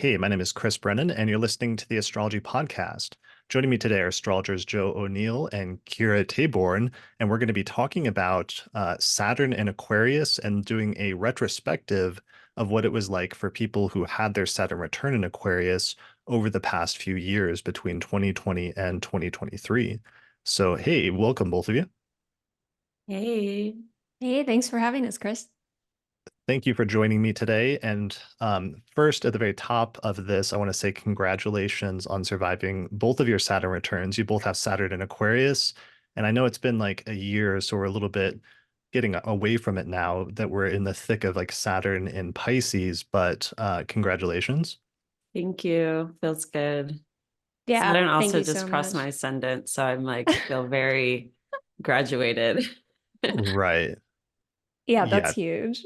Hey, my name is Chris Brennan, and you're listening to the Astrology Podcast. Joining me today are astrologers Joe O'Neill and Kirah Tabourn, and we're going to be talking about Saturn and Aquarius and doing a retrospective of what it was like for people who had their Saturn return in Aquarius over the past few years between 2020 and 2023. So, hey, welcome, both of you. Hey. Hey, thanks for having us, Chris. Thank you for joining me today. And first, at the very top of this, I want to say congratulations on surviving both of your Saturn returns. You both have Saturn and Aquarius. And I know it's been like a year, so we're a little bit getting away from it now that we're in the thick of like Saturn in Pisces, but congratulations. Thank you. Feels good. Yeah, Saturn thank also you just so crossed much. my ascendant, so I'm like feel very graduated. Right. Yeah, that's Yeah. huge.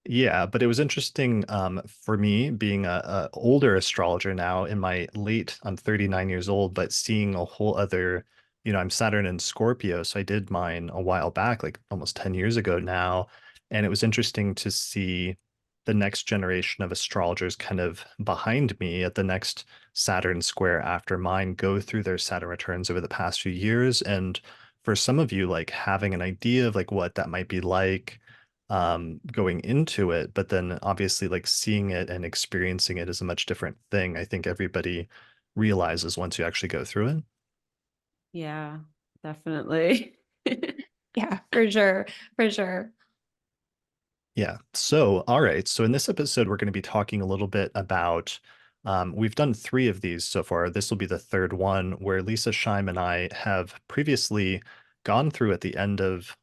Yeah, but it was interesting for me being a older astrologer now in my late, I'm 39 years old, but seeing a whole other, I'm Saturn and Scorpio, so I did mine a while back, like almost 10 years ago now. And it was interesting to see the next generation of astrologers kind of behind me at the next Saturn square after mine go through their Saturn returns over the past few years. And for some of you, like having an idea of like what that might be like going into it, but then obviously like seeing it and experiencing it is a much different thing. I think everybody realizes once you actually go through it. Yeah, definitely. Yeah, for sure. For sure. Yeah. So, all right. So in this episode, we're going to be talking a little bit about, we've done three of these so far. This will be the third one where Lisa Scheim and I have previously gone through at the end of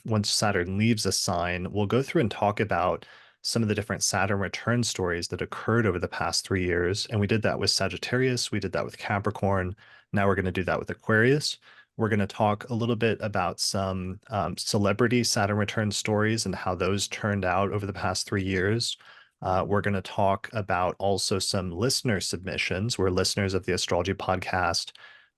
once Saturn leaves a sign, we'll go through and talk about some of the different Saturn return stories that occurred over the past 3 years. And we did that with Sagittarius, we did that with Capricorn. Now we're going to do that with Aquarius. We're going to talk a little bit about some celebrity Saturn return stories and how those turned out over the past 3 years. We're going to talk about also some listener submissions where listeners of the Astrology Podcast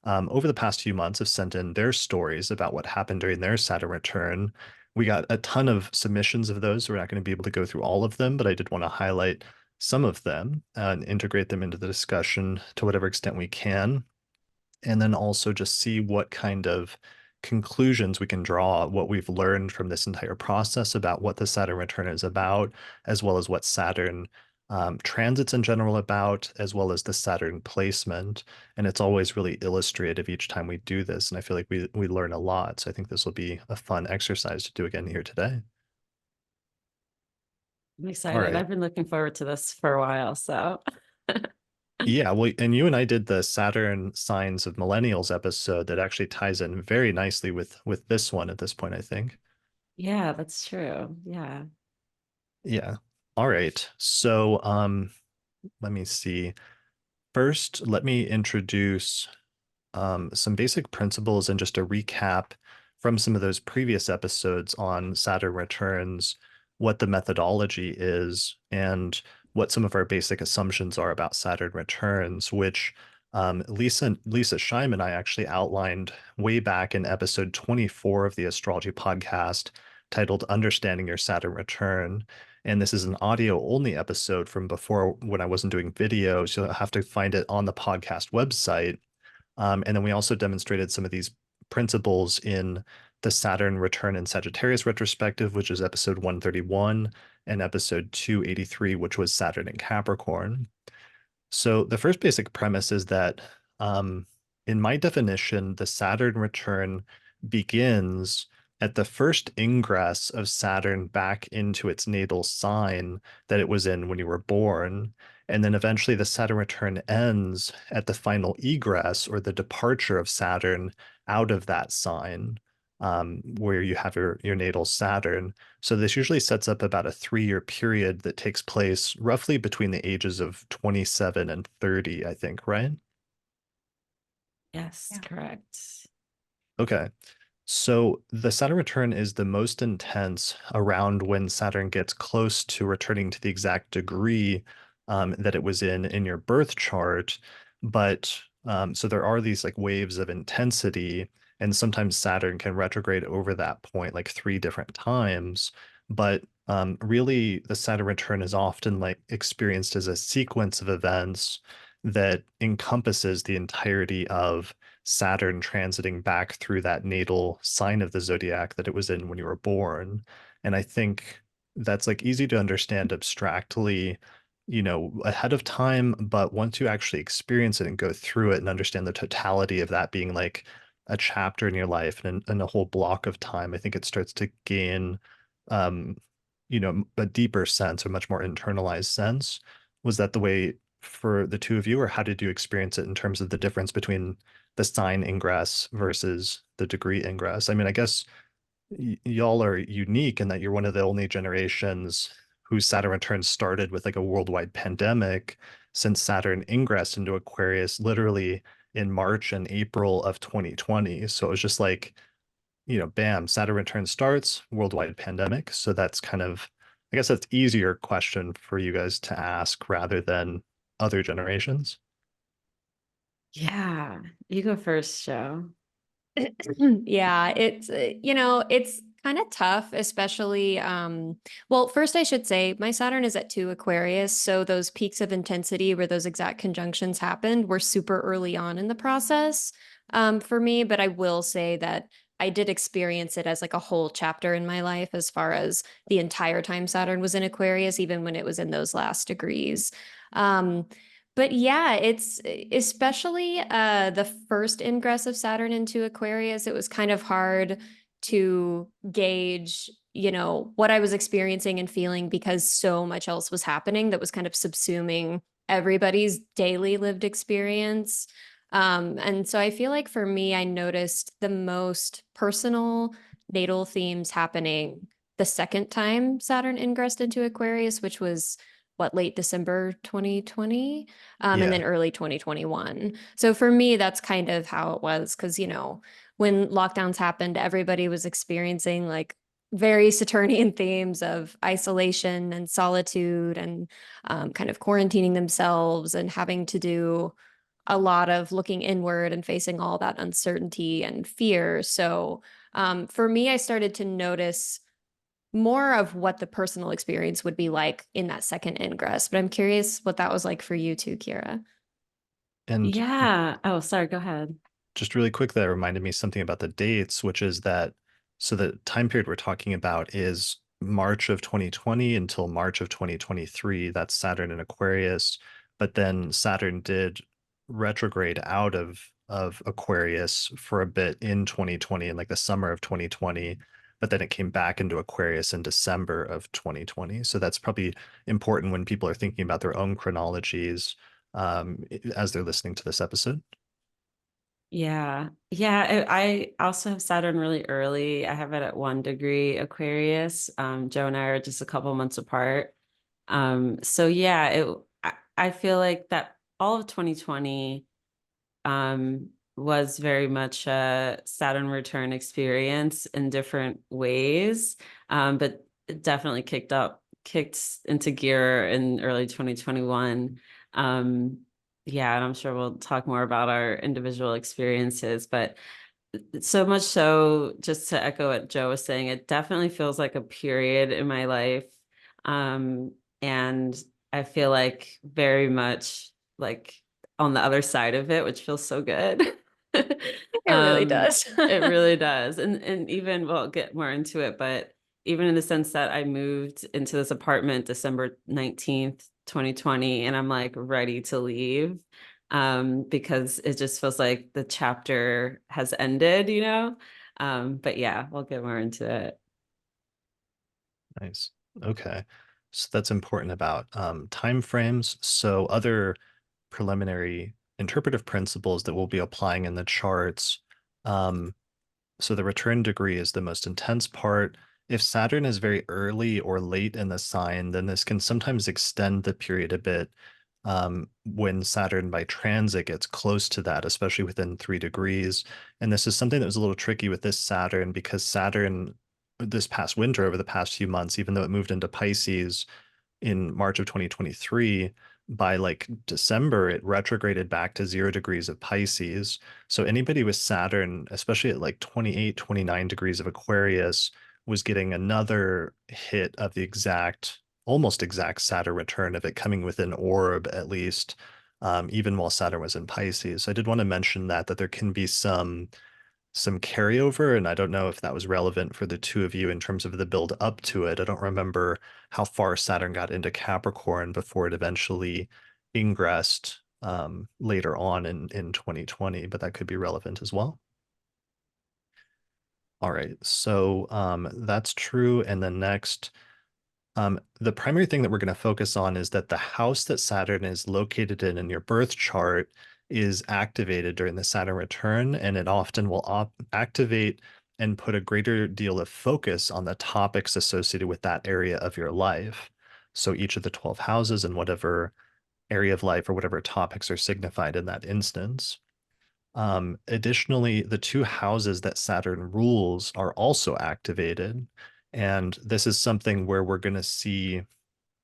over the past few months have sent in their stories about what happened during their Saturn return. We got a ton of submissions of those, so we're not going to be able to go through all of them, but I did want to highlight some of them and integrate them into the discussion to whatever extent we can, and then also just see what kind of conclusions we can draw, what we've learned from this entire process about what the Saturn return is about, as well as what Saturn transits in general about, as well as the Saturn placement. And it's always really illustrative each time we do this. And I feel like we learn a lot. So I think this will be a fun exercise to do again here today. I'm All excited. right. I've been looking forward to this for a while, so Yeah, well, and you and I did the Saturn Signs of Millennials episode that actually ties in very nicely with this one at this point, I think. yeah, that's true. Yeah. Yeah. All right. So, let me see. First, let me introduce some basic principles and just a recap from some of those previous episodes on Saturn returns, what the methodology is, and what some of our basic assumptions are about Saturn returns, which Lisa Scheim and I actually outlined way back in episode 24 of the Astrology Podcast titled Understanding Your Saturn Return. And this is an audio only episode from before when I wasn't doing video. So you'll have to find it on the podcast website. And then we also demonstrated some of these principles in the Saturn Return in Sagittarius retrospective, which is episode 131, and episode 283, which was Saturn in Capricorn. So the first basic premise is that in my definition, the Saturn return begins at the first ingress of Saturn back into its natal sign that it was in when you were born. And then eventually the Saturn return ends at the final egress or the departure of Saturn out of that sign, where you have your natal Saturn. So this usually sets up about a 3 year period that takes place roughly between the ages of 27 and 30, I think, right? Yes, Yeah. correct. Okay. So the Saturn return is the most intense around when Saturn gets close to returning to the exact degree that it was in your birth chart. But so there are these like waves of intensity, and sometimes Saturn can retrograde over that point like 3 different times. But really the Saturn return is often like experienced as a sequence of events that encompasses the entirety of Saturn transiting back through that natal sign of the zodiac that it was in when you were born. And I think that's like easy to understand abstractly, ahead of time, but once you actually experience it and go through it and understand the totality of that being like a chapter in your life and a whole block of time, I think it starts to gain um, a deeper sense, a much more internalized sense. Was that the way for the two of you, or how did you experience it in terms of the difference between the sign ingress versus the degree ingress? I mean, I guess y'all are unique in that you're one of the only generations whose Saturn return started with like a worldwide pandemic, since Saturn ingressed into Aquarius literally in March and April of 2020. So it was just like, bam, Saturn return starts, worldwide pandemic. So that's kind of, I guess that's easier question for you guys to ask rather than other generations. Yeah, you go first, Joe. Yeah, it's kind of tough, especially well, first I should say my Saturn is at 2 Aquarius, so those peaks of intensity where those exact conjunctions happened were super early on in the process for me, but I will say that I did experience it as like a whole chapter in my life as far as the entire time Saturn was in Aquarius, even when it was in those last degrees. Um, but yeah, it's especially the first ingress of Saturn into Aquarius. It was kind of hard to gauge, what I was experiencing and feeling because so much else was happening that was kind of subsuming everybody's daily lived experience. And so I feel like for me, I noticed the most personal natal themes happening the second time Saturn ingressed into Aquarius, which was what, late December 2020, and Yeah. then early 2021. So for me, that's kind of how it was because, when lockdowns happened, everybody was experiencing like very Saturnian themes of isolation and solitude and kind of quarantining themselves and having to do a lot of looking inward and facing all that uncertainty and fear. So for me, I started to notice more of what the personal experience would be like in that second ingress. But I'm curious what that was like for you too, Kirah. And Yeah. Oh, sorry, go ahead. just really quick, that reminded me something about the dates, which is that so the time period we're talking about is March of 2020 until March of 2023. That's Saturn in Aquarius. But then Saturn did retrograde out of Aquarius for a bit in 2020, in like the summer of 2020. But then it came back into Aquarius in December of 2020. So that's probably important when people are thinking about their own chronologies as they're listening to this episode. Yeah. Yeah. I also have Saturn really early. I have it at 1 degree Aquarius. Joe and I are just a couple months apart. So yeah, I feel like that all of 2020 was very much a Saturn return experience in different ways. But it definitely kicked into gear in early 2021. Yeah, and I'm sure we'll talk more about our individual experiences, but so much so, just to echo what Joe was saying, it definitely feels like a period in my life. And I feel like very much like on the other side of it, which feels so good. It really does. It really does. And even we'll get more into it, but even in the sense that I moved into this apartment December 19th, 2020, and I'm like ready to leave because it just feels like the chapter has ended, but yeah, we'll get more into it. Nice. Okay. So that's important about time frames. So other preliminary interpretive principles that we'll be applying in the charts. Um, so the return degree is the most intense part. If Saturn is very early or late in the sign, then this can sometimes extend the period a bit when Saturn by transit gets close to that, especially within 3 degrees. And this is something that was a little tricky with this Saturn because Saturn, this past winter, over the past few months, even though it moved into Pisces in March of 2023, by like December, it retrograded back to 0 degrees of Pisces. So anybody with Saturn, especially at like 28, 29 degrees of Aquarius, was getting another hit of the almost exact Saturn return of it coming within orb at least, even while Saturn was in Pisces. So I did want to mention that there can be some carryover, and I don't know if that was relevant for the two of you in terms of the build up to it. I don't remember how far Saturn got into Capricorn before it eventually ingressed later on in 2020, but that could be relevant as well. All right, so that's true. And then next, the primary thing that we're going to focus on is that the house that Saturn is located in your birth chart is activated during the Saturn return, and it often will activate and put a greater deal of focus on the topics associated with that area of your life. So each of the 12 houses and whatever area of life or whatever topics are signified in that instance. Additionally, the two houses that Saturn rules are also activated. And this is something where we're going to see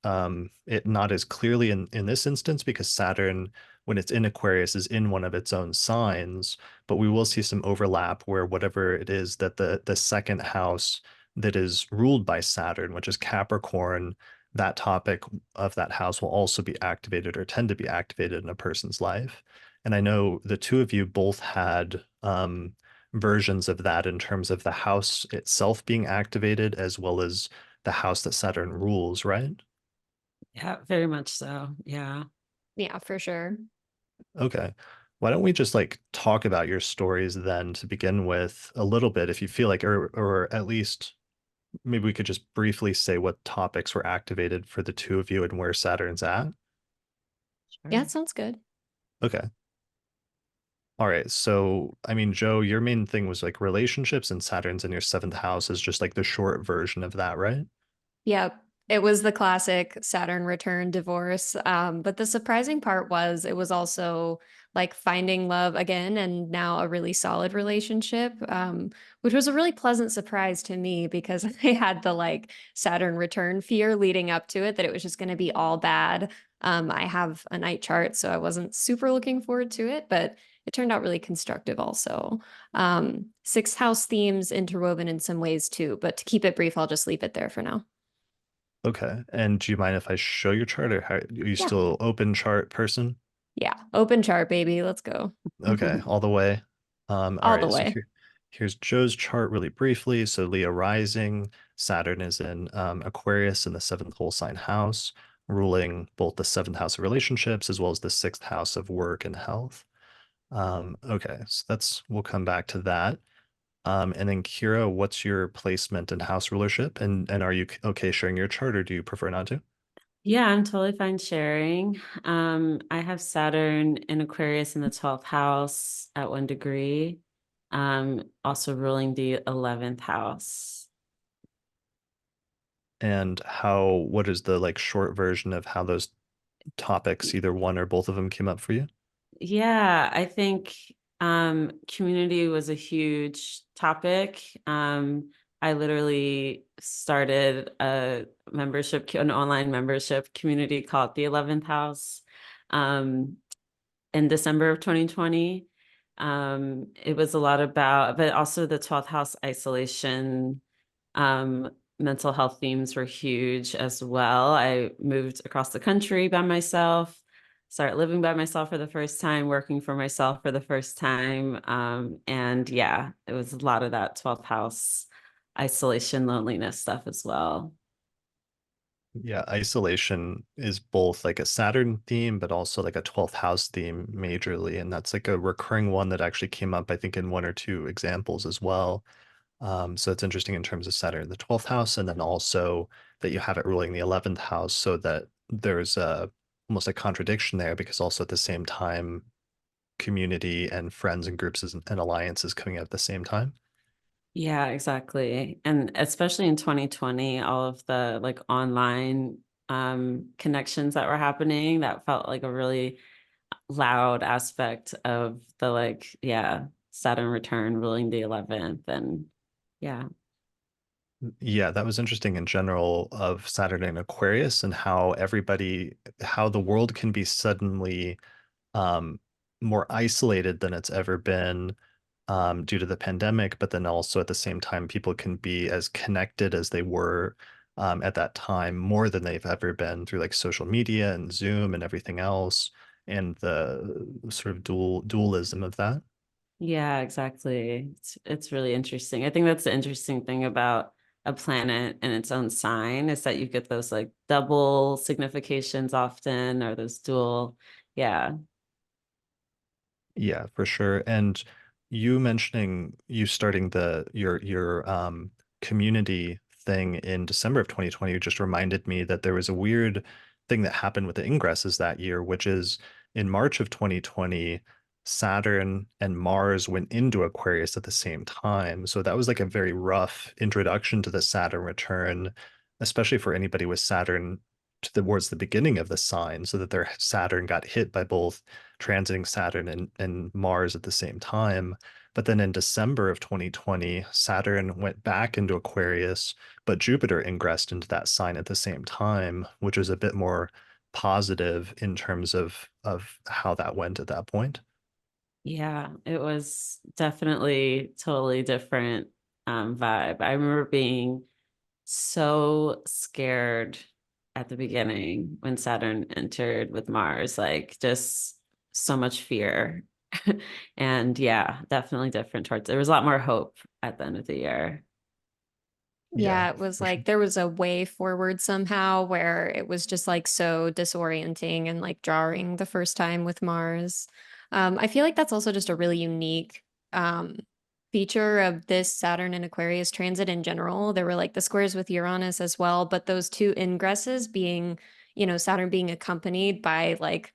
it not as clearly in this instance because Saturn, when it's in Aquarius, is in one of its own signs, but we will see some overlap where whatever it is that the second house that is ruled by Saturn, which is Capricorn, that topic of that house will also be activated or tend to be activated in a person's life. And I know the two of you both had versions of that in terms of the house itself being activated as well as the house that Saturn rules, right? Yeah, very much so. Yeah. Yeah, for sure. Okay. Why don't we just like talk about your stories then to begin with a little bit, if you feel like, or at least maybe we could just briefly say what topics were activated for the two of you and where Saturn's at. Yeah, Sure. it sounds good. Okay. All right. So, I mean, Joe, your main thing was like relationships, and Saturn's in your seventh house is just like the short version of that, right? Yep. It was the classic Saturn return divorce. But the surprising part was it was also like finding love again and now a really solid relationship, which was a really pleasant surprise to me because I had the like Saturn return fear leading up to it that it was just going to be all bad. I have a night chart, so I wasn't super looking forward to it, but it turned out really constructive also. Sixth house themes interwoven in some ways too, but to keep it brief, I'll just leave it there for now. Okay. And do you mind if I show your chart, or are you Yeah. still open chart person? Yeah. Open chart, baby. Let's go. Okay, all the way. All All the right, so way. here's Joe's chart really briefly. So Leo rising, Saturn is in Aquarius in the seventh whole sign house, ruling both the seventh house of relationships as well as the sixth house of work and health. Okay, so we'll come back to that. And then Kirah, what's your placement in house rulership? And are you okay sharing your chart, or do you prefer not to? Yeah, I'm totally fine sharing. I have Saturn in Aquarius in the 12th house at 1 degree, also ruling the 11th house. And what is the like short version of how those topics, either one or both of them, came up for you? Yeah, I think community was a huge topic. I literally started an online membership community called the 11th House in December of 2020. It was a lot about, but also the 12th house isolation, mental health themes were huge as well. I moved across the country by myself, started living by myself for the first time, working for myself for the first time. And yeah, it was a lot of that 12th house isolation, loneliness stuff as well. Yeah, isolation is both like a Saturn theme, but also like a 12th house theme majorly. And that's like a recurring one that actually came up, I think, in one or two examples as well. So it's interesting in terms of Saturn in the 12th house, and then also that you have it ruling the 11th house, so that there's almost a contradiction there because also at the same time, community and friends and groups and alliances coming out at the same time. Yeah, exactly. And especially in 2020, all of the like online connections that were happening, that felt like a really loud aspect of the like, yeah, Saturn return ruling the 11th. And yeah. Yeah, that was interesting in general of Saturn and Aquarius and how the world can be suddenly um, more isolated than it's ever been, due to the pandemic, but then also at the same time, people can be as connected as they were at that time, more than they've ever been through like social media and Zoom and everything else, and the sort of dualism of that. Yeah, exactly. It's really interesting. I think that's the interesting thing about a planet and its own sign is that you get those like double significations often, or those dual. Yeah. Yeah, for sure. And you mentioning you starting your community thing in December of 2020 just reminded me that there was a weird thing that happened with the ingresses that year, which is in March of 2020, Saturn and Mars went into Aquarius at the same time. So that was like a very rough introduction to the Saturn return, especially for anybody with Saturn towards the beginning of the sign, so that their Saturn got hit by both transiting Saturn and Mars at the same time. But then in December of 2020, Saturn went back into Aquarius, but Jupiter ingressed into that sign at the same time, which is a bit more positive in terms of how that went at that point. Yeah, it was definitely totally different vibe. I remember being so scared at the beginning when Saturn entered with Mars, like just so much fear. And yeah, definitely different towards there was a lot more hope at the end of the year. Yeah, Yeah, it was for sure. like there was a way forward somehow where it was just like so disorienting and like jarring the first time with Mars. I feel like that's also just a really unique um, feature of this Saturn and Aquarius transit in general. There were like the squares with Uranus as well, but those two ingresses being, Saturn being accompanied by like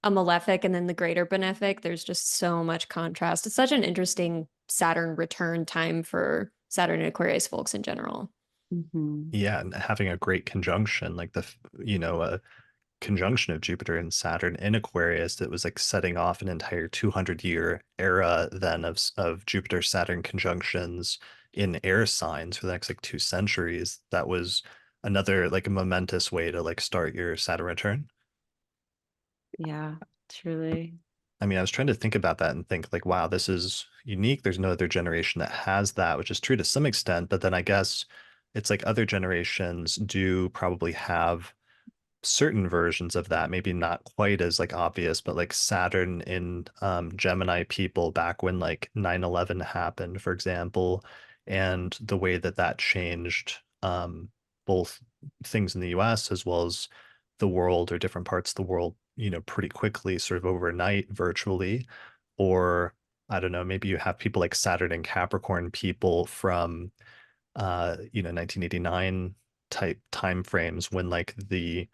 a malefic and then the greater benefic, there's just so much contrast. It's such an interesting Saturn return time for Saturn and Aquarius folks in general. Mhm. Yeah, and having a great conjunction, like a conjunction of Jupiter and Saturn in Aquarius that was like setting off an entire 200-year era then of Jupiter Saturn conjunctions in air signs for the next like 2 centuries. That was another like a momentous way to like start your Saturn return. Yeah, truly. I mean, I was trying to think about that and think like, wow, this is unique. There's no other generation that has that, which is true to some extent. But then I guess it's like other generations do probably have certain versions of that, maybe not quite as like obvious, but like Saturn in Gemini people back when like 9/11 happened, for example, and the way that that changed both things in the US as well as the world or different parts of the world, pretty quickly, sort of overnight, virtually. Or I don't know, maybe you have people like Saturn and Capricorn people from 1989 type time frames when like the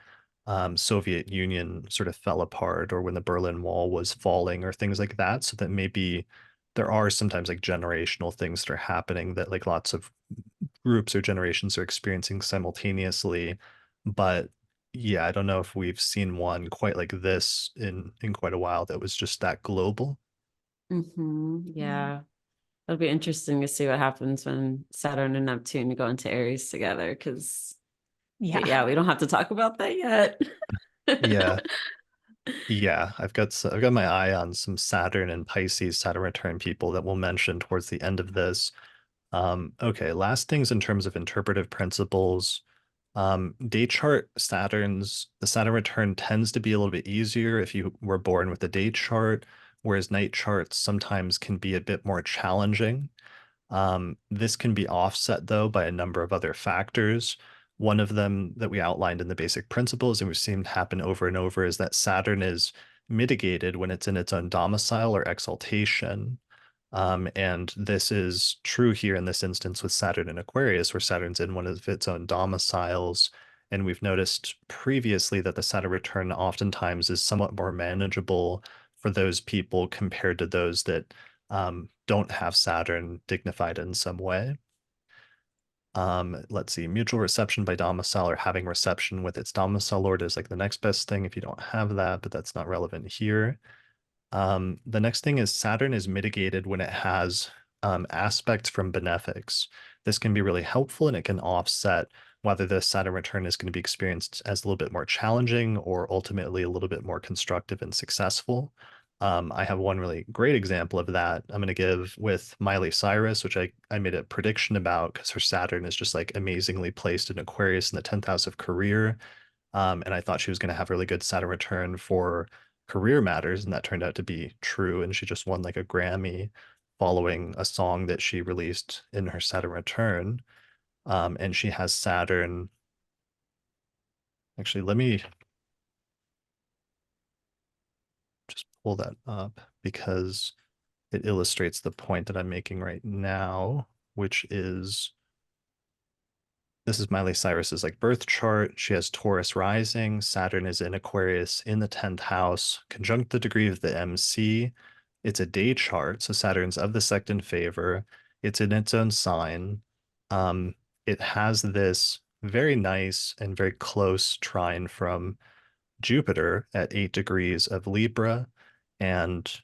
Soviet Union sort of fell apart or when the Berlin Wall was falling or things like that. So that maybe there are sometimes like generational things that are happening that like lots of groups or generations are experiencing simultaneously. But yeah, I don't know if we've seen one quite like this in quite a while that was just that global. Mm. Yeah. It'll be interesting to see what happens when Saturn and Neptune go into Aries together, because Yeah. yeah, we don't have to talk about that yet. Yeah. Yeah, I've got my eye on some Saturn and Pisces Saturn return people that we'll mention towards the end of this. Okay, last things in terms of interpretive principles. Day chart the Saturn return tends to be a little bit easier if you were born with a day chart, whereas night charts sometimes can be a bit more challenging. This can be offset, though, by a number of other factors. One of them that we outlined in the basic principles, and we've seen happen over and over, is that Saturn is mitigated when it's in its own domicile or exaltation. And this is true here in this instance with Saturn and Aquarius, where Saturn's in one of its own domiciles. And we've noticed previously that the Saturn return oftentimes is somewhat more manageable for those people compared to those that don't have Saturn dignified in some way. Let's see, mutual reception by domicile or having reception with its domicile lord is like the next best thing if you don't have that, but that's not relevant here. The next thing is Saturn is mitigated when it has aspects from benefics. This can be really helpful and it can offset whether the Saturn return is going to be experienced as a little bit more challenging or ultimately a little bit more constructive and successful. I have one really great example of that I'm going to give with Miley Cyrus, which I made a prediction about because her Saturn is just like amazingly placed in Aquarius in the 10th house of career. And I thought she was going to have really good Saturn return for career matters, and that turned out to be true. And she just won like a Grammy following a song that she released in her Saturn return. And she has Saturn. Actually, let me just pull that up because it illustrates the point that I'm making right now, which is this is Miley Cyrus's like birth chart. She has Taurus rising. Saturn is in Aquarius in the 10th house, conjunct the degree of the MC. It's a day chart, so Saturn's of the sect in favor. It's in its own sign. It has this very nice and very close trine from Jupiter at 8 degrees of Libra, and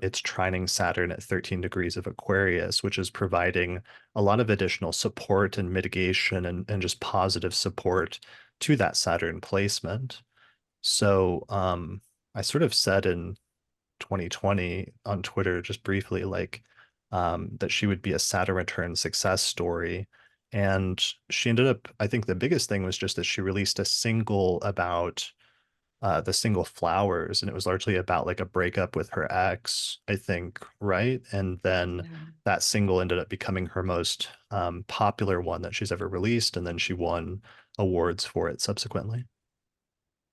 it's trining Saturn at 13 degrees of Aquarius, which is providing a lot of additional support and mitigation and just positive support to that Saturn placement. So I sort of said in 2020 on Twitter just briefly, like that she would be a Saturn return success story. And she ended up, I think the biggest thing was just that she released a single about the single Flowers, and it was largely about like a breakup with her ex, I think, right? And then Yeah. that single ended up becoming her most popular one that she's ever released, and then she won awards for it subsequently.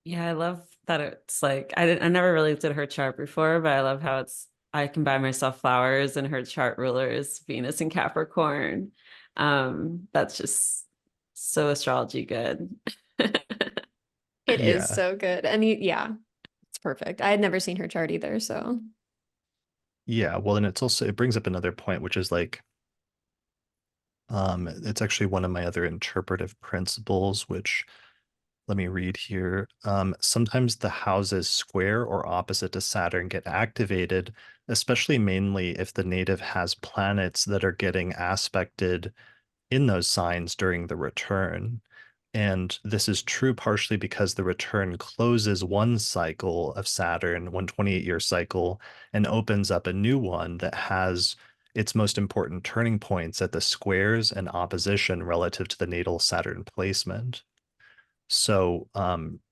Yeah, I love that it's like I never really looked at her chart before, but I love how it's I can buy myself flowers and her chart ruler is Venus and Capricorn. That's just so astrology good. It is Yeah. so good. And yeah, it's perfect. I had never seen her chart either, so Yeah. Well, and it's also, it brings up another point, which is like, it's actually one of my other interpretive principles, which let me read here. Sometimes the houses square or opposite to Saturn get activated, especially mainly if the native has planets that are getting aspected in those signs during the return. And this is true partially because the return closes one cycle of Saturn, 128-year cycle, and opens up a new one that has its most important turning points at the squares and opposition relative to the natal Saturn placement. So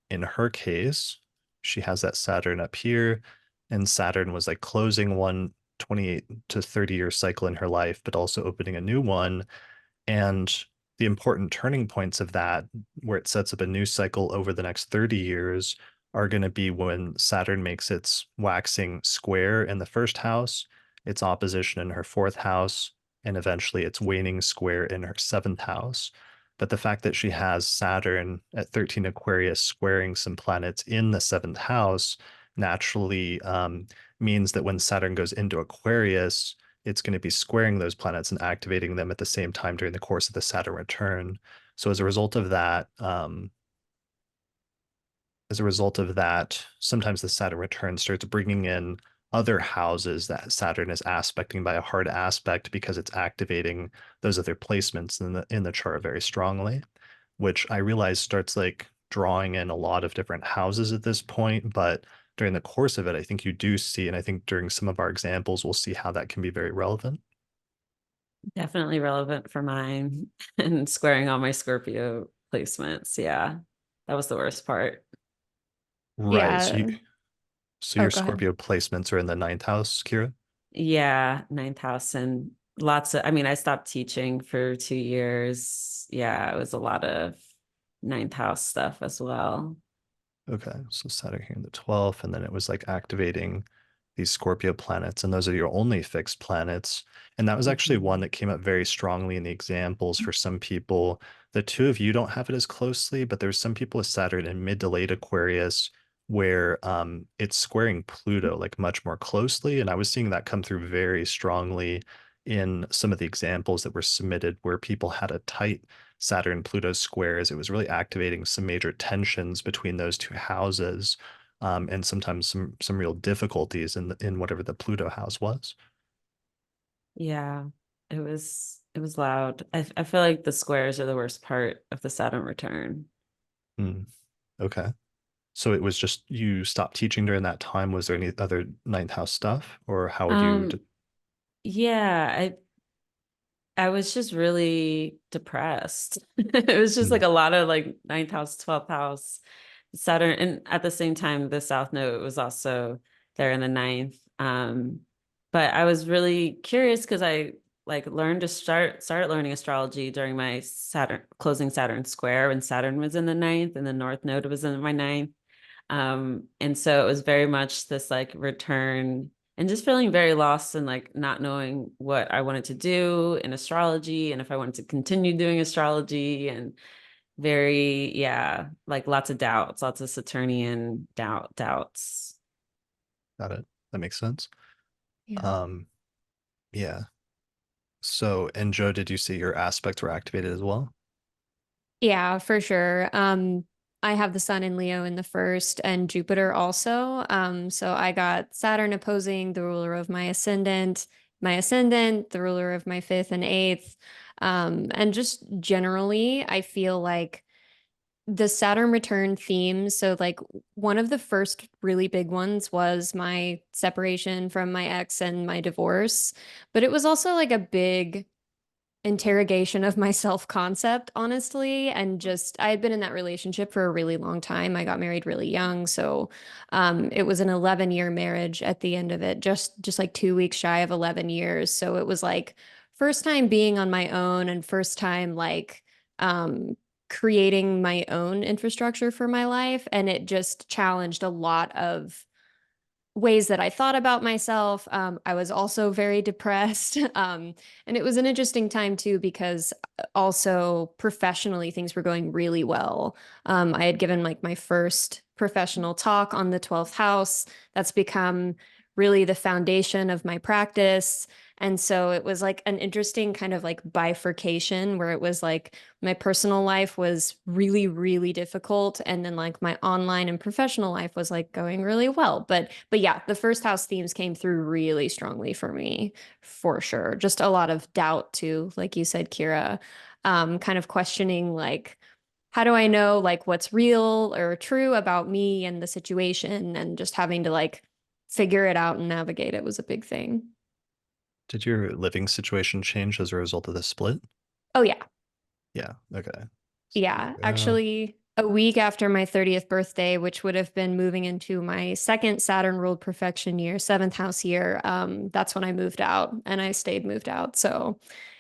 in her case, she has that Saturn up here, and Saturn was like closing one 28 to 30-year cycle in her life, but also opening a new one. And the important turning points of that, where it sets up a new cycle over the next 30 years, are going to be when Saturn makes its waxing square in the first house, its opposition in her fourth house, and eventually its waning square in her seventh house. But the fact that she has Saturn at 13 Aquarius squaring some planets in the seventh house naturally means that when Saturn goes into Aquarius, it's going to be squaring those planets and activating them at the same time during the course of the Saturn return. So as a result of that, sometimes the Saturn return starts bringing in other houses that Saturn is aspecting by a hard aspect because it's activating those other placements in the chart very strongly, which I realize starts like drawing in a lot of different houses at this point, but during the course of it, I think you do see, and I think during some of our examples, we'll see how that can be very relevant. Definitely relevant for mine and squaring all my Scorpio placements. Yeah, that was the worst part. Right. yeah. So Oh, your go ahead. Scorpio placements are in the ninth house, Kirah? Yeah, ninth house and lots of, I mean, I stopped teaching for 2 years. Yeah, it was a lot of ninth house stuff as well. Okay, so Saturn here in the 12th, and then it was like activating these Scorpio planets, and those are your only fixed planets. And that was actually one Mhm. that came up very strongly in the examples for some people. The two of you don't have it as closely, but there's some people with Saturn in mid to late Aquarius where it's squaring Pluto like much more closely. And I was seeing that come through very strongly in some of the examples that were submitted where people had a tight Saturn Pluto squares. It was really activating some major tensions between those two houses, and sometimes some real difficulties in whatever the Pluto house was. Yeah, it was loud. I feel like the squares are the worst part of the Saturn return. Hmm. Okay. So it was just you stopped teaching during that time. Was there any other ninth house stuff, or how would you? Um, yeah, I was just really depressed. It was just like Mm, a lot of like ninth house, 12th house, Saturn, and at the same time, the South Node was also there in the ninth. But I was really curious because I like learned to started learning astrology during my Saturn closing Saturn square when Saturn was in the ninth and the North Node was in my ninth. And so it was very much this like return and just feeling very lost and like not knowing what I wanted to do in astrology and if I wanted to continue doing astrology and very, yeah, like lots of doubts, lots of Saturnian doubts. got it. That makes sense. Yeah. Um, yeah. So, and Joe, did you see your aspects were activated as well? Yeah, for sure. I have the sun in Leo in the first and Jupiter also. So I got Saturn opposing the ruler of my ascendant, the ruler of my fifth and eighth. And just generally, I feel like the Saturn return themes. So, like, one of the first really big ones was my separation from my ex and my divorce, but it was also like a big interrogation of my self-concept, honestly. And just, I had been in that relationship for a really long time. I got married really young. So it was an 11-year marriage at the end of it, just like 2 weeks shy of 11 years. So it was like first time being on my own and first time like creating my own infrastructure for my life. And it just challenged a lot of ways that I thought about myself. I was also very depressed. And it was an interesting time too, because also professionally, things were going really well. I had given like my first professional talk on the 12th house. That's become really the foundation of my practice. And so it was like an interesting kind of like bifurcation where it was like my personal life was really, really difficult. And then like my online and professional life was like going really well. But yeah, the first house themes came through really strongly for me, for sure. Just a lot of doubt too, like you said, Kirah, kind of questioning like, how do I know like what's real or true about me and the situation and just having to like figure it out and navigate it was a big thing. Did your living situation change as a result of the split? Oh yeah. Yeah. Okay. Yeah, Yeah. actually, a week after my 30th birthday, which would have been moving into my second Saturn ruled perfection year, seventh house year, that's when I moved out and I stayed moved out. So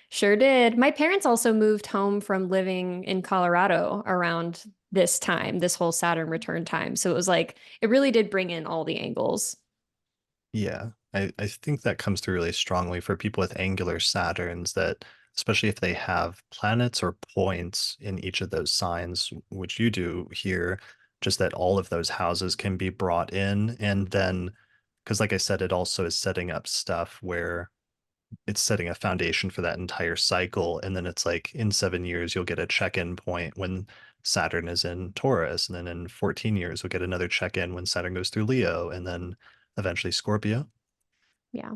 sure did. My parents also moved home from living in Colorado around this time, this whole Saturn return time. So it was like, it really did bring in all the angles. Yeah, I think that comes through really strongly for people with angular Saturns that especially if they have planets or points in each of those signs, which you do here, just that all of those houses can be brought in. And then, because like I said, it also is setting up stuff where it's setting a foundation for that entire cycle. And then it's like in 7 years, you'll get a check-in point when Saturn is in Taurus. And then in 14 years, we'll get another check-in when Saturn goes through Leo and then eventually Scorpio. Yeah.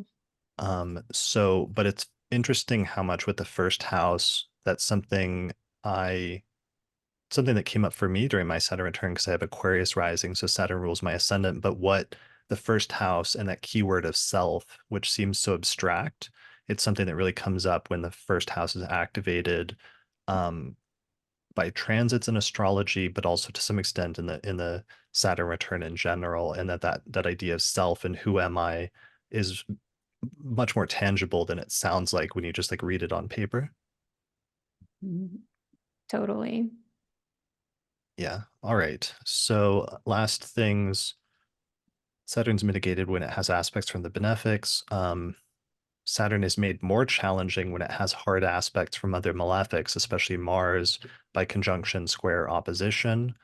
So, but it's interesting how much with the first house, that's I something that came up for me during my Saturn return because I have Aquarius rising, so Saturn rules my ascendant. But what the first house and that keyword of self, which seems so abstract, it's something that really comes up when the first house is activated um, by transits in astrology, but also to some extent in the Saturn return in general, and that idea of self and who am I is much more tangible than it sounds like when you just like read it on paper. Mhm. Totally. Yeah. All right. So last things, Saturn's mitigated when it has aspects from the benefics. Saturn is made more challenging when it has hard aspects from other malefics, especially Mars by conjunction, square, opposition.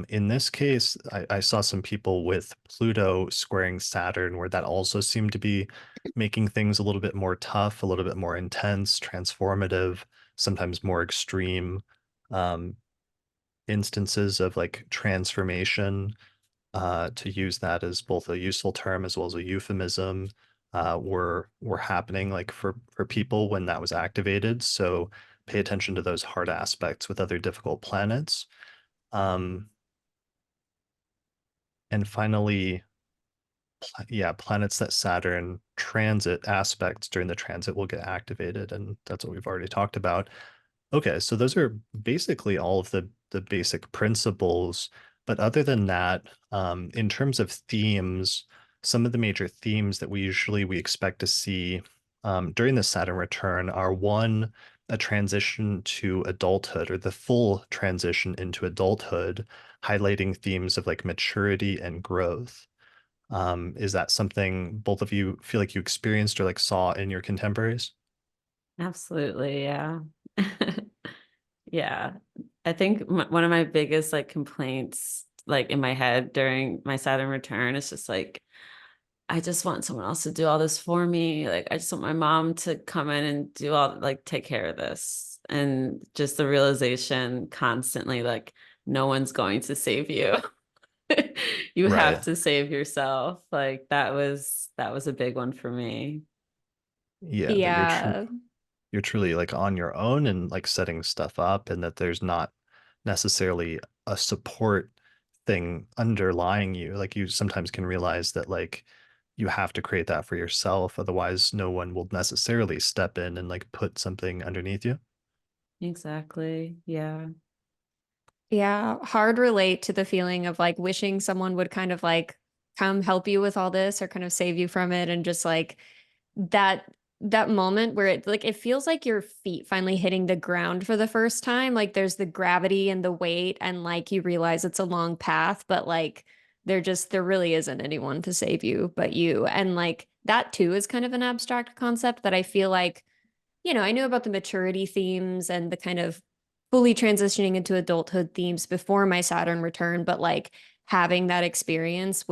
In this case, I saw some people with Pluto squaring Saturn, where that also seemed to be making things a little bit more tough, a little bit more intense, transformative, sometimes more extreme um, instances of like transformation to use that as both a useful term as well as a euphemism were happening like for people when that was activated. So pay attention to those hard aspects with other difficult planets. Um, And finally, yeah, planets that Saturn transit aspects during the transit will get activated, and that's what we've already talked about. Okay, so those are basically all of the basic principles. But other than that, in terms of themes, some of the major themes that we expect to see during the Saturn return are one, a transition to adulthood or the full transition into adulthood, highlighting themes of like maturity and growth. Is that something both of you feel like you experienced or like saw in your contemporaries? Absolutely, yeah. Yeah. I think one of my biggest like complaints like in my head during my Saturn return is just like I just want someone else to do all this for me. Like I just want my mom to come in and do all like take care of this. And just the realization constantly like no one's going to save you. You have Right. to save yourself. Like that was a big one for me. Yeah, that Yeah. you're truly like on your own and like setting stuff up, and that there's not necessarily a support thing underlying you. Like you sometimes can realize that like you have to create that for yourself, otherwise no one will necessarily step in and like put something underneath you. Exactly. Yeah. Yeah, hard relate to the feeling of like wishing someone would kind of like come help you with all this or kind of save you from it and just like that that moment where it like it feels like your feet finally hitting the ground for the first time. Like there's the gravity and the weight and like you realize it's a long path, but like there really isn't anyone to save you but you. And like that too is kind of an abstract concept that I feel like I knew about the maturity themes and the kind of fully transitioning into adulthood themes before my Saturn return, but like having that experience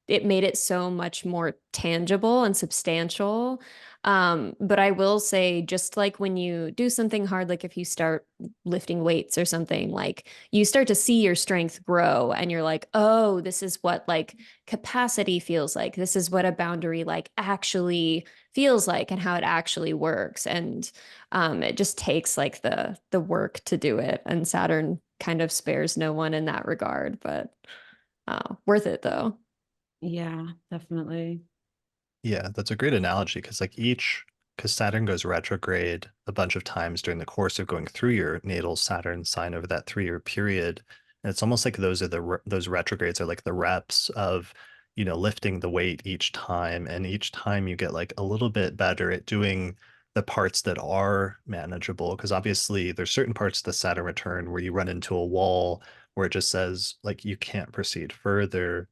it made it so much more tangible and substantial. But I will say, just like when you do something hard, like if you start lifting weights or something, like you start to see your strength grow and you're like, oh, this is what like capacity feels like. This is what a boundary like actually feels like and how it actually works. And it just takes like the work to do it. And Saturn kind of spares no one in that regard, but worth it though. Yeah, definitely. Yeah, that's a great analogy because because Saturn goes retrograde a bunch of times during the course of going through your natal Saturn sign over that 3 year period. And it's almost like those retrogrades are like the reps of, lifting the weight each time. And each time you get like a little bit better at doing the parts that are manageable. Because obviously there's certain parts of the Saturn return where you run into a wall where it just says like you can't proceed further,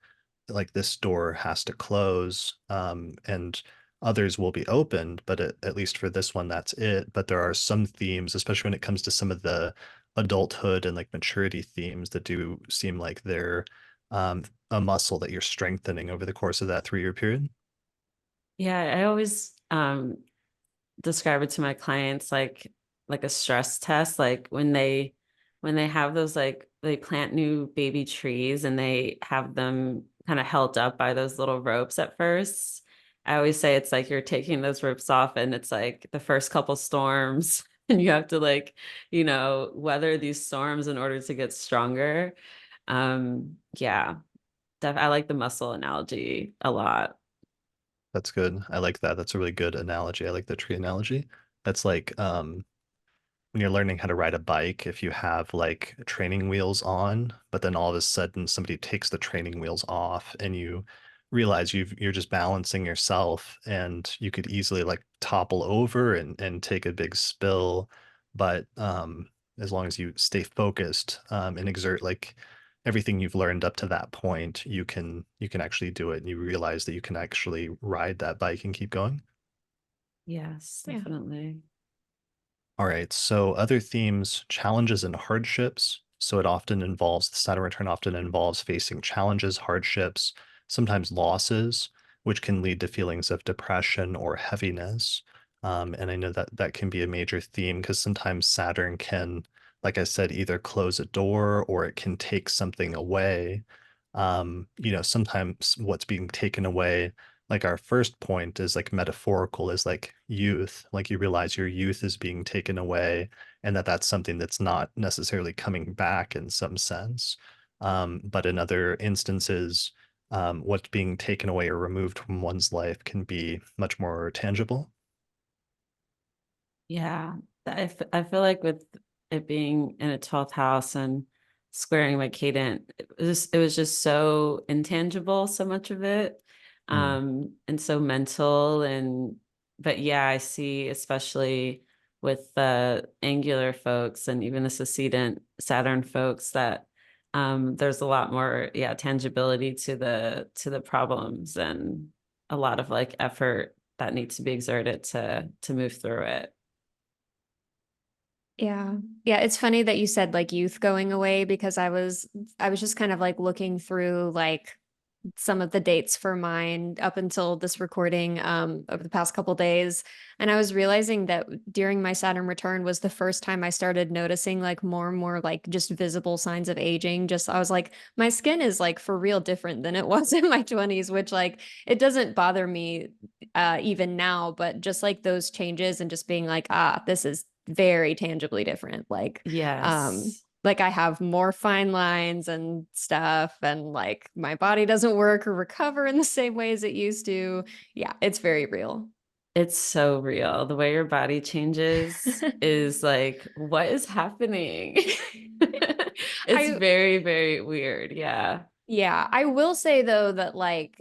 like this door has to close, and others will be opened, but at least for this one that's it. But there are some themes, especially when it comes to some of the adulthood and like maturity themes, that do seem like they're a muscle that you're strengthening over the course of that 3 year period. Yeah, I always describe it to my clients like a stress test, like when they have those like they plant new baby trees and they have them kind of held up by those little ropes at first. I always say it's like you're taking those ropes off and it's like the first couple storms and you have to like, weather these storms in order to get stronger. Yeah, I like the muscle analogy a lot. That's good. I like that. That's a really good analogy. I like the tree analogy. That's like when you're learning how to ride a bike, if you have like training wheels on, but then all of a sudden somebody takes the training wheels off and you realize you're just balancing yourself, and you could easily like topple over and take a big spill. But as long as you stay focused and exert like everything you've learned up to that point, you can actually do it, and you realize that you can actually ride that bike and keep going. Yes, Yeah. definitely. All right, so other themes, challenges and hardships. So the Saturn return often involves facing challenges, hardships, sometimes losses, which can lead to feelings of depression or heaviness. And I know that that can be a major theme because sometimes Saturn can, like I said, either close a door or it can take something away. Sometimes what's being taken away, like our first point, is like metaphorical, is like youth. Like you realize your youth is being taken away, and that's something that's not necessarily coming back in some sense. But in other instances, what's being taken away or removed from one's life can be much more tangible. Yeah, I feel like with it being in a 12th house and squaring my cadent, it was just so intangible, so much of it, Mm, and so mental. And but yeah, I see, especially with the angular folks and even the succedent Saturn folks, that there's a lot more, yeah, tangibility to the problems, and a lot of like effort that needs to be exerted to move through it. Yeah. Yeah, it's funny that you said like youth going away because I was just kind of like looking through like some of the dates for mine up until this recording over the past couple days, and I was realizing that during my Saturn return was the first time I started noticing like more and more like just visible signs of aging. Just I was like my skin is like for real different than it was in my 20s, which like it doesn't bother me even now, but just like those changes and just being like, ah, this is very tangibly different. Yes. Like I have more fine lines and stuff, and like my body doesn't work or recover in the same way as it used to. Yeah, it's very real. It's so real. The way your body changes is like, what is happening? It's I very, very weird. Yeah. Yeah, I will say though that like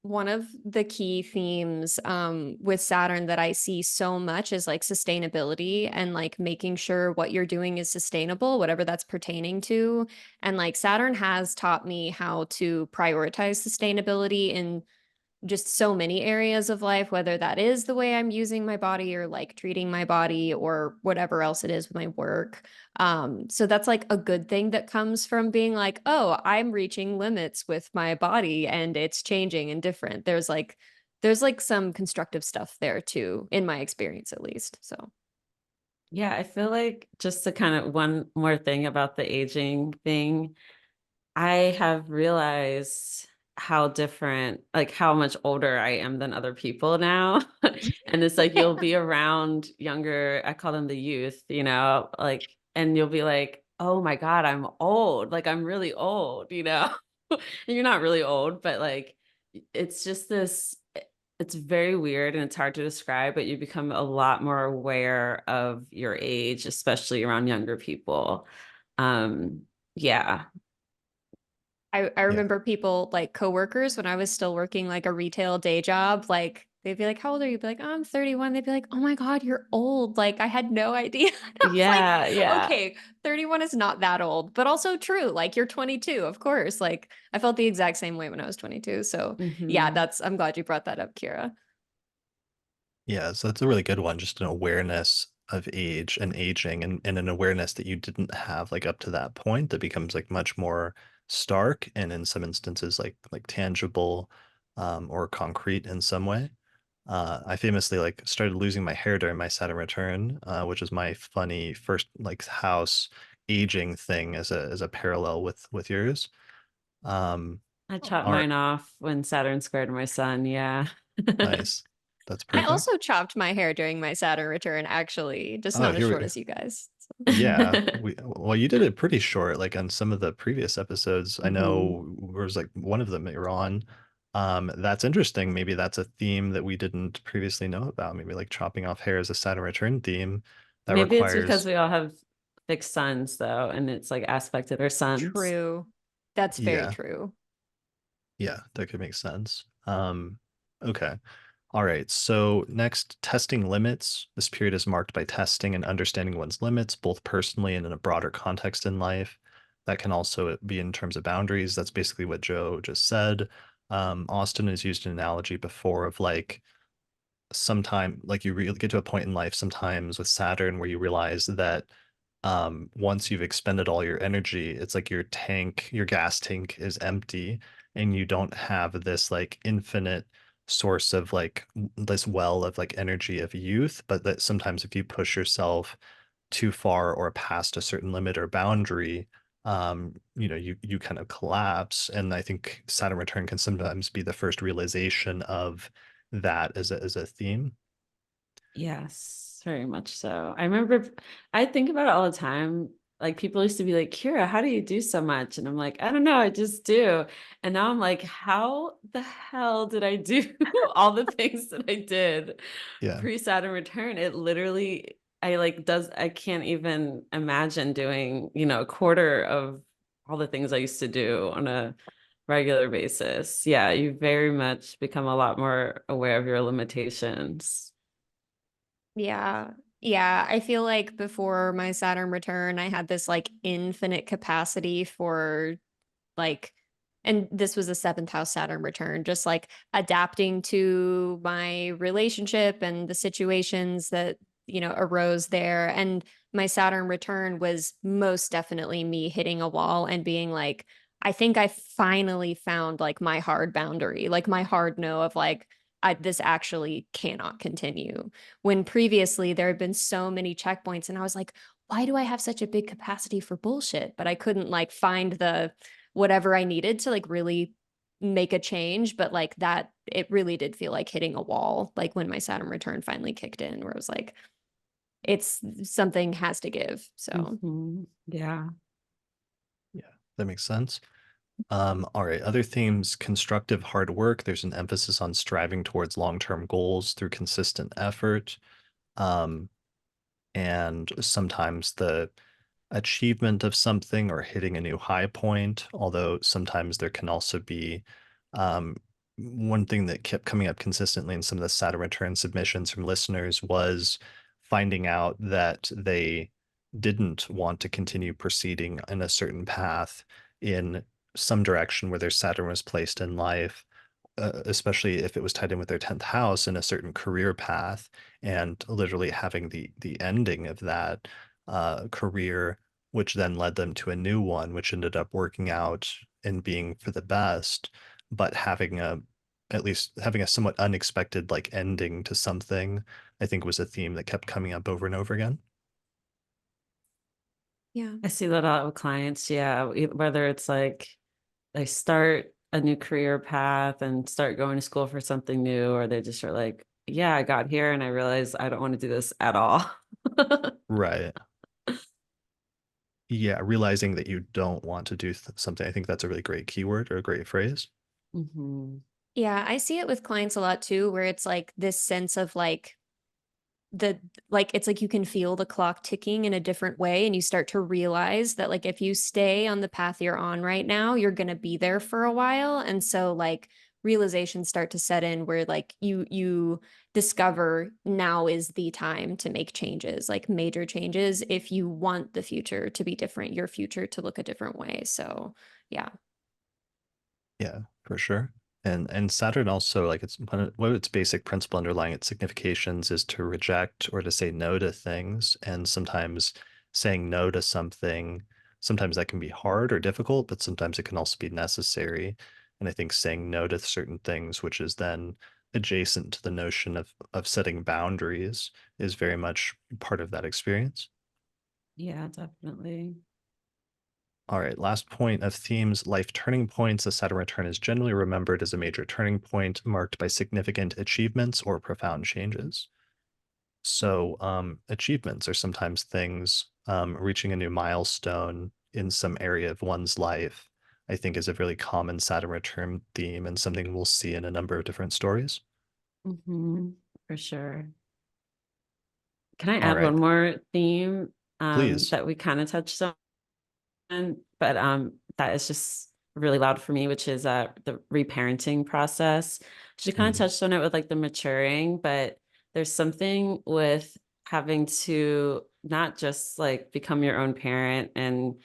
one of the key themes with Saturn that I see so much is like sustainability and like making sure what you're doing is sustainable, whatever that's pertaining to. And like Saturn has taught me how to prioritize sustainability in just so many areas of life, whether that is the way I'm using my body or like treating my body or whatever else it is with my work. So that's like a good thing that comes from being like, oh, I'm reaching limits with my body and it's changing and different. There's like some constructive stuff there too, in my experience at least. So Yeah. I feel like just to kind of one more thing about the aging thing, I have realized how different, like how much older I am than other people now. And it's like you'll be around younger, I call them the youth, like, and you'll be like, oh my God, I'm old. Like I'm really old, And you're not really old, but like it's just this, it's very weird and it's hard to describe, but you become a lot more aware of your age, especially around younger people. Yeah. I yeah. remember people like coworkers when I was still working like a retail day job, like they'd be like, "How old are you?" Be like, "Oh, I'm 31." They'd be like, "Oh my God, you're old." Like I had no idea. And I was like, Yeah, yeah. okay, 31 is not that old, but also true. Like you're 22, of course. Like I felt the exact same way when I was 22. So yeah, Hmm. I'm glad you brought that up, Kirah. Yeah, so that's a really good one. Just an awareness of age and aging, and an awareness that you didn't have like up to that point that becomes like much more stark and in some instances like tangible or concrete in some way. I famously like started losing my hair during my Saturn return, which is my funny first like house aging thing as a parallel with yours. Um, I chopped all right, mine off when Saturn squared my sun. Yeah. nice. That's I perfect. also chopped my hair during my Saturn return, actually, just Oh, not as here short we as you guys. Yeah, well, you did it pretty short. Like on some of the previous episodes, I Hmm. know there was like one of them that you're on. That's interesting. Maybe that's a theme that we didn't previously know about. Maybe like chopping off hair is a Saturn return theme that Maybe it's because requires, we all have fixed suns, though, and it's like aspected our suns. True. That's very yeah, true. yeah, that could make sense. Okay. All right. So next, testing limits. This period is marked by testing and understanding one's limits, both personally and in a broader context in life. That can also be in terms of boundaries. That's basically what Joe just said. Austin has used an analogy before of like sometime, like get to a point in life sometimes with Saturn where you realize that once you've expended all your energy, it's like your gas tank is empty and you don't have this like infinite source of like this well of like energy of youth, but that sometimes if you push yourself too far or past a certain limit or boundary, you kind of collapse. And I think Saturn return can sometimes be the first realization of that as a theme. Yes, very much so. I remember, I think about it all the time. like people used to be like, Kirah, how do you do so much? And I'm like, I don't know, I just do. And now I'm like, how the hell did I do all the things that I did Yeah. pre-Saturn return? It literally, I can't even imagine doing, a quarter of all the things I used to do on a regular basis. Yeah, you very much become a lot more aware of your limitations. Yeah. Yeah. I feel like before my Saturn return, I had this like infinite capacity for like, and this was a seventh house Saturn return, just like adapting to my relationship and the situations that, arose there. And my Saturn return was most definitely me hitting a wall and being like, I think I finally found like my hard boundary, like my hard no of like, this actually cannot continue. When previously there had been so many checkpoints, and I was like, why do I have such a big capacity for bullshit? But I couldn't like find the whatever I needed to like really make a change. But like that, it really did feel like hitting a wall, like when my Saturn return finally kicked in, where I was like, it's something has to give. So Yeah. Yeah, that makes sense. All right, other themes, constructive hard work. There's an emphasis on striving towards long-term goals through consistent effort. Um, and sometimes the achievement of something or hitting a new high point, although sometimes there can also be um, one thing that kept coming up consistently in some of the Saturn return submissions from listeners was finding out that they didn't want to continue proceeding in a certain path in some direction where their Saturn was placed in life, especially if it was tied in with their 10th house in a certain career path, and literally having the ending of that career, which then led them to a new one, which ended up working out and being for the best, but having at least having a somewhat unexpected like ending to something, I think was a theme that kept coming up over and over again. yeah. I see that a lot with clients. Yeah. Whether it's like they start a new career path and start going to school for something new, or they just are like, yeah, I got here and I realized I don't want to do this at all. Right. Yeah, realizing that you don't want to do something. I think that's a really great keyword or a great phrase. Yeah, I see it with clients a lot too, where it's like this sense of like the like it's like you can feel the clock ticking in a different way, and you start to realize that like if you stay on the path you're on right now, you're going to be there for a while. And so like realizations start to set in where like you discover now is the time to make changes, like major changes, if you want the future to be different, your future to look a different way. So yeah. Yeah, for sure. And Saturn also, like, it's one of its basic principle underlying its significations is to reject or to say no to things. And sometimes saying no to something, sometimes that can be hard or difficult, but sometimes it can also be necessary. And I think saying no to certain things, which is then adjacent to the notion of setting boundaries, is very much part of that experience. Yeah, definitely. All right, last point of themes, life turning points. A Saturn return is generally remembered as a major turning point marked by significant achievements or profound changes. So, achievements are sometimes things, reaching a new milestone in some area of one's life, I think is a really common Saturn return theme and something we'll see in a number of different stories. For sure. Can I All add right, one more theme please. that we kind of touched on, but that is just really loud for me, which is the reparenting process. She kind of Mm, touched on it with like the maturing, but there's something with having to not just like become your own parent and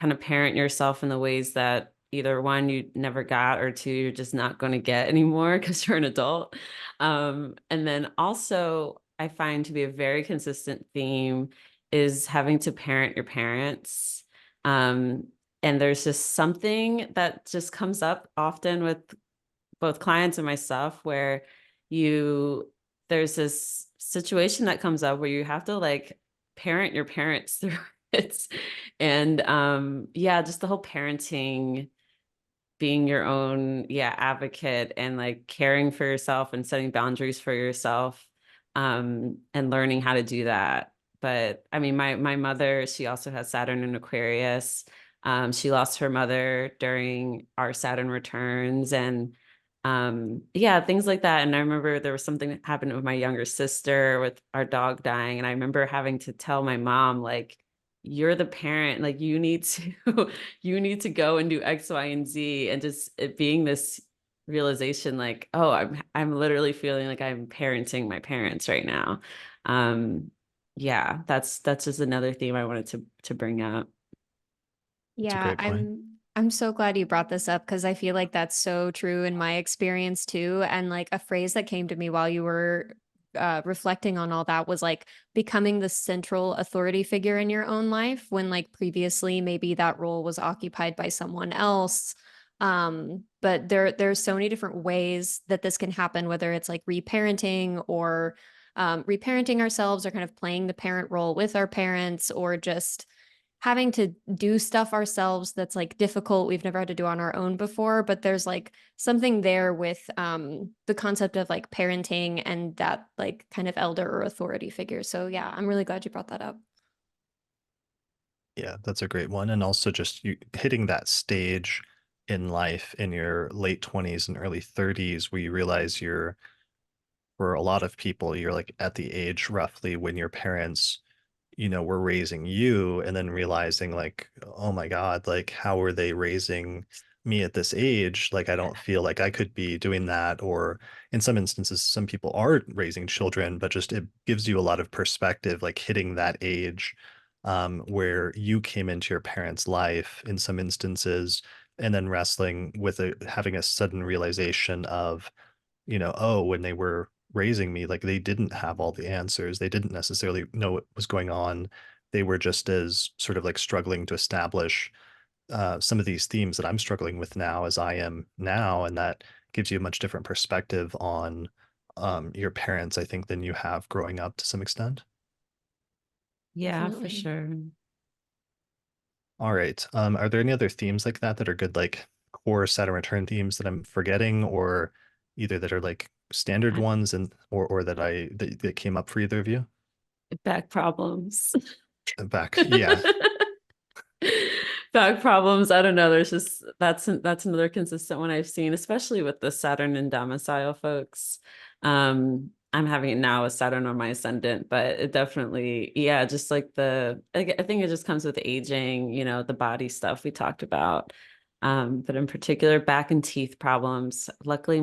kind of parent yourself in the ways that either one you never got, or two you're just not going to get anymore because you're an adult. And then also I find to be a very consistent theme is having to parent your parents. um, and there's just something that just comes up often with both clients and myself where you there's this situation that comes up where you have to like parent your parents through it. And yeah, just the whole parenting, being your own advocate and like caring for yourself and setting boundaries for yourself, and learning how to do that. But I mean, my mother, she also has Saturn in Aquarius. She lost her mother during our Saturn returns, and yeah, things like that. And I remember there was something that happened with my younger sister with our dog dying, and I remember having to tell my mom, like, you're the parent, like you need to you need to go and do X, Y, and Z. And just it being this realization, like, oh, I'm literally feeling like I'm parenting my parents right now. Yeah, that's just another theme I wanted to bring up. It's a Yeah, great point. I'm so glad you brought this up because I feel like that's so true in my experience too. And like a phrase that came to me while you were reflecting on all that was like becoming the central authority figure in your own life when like previously maybe that role was occupied by someone else. But there's so many different ways that this can happen, whether it's like reparenting or reparenting ourselves or kind of playing the parent role with our parents or just having to do stuff ourselves that's like difficult we've never had to do on our own before, but there's like something there with the concept of like parenting and that like kind of elder or authority figure. So yeah, I'm really glad you brought that up. Yeah, that's a great one. And also just you hitting that stage in life in your late 20s and early 30s where you realize you're, for a lot of people, you're like at the age roughly when your parents, were raising you, and then realizing like, oh my God, like how are they raising me at this age? Like I don't feel like I could be doing that. Or in some instances, some people are raising children, but just it gives you a lot of perspective, like hitting that age where you came into your parents' life in some instances, and then wrestling with having a sudden realization of, oh, when they were raising me, like they didn't have all the answers. They didn't necessarily know what was going on. They were just as sort of like struggling to establish some of these themes that I'm struggling with now as I am now. And that gives you a much different perspective on your parents, I think, than you have growing up to some extent. Yeah, for Definitely. sure. All right. Are there any other themes like that that are good, like core Saturn return themes that I'm forgetting, or either that are like standard Uh, ones and or that came up for either of you? Back problems. Back, yeah, Back problems. I don't know. There's just that's another consistent one I've seen, especially with the Saturn and domicile folks. I'm having it now with Saturn on my ascendant, but it definitely, yeah, just like I think it just comes with aging, the body stuff we talked about. But in particular, back and teeth problems. Luckily,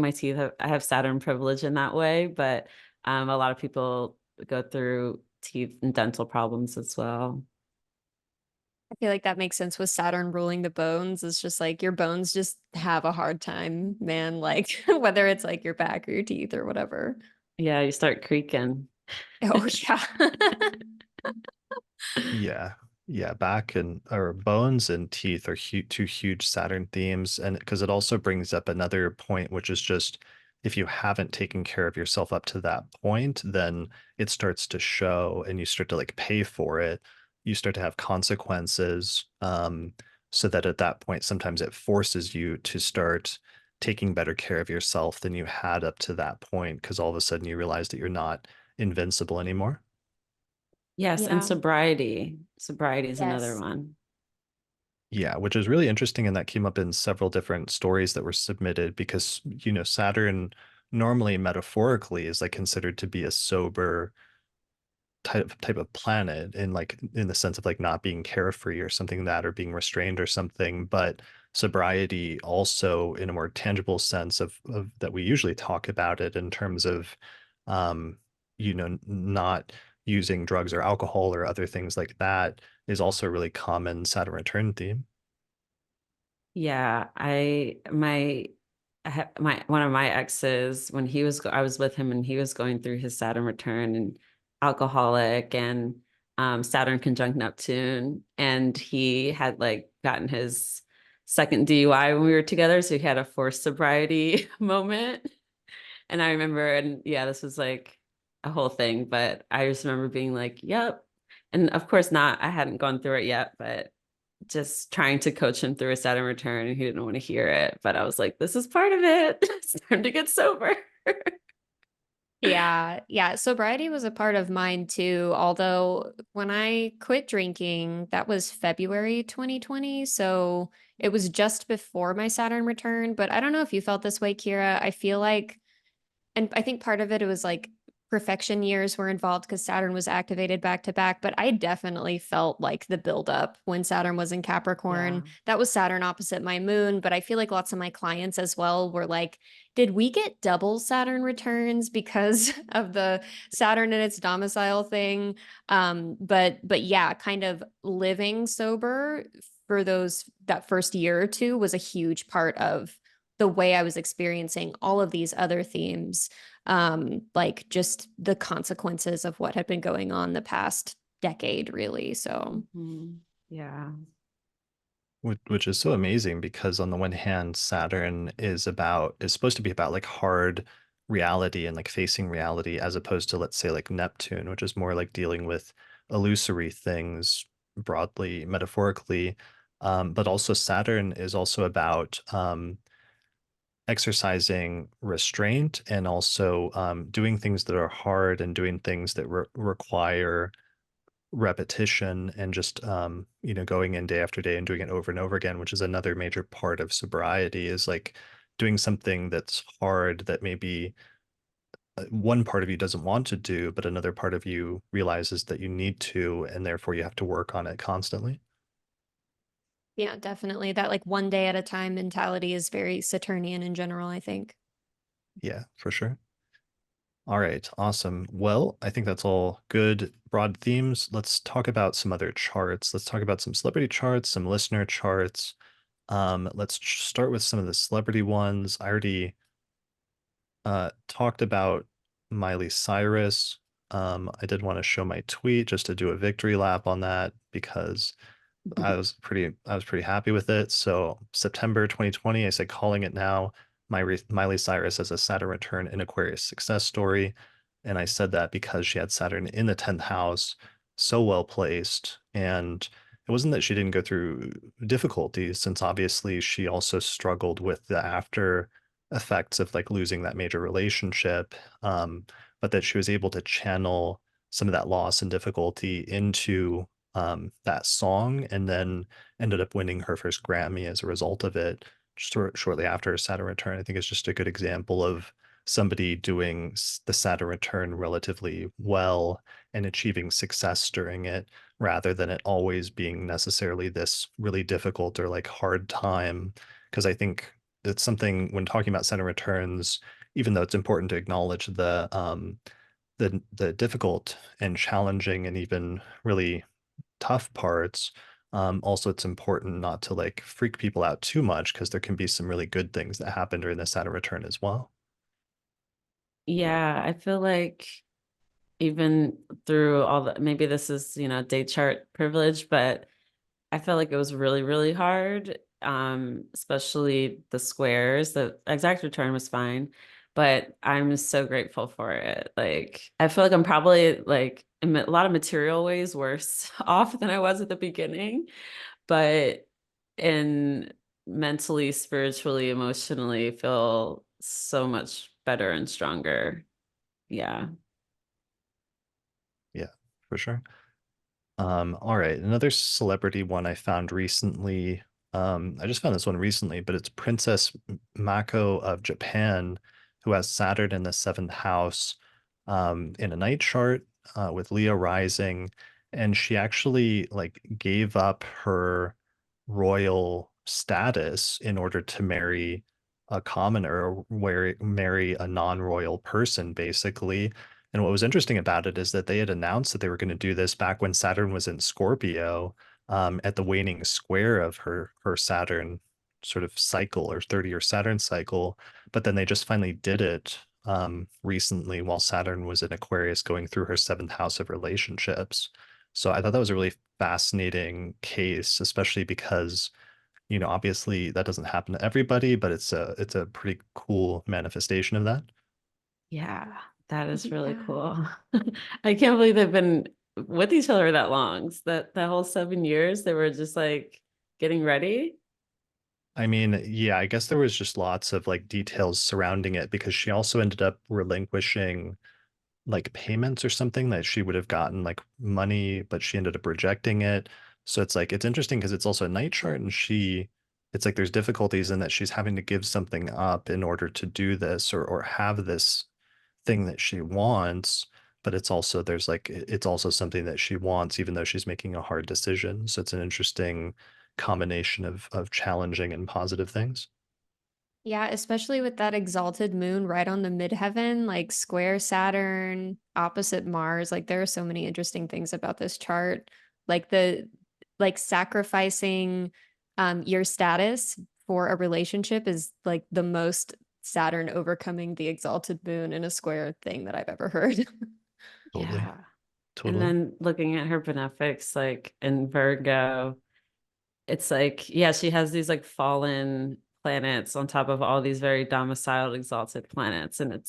I have Saturn privilege in that way, but a lot of people go through teeth and dental problems as well. I feel like that makes sense with Saturn ruling the bones. It's just like your bones just have a hard time, man. Like whether it's like your back or your teeth or whatever. Yeah, you start creaking. Oh yeah. yeah, yeah. Back and or bones and teeth are two huge Saturn themes, and because it also brings up another point, which is just if you haven't taken care of yourself up to that point, then it starts to show, and you start to like pay for it. You start to have consequences, so that at that point, sometimes it forces you to start taking better care of yourself than you had up to that point, because all of a sudden you realize that you're not invincible anymore. Yes, and Yeah. sobriety. Sobriety is another Yes. one. Yeah, which is really interesting. And that came up in several different stories that were submitted because, Saturn normally metaphorically is like considered to be a sober type of planet in like in the sense of like not being carefree or something that or being restrained or something. But sobriety also in a more tangible sense of that we usually talk about it in terms of not using drugs or alcohol or other things like that is also a really common Saturn return theme. Yeah, I had my one of my exes when I was with him and he was going through his Saturn return and alcoholic and Saturn conjunct Neptune, and he had like gotten his second DUI when we were together, so he had a forced sobriety moment. And I remember, and yeah, this was like a whole thing, but I just remember being like, yep. And of course not, I hadn't gone through it yet, but just trying to coach him through a Saturn return and he didn't want to hear it. But I was like, this is part of it. It's time to get sober. Yeah. Sobriety was a part of mine too. Although when I quit drinking, that was February 2020. So it was just before my Saturn return. But I don't know if you felt this way, Kirah. I feel like, and I think part of it was like perfection years were involved because Saturn was activated back to back. But I definitely felt like the buildup when Saturn was in Yeah. Capricorn. That was Saturn opposite my moon. But I feel like lots of my clients as well were like, did we get double Saturn returns because of the Saturn in its domicile thing? But yeah, kind of living sober for that first year or two was a huge part of the way I was experiencing all of these other themes, like just the consequences of what had been going on the past decade, really. So, Yeah. Which is so amazing because on the one hand, Saturn is supposed to be about like hard reality and like facing reality, as opposed to, let's say, like Neptune, which is more like dealing with illusory things broadly, metaphorically. But also Saturn is also about exercising restraint and also doing things that are hard and doing things that require repetition and just going in day after day and doing it over and over again, which is another major part of sobriety, is like doing something that's hard that maybe one part of you doesn't want to do, but another part of you realizes that you need to, and therefore you have to work on it constantly. yeah, definitely. That like one day at a time mentality is very Saturnian in general, I think. Yeah, for sure. All right, awesome. Well, I think that's all good broad themes. Let's talk about some other charts. Let's talk about some celebrity charts, some listener charts. Let's start with some of the celebrity ones. I already talked about Miley Cyrus. I did want to show my tweet just to do a victory lap on that because I was pretty happy with it. So September 2020, I said calling it now. Miley Cyrus as a Saturn return in Aquarius success story. And I said that because she had Saturn in the 10th house, so well placed. And it wasn't that she didn't go through difficulties, since obviously she also struggled with the after effects of like losing that major relationship, but that she was able to channel some of that loss and difficulty into that song, and then ended up winning her first Grammy as a result of it shortly after her Saturn return. I think it's just a good example of somebody doing the Saturn return relatively well and achieving success during it, rather than it always being necessarily this really difficult or like hard time. Because I think it's something when talking about Saturn returns, even though it's important to acknowledge the difficult and challenging and even really tough parts, also it's important not to like freak people out too much, because there can be some really good things that happen during the Saturn return as well. Yeah, I feel like even through all the, maybe this is, day chart privilege, but I felt like it was really, really hard. Especially the squares. The exact return was fine, but I'm so grateful for it. Like, I feel like I'm probably like in a lot of material ways worse off than I was at the beginning, but in mentally, spiritually, emotionally, feel so much better and stronger. Yeah. Yeah, for sure. All right, another celebrity one I found recently. I just found this one recently, but it's Princess Mako of Japan, who has Saturn in the seventh house, in a night chart, with Leo rising, and she actually like gave up her royal status in order to marry a commoner, or marry a non-royal person, basically. And what was interesting about it is that they had announced that they were going to do this back when Saturn was in Scorpio, at the waning square of her Saturn sort of cycle, or 30-year Saturn cycle. But then they just finally did it recently while Saturn was in Aquarius, going through her seventh house of relationships. So I thought that was a really fascinating case, especially because, obviously that doesn't happen to everybody, but it's a pretty cool manifestation of that. Yeah, that is really Yeah. cool. I can't believe they've been with each other that long. That whole 7 years, they were just like getting ready. I mean, yeah, I guess there was just lots of like details surrounding it, because she also ended up relinquishing like payments or something that she would have gotten like money, but she ended up rejecting it. So it's like it's interesting because it's also a night chart, and it's like there's difficulties in that she's having to give something up in order to do this or have this thing that she wants. But it's also there's like it's also something that she wants, even though she's making a hard decision. So it's an interesting combination of challenging and positive things. Yeah, especially with that exalted moon right on the midheaven, like square Saturn, opposite Mars. Like there are so many interesting things about this chart. Like the like sacrificing your status for a relationship is like the most Saturn overcoming the exalted moon in a square thing that I've ever heard. Totally. Yeah. And Totally. then looking at her benefics, like in Virgo, it's like, yeah, she has these like fallen planets on top of all these very domiciled, exalted planets. And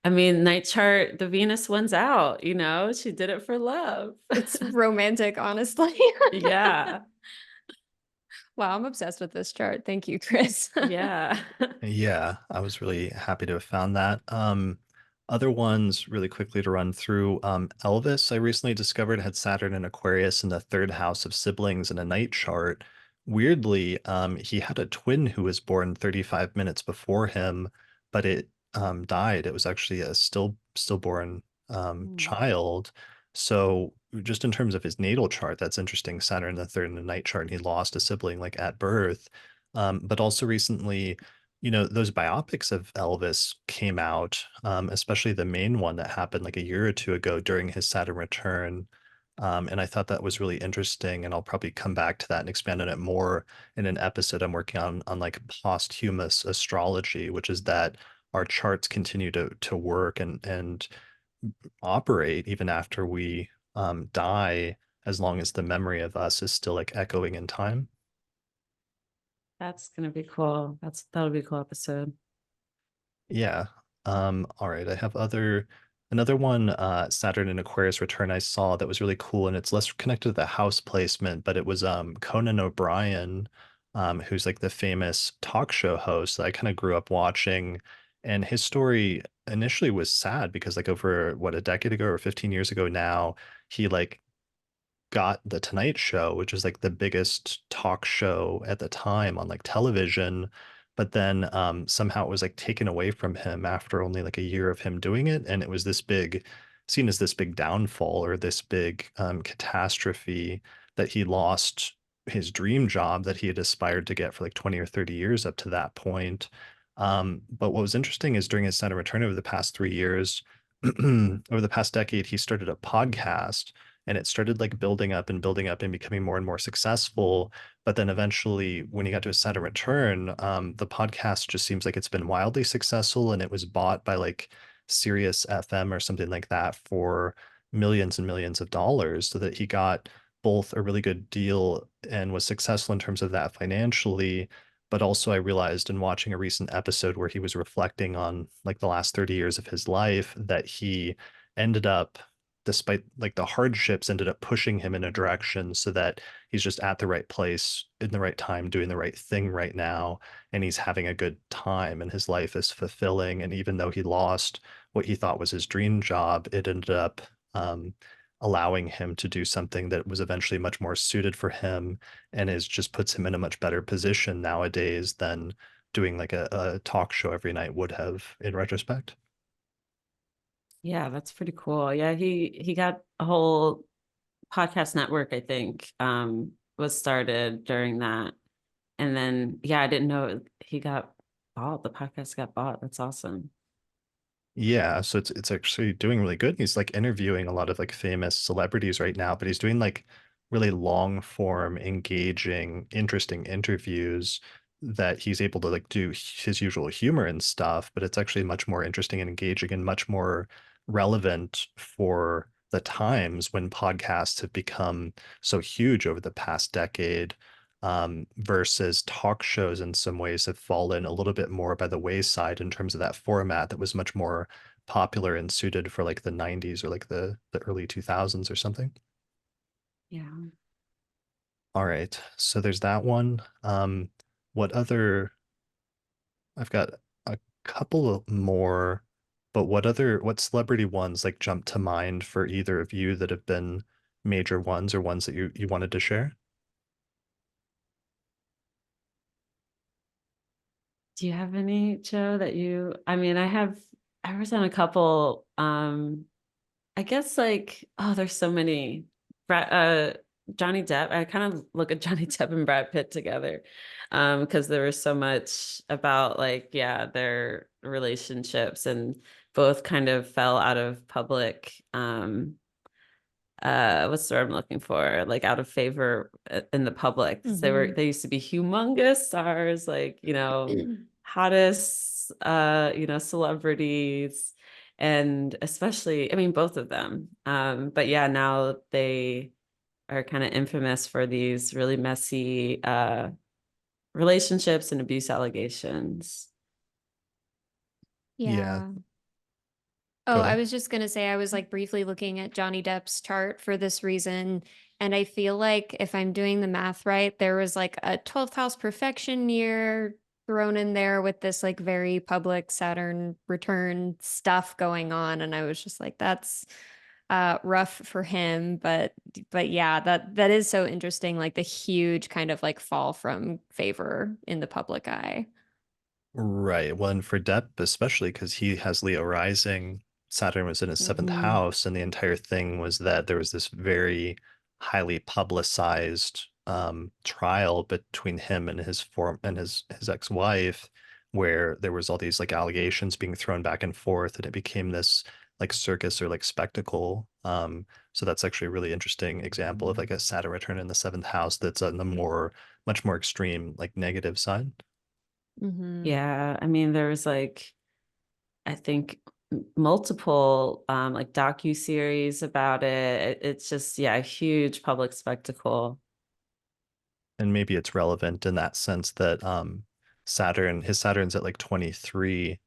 I mean, night chart, the Venus one's out, she did it for love. It's romantic, honestly. Yeah. Wow, I'm obsessed with this chart. Thank you, Chris. Yeah. Yeah, I was really happy to have found that. Other ones really quickly to run through. Elvis, I recently discovered, had Saturn and Aquarius in the third house of siblings in a night chart. Weirdly, he had a twin who was born 35 minutes before him, but it died. It was actually a stillborn Mm. child. So just in terms of his natal chart, that's interesting. Saturn in the third in the night chart, and he lost a sibling like at birth. But also recently, those biopics of Elvis came out, especially the main one that happened like a year or two ago during his Saturn return. And I thought that was really interesting, and I'll probably come back to that and expand on it more in an episode I'm working on like posthumous astrology, which is that our charts continue to work and operate even after we die, as long as the memory of us is still like echoing in time. That's gonna be cool. That'll be a cool episode. Yeah. All right. I have another one, Saturn and Aquarius return I saw that was really cool, and it's less connected to the house placement, but it was Conan O'Brien, who's like the famous talk show host that I kind of grew up watching. And his story initially was sad because like over what, a decade ago or 15 years ago now, he like got the Tonight Show, which is like the biggest talk show at the time on like television. But then somehow it was like taken away from him after only like a year of him doing it. And it was seen as this big downfall or this big catastrophe that he lost his dream job that he had aspired to get for like 20 or 30 years up to that point. But what was interesting is during his Saturn return over the past 3 years, over the past decade, he started a podcast, and it started like building up and becoming more and more successful. But then eventually, when he got to a Saturn return, the podcast just seems like it's been wildly successful, and it was bought by like Sirius FM or something like that for millions and millions of dollars, so that he got both a really good deal and was successful in terms of that financially. But also, I realized in watching a recent episode where he was reflecting on like the last 30 years of his life that he ended up, despite like the hardships, ended up pushing him in a direction so that he's just at the right place in the right time doing the right thing right now, and he's having a good time and his life is fulfilling. And even though he lost what he thought was his dream job, it ended up allowing him to do something that was eventually much more suited for him, and is just puts him in a much better position nowadays than doing like a talk show every night would have in retrospect. Yeah, that's pretty cool. Yeah, he got a whole podcast network, I think, was started during that. And then, yeah, I didn't know he got bought. The podcast got bought. That's awesome. Yeah, so it's actually doing really good. He's like interviewing a lot of like famous celebrities right now, but he's doing like really long form, engaging, interesting interviews that he's able to like do his usual humor and stuff, but it's actually much more interesting and engaging and much more relevant for the times when podcasts have become so huge over the past decade, versus talk shows in some ways have fallen a little bit more by the wayside in terms of that format that was much more popular and suited for like the 90s or like the early 2000s or something. Yeah. All right, so there's that one. What other? I've got a couple of more. But what celebrity ones like jump to mind for either of you that have been major ones or ones that you wanted to share? Do you have any, Joe, that I mean, I was on a couple, I guess like, oh, there's so many. Johnny Depp, I kind of look at Johnny Depp and Brad Pitt together, because there was so much about like, yeah, their relationships, and both kind of fell out of public, what's the word I'm looking for? Like out of favor in the public. 'Cause they used to be humongous stars, like, hottest celebrities, and especially, I mean, both of them. But yeah, now they are kind of infamous for these really messy relationships and abuse allegations. Yeah, Yeah. go Oh, I ahead. was just gonna say I was like briefly looking at Johnny Depp's chart for this reason, and I feel like if I'm doing the math right, there was like a 12th house perfection year thrown in there with this like very public Saturn return stuff going on, and I was just like, that's rough for him, but yeah, that is so interesting, like the huge kind of like fall from favor in the public eye. Right. Well, and for Depp, especially because he has Leo rising, Saturn was in his seventh Hmm. house, and the entire thing was that there was this very highly publicized trial between him and his ex-wife, where there was all these like allegations being thrown back and forth, and it became this like circus or like spectacle. So that's actually a really interesting example of like a Saturn return in the seventh house that's on the much more extreme, like negative side. Hmm. Yeah, I mean, there was like, I think multiple like docu-series about it. It's just, yeah, a huge public spectacle. And maybe it's relevant in that sense that his Saturn's at like 23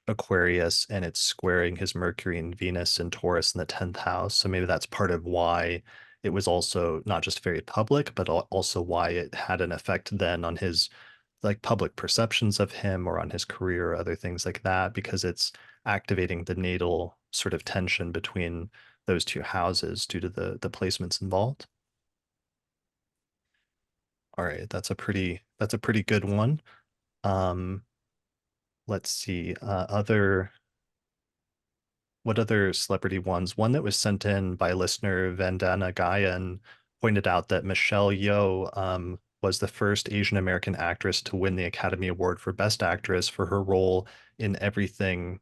Aquarius, and it's squaring his Mercury and Venus and Taurus in the 10th house. So maybe that's part of why it was also not just very public, but also why it had an effect then on his like public perceptions of him or on his career or other things like that, because it's activating the natal sort of tension between those two houses due to the placements involved. All right, that's a pretty good one. Um, let's see. What other celebrity ones? One that was sent in by listener Vandana Gayan pointed out that Michelle Yeoh was the first Asian American actress to win the Academy Award for Best Actress for her role in Everything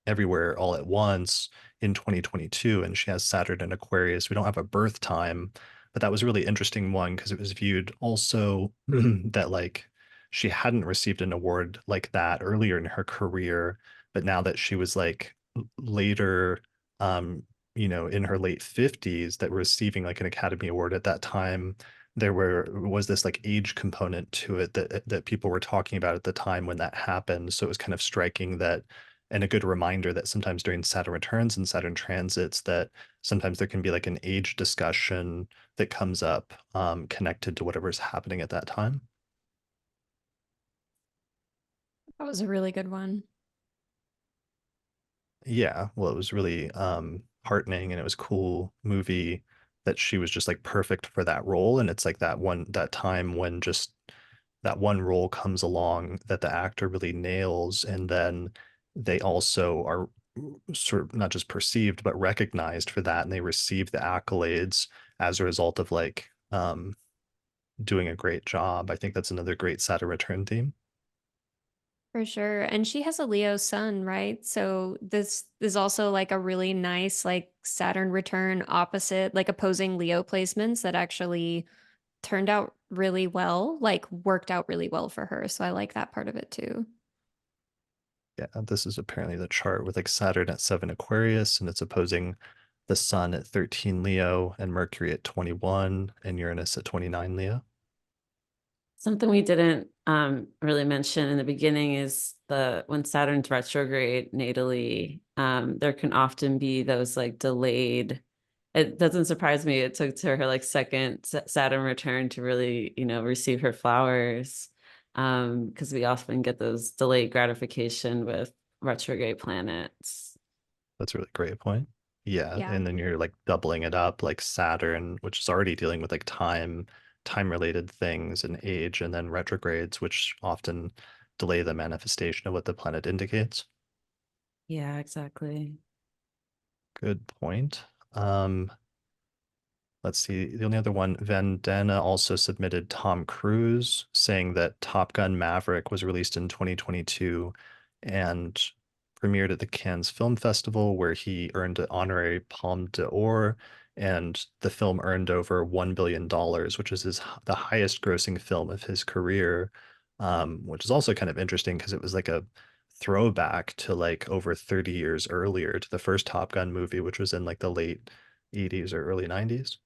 Everywhere All at Once in 2022, and she has Saturn and Aquarius. We don't have a birth time, but that was a really interesting one because it was viewed also that like she hadn't received an award like that earlier in her career, but now that she was like later, in her late 50s, that receiving like an Academy Award at that time, was this like age component to it that people were talking about at the time when that happened. So it was kind of striking that, and a good reminder that sometimes during Saturn returns and Saturn transits, that sometimes there can be like an age discussion that comes up connected to whatever's happening at that time. That was a really good one. Yeah, well, it was really heartening, and it was cool movie that she was just like perfect for that role. And it's like that time when just that one role comes along that the actor really nails, and then they also are sort of not just perceived but recognized for that, and they receive the accolades as a result of like doing a great job. I think that's another great Saturn return theme. For sure. And she has a Leo sun, right? So this is also like a really nice like Saturn return opposite, like opposing Leo placements that actually turned out really well, like worked out really well for her. So I like that part of it too. Yeah, this is apparently the chart with like Saturn at 7 Aquarius, and it's opposing the Sun at 13 Leo and Mercury at 21 and Uranus at 29 Leo. Something we didn't really mention in the beginning is when Saturn's retrograde natally, there can often be those like delayed. It doesn't surprise me. It took to her like second Saturn return to really, receive her flowers. Because we often get those delayed gratification with retrograde planets. That's a really great point. Yeah, Yeah. and then you're like doubling it up, like Saturn, which is already dealing with like time related things and age, and then retrogrades, which often delay the manifestation of what the planet indicates. Yeah, exactly. Good point. Um, let's see. The only other one, Vandana also submitted Tom Cruise, saying that Top Gun Maverick was released in 2022 and premiered at the Cannes Film Festival, where he earned an honorary Palme d'Or, and the film earned over $1 billion, which is the highest grossing film of his career, which is also kind of interesting because it was like a throwback to like over 30 years earlier to the first Top Gun movie, which was in like the late 80s or early 90s.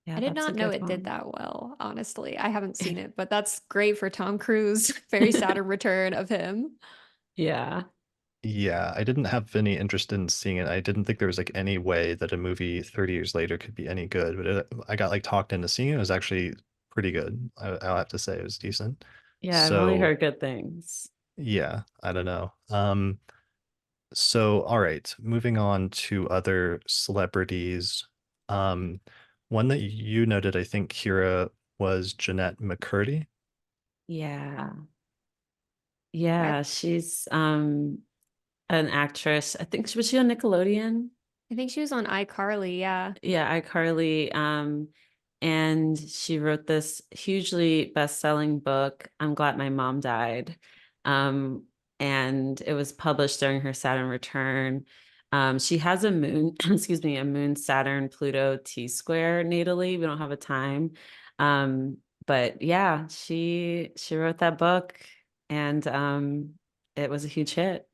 Yeah, I did that's a not know good it did one. that well, honestly. I haven't seen it, but that's great for Tom Cruise. Very Saturn return of him. Yeah. Yeah, I didn't have any interest in seeing it. I didn't think there was like any way that a movie 30 years later could be any good, but I got like talked into seeing it. It was actually pretty good. I'll have to say it was decent. Yeah, I've only So heard good things. yeah, I don't know. So all right, moving on to other celebrities. Um, one that you noted, I think, Kira, was Jennette McCurdy. Yeah. I, Yeah, she's an actress. I think was she on Nickelodeon? I think she was on iCarly, yeah. Yeah, iCarly. And she wrote this hugely best-selling book, I'm Glad My Mom Died. Um, and it was published during her Saturn return. She has a moon, excuse me, a moon Saturn Pluto T-square natally. We don't have a time. But yeah, she wrote that book, and it was a huge hit.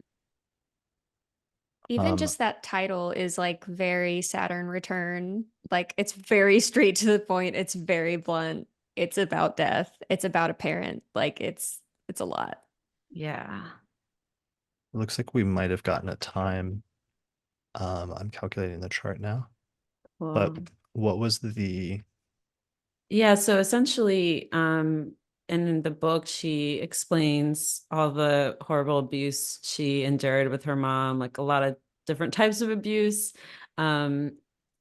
Even Um, just that title is like very Saturn return. Like it's very straight to the point. It's very blunt. It's about death. It's about a parent. Like it's a lot. Yeah. it looks like we might have gotten a time. I'm calculating the chart now. But Well, what was the yeah, so essentially, in the book, she explains all the horrible abuse she endured with her mom, like a lot of different types of abuse. Um,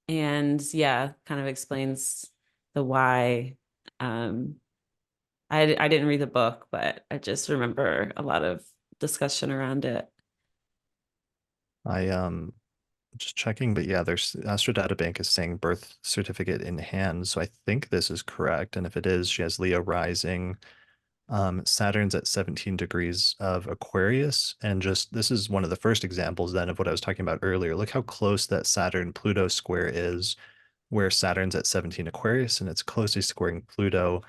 and yeah, kind of explains the why. Um, I didn't read the book, but I just remember a lot of discussion around it. I just checking, but yeah, there's Astro Databank is saying birth certificate in hand, so I think this is correct. And if it is, she has Leo rising. Saturn's at 17 degrees of Aquarius, and just this is one of the first examples then of what I was talking about earlier. Look how close that Saturn Pluto square is, where Saturn's at 17 Aquarius and it's closely squaring Pluto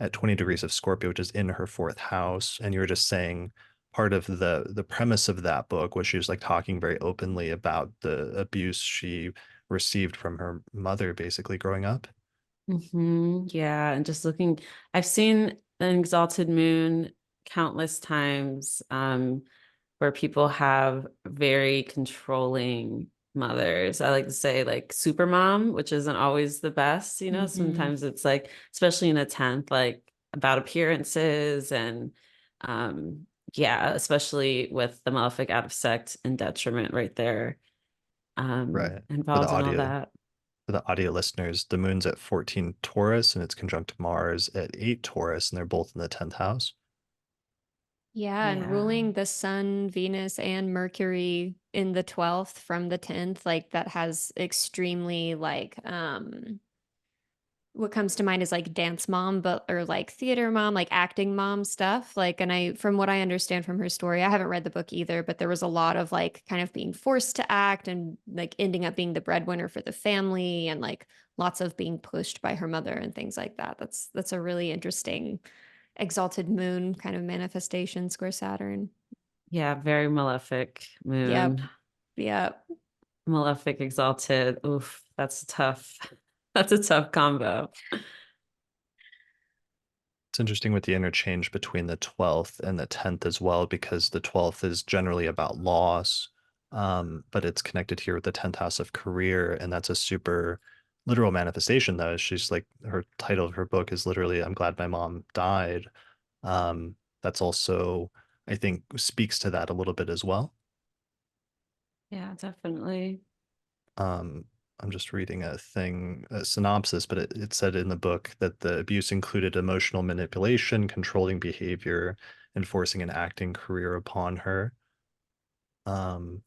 at 20 degrees of Scorpio, which is in her fourth house. And you were just saying part of the premise of that book was she was like talking very openly about the abuse she received from her mother basically growing up. Yeah, and just looking, I've seen an exalted moon countless times, where people have very controlling mothers. I like to say like super mom, which isn't always the best, you know. Hmm. Sometimes it's like, especially in a 10th, like about appearances and yeah, especially with the malefic out of sect and detriment right there, Right. For the involved in all audio, that. for the audio listeners, the moon's at 14 Taurus and it's conjunct Mars at 8 Taurus, and they're both in the 10th house. Yeah, and Yeah. ruling the sun, Venus, and Mercury in the 12th from the 10th, like that has extremely like what comes to mind is like dance mom, but or like theater mom, like acting mom stuff. Like, and I, from what I understand from her story, I haven't read the book either, but there was a lot of like kind of being forced to act and like ending up being the breadwinner for the family and like lots of being pushed by her mother and things like that. That's a really interesting exalted moon kind of manifestation, square Saturn. Yeah, very malefic Yep. moon. Yep. Malefic exalted. Oof, that's tough. That's a tough combo. It's interesting with the interchange between the 12th and the 10th as well, because the 12th is generally about loss, but it's connected here with the 10th house of career. And that's a super literal manifestation, though. She's like, her title of her book is literally, I'm Glad My Mom Died. That's also I think speaks to that a little bit as well. Yeah, definitely. Um, I'm just reading a synopsis, but it said in the book that the abuse included emotional manipulation, controlling behavior, and forcing an acting career upon her, um,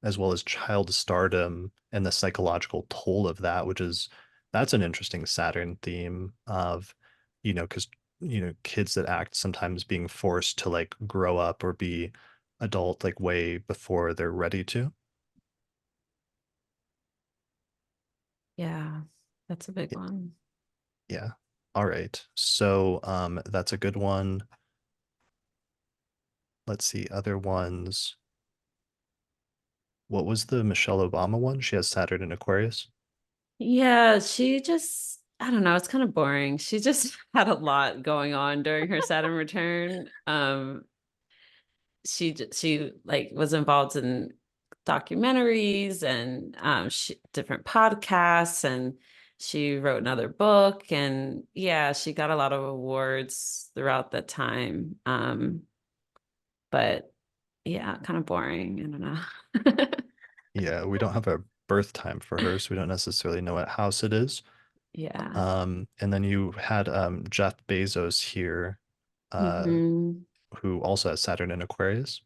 as well as child stardom and the psychological toll of that, that's an interesting Saturn theme of, because, kids that act sometimes being forced to like grow up or be adult like way before they're ready to. Yeah, that's a big one. Yeah. All right. So that's a good one. Let's see other ones. What was the Michelle Obama one? She has Saturn in Aquarius. Yeah, she just, I don't know, it's kind of boring. She just had a lot going on during her Saturn return. She like was involved in documentaries and different podcasts, and she wrote another book, and yeah, she got a lot of awards throughout that time. But yeah, kind of boring. I don't know. Yeah, we don't have a birth time for her, so we don't necessarily know what house it is. Yeah. And then you had Jeff Bezos here, uh, Hmm. who also has Saturn in Aquarius.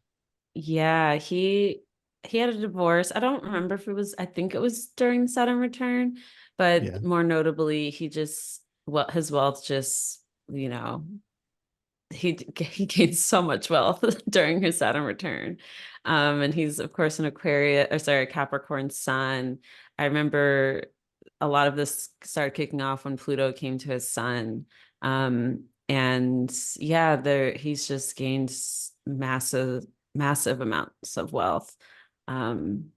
Yeah, he had a divorce. I don't remember if it was, I think it was during Saturn return, Yeah. but more notably, he just, well, his wealth just, you know, he gained so much wealth during his Saturn return. And he's of course an Aquarius, or sorry, Capricorn sun. I remember a lot of this started kicking off when Pluto came to his sun. And yeah, there he's just gained massive amounts of wealth um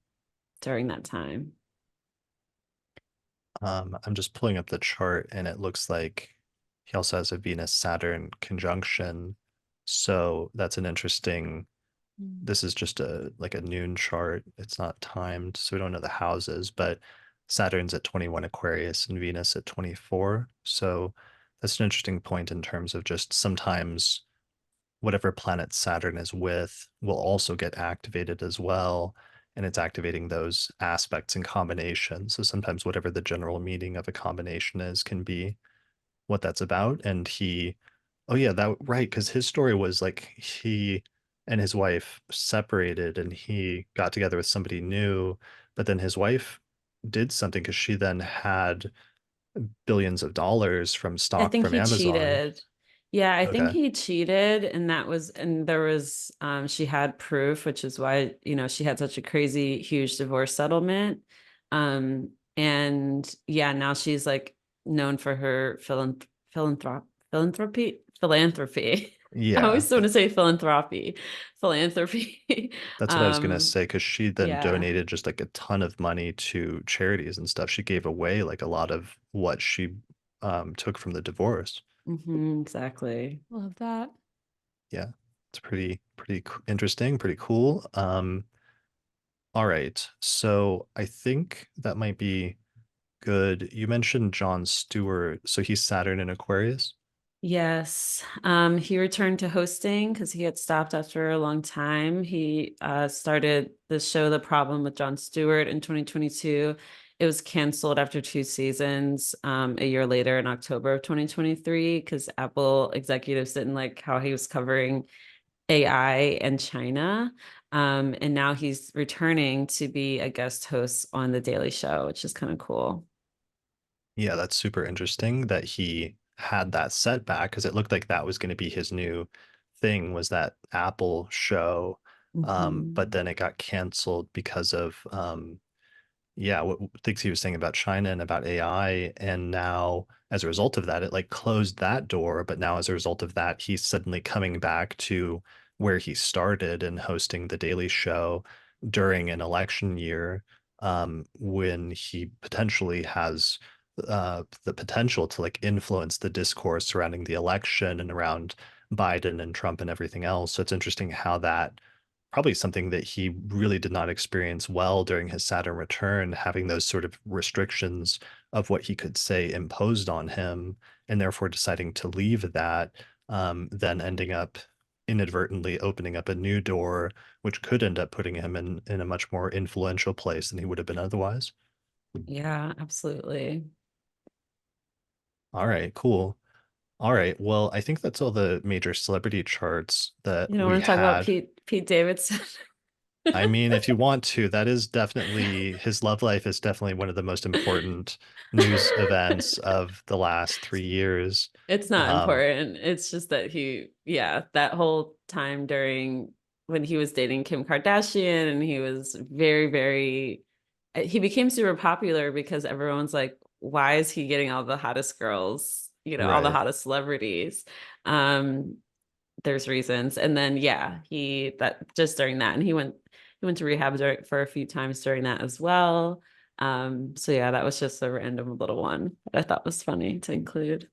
during that time. I'm just pulling up the chart and it looks like he also has a Venus Saturn conjunction. So that's an interesting, Mm. this is just a like a noon chart. It's not timed, so we don't know the houses, but Saturn's at 21 Aquarius and Venus at 24. So that's an interesting point in terms of just sometimes whatever planet Saturn is with will also get activated as well. And it's activating those aspects in combination. So sometimes whatever the general meaning of a combination is can be what that's about. And oh yeah, that right, because his story was like he and his wife separated and he got together with somebody new, but then his wife did something because she then had billions of dollars from I stock think from he Amazon. cheated. Yeah, I think Okay. he cheated, and there was she had proof, which is why, she had such a crazy huge divorce settlement. And yeah, now she's like known for her philanthropy. I Yeah, always want to say philanthropy. Philanthropy. that's what I was gonna Um, say, because she then yeah. donated just like a ton of money to charities and stuff. She gave away like a lot of what she took from the divorce. Exactly. Love that. Yeah, it's interesting, pretty cool. All right, so I think that might be good. You mentioned Jon Stewart, so he's Saturn in Aquarius. Yes. He returned to hosting because he had stopped after a long time. He started the show The Problem with Jon Stewart in 2022. It was canceled after 2 seasons, a year later in October of 2023, because Apple executives didn't like how he was covering AI and China. And now he's returning to be a guest host on The Daily Show, which is kind of cool. Yeah, that's super interesting that he had that setback because it looked like that was going to be his new thing was that Apple show. But Mhm. then it got canceled because of yeah, what things he was saying about China and about AI. And now as a result of that, it like closed that door. But now as a result of that, he's suddenly coming back to where he started and hosting the Daily Show during an election year, when he potentially has the potential to like influence the discourse surrounding the election and around Biden and Trump and everything else. So it's interesting how that probably something that he really did not experience well during his Saturn return, having those sort of restrictions of what he could say imposed on him, and therefore deciding to leave that, then ending up inadvertently opening up a new door, which could end up putting him in a much more influential place than he would have been otherwise. Yeah, absolutely. All right, cool. All right, well, I think that's all the major celebrity charts that You don't we want to talk about had. Pete Davidson? I mean, if you want to, that is definitely his love life is definitely one of the most important news events of the last 3 years. It's not Um, important. It's just that yeah, that whole time during when he was dating Kim Kardashian and he was very, very, he became super popular because everyone's like, why is he getting all the hottest girls, all the right. hottest celebrities? Um, there's reasons. And then, yeah, that just during that, and he went to rehab for a few times during that as well. So yeah, that was just a random little one that I thought was funny to include.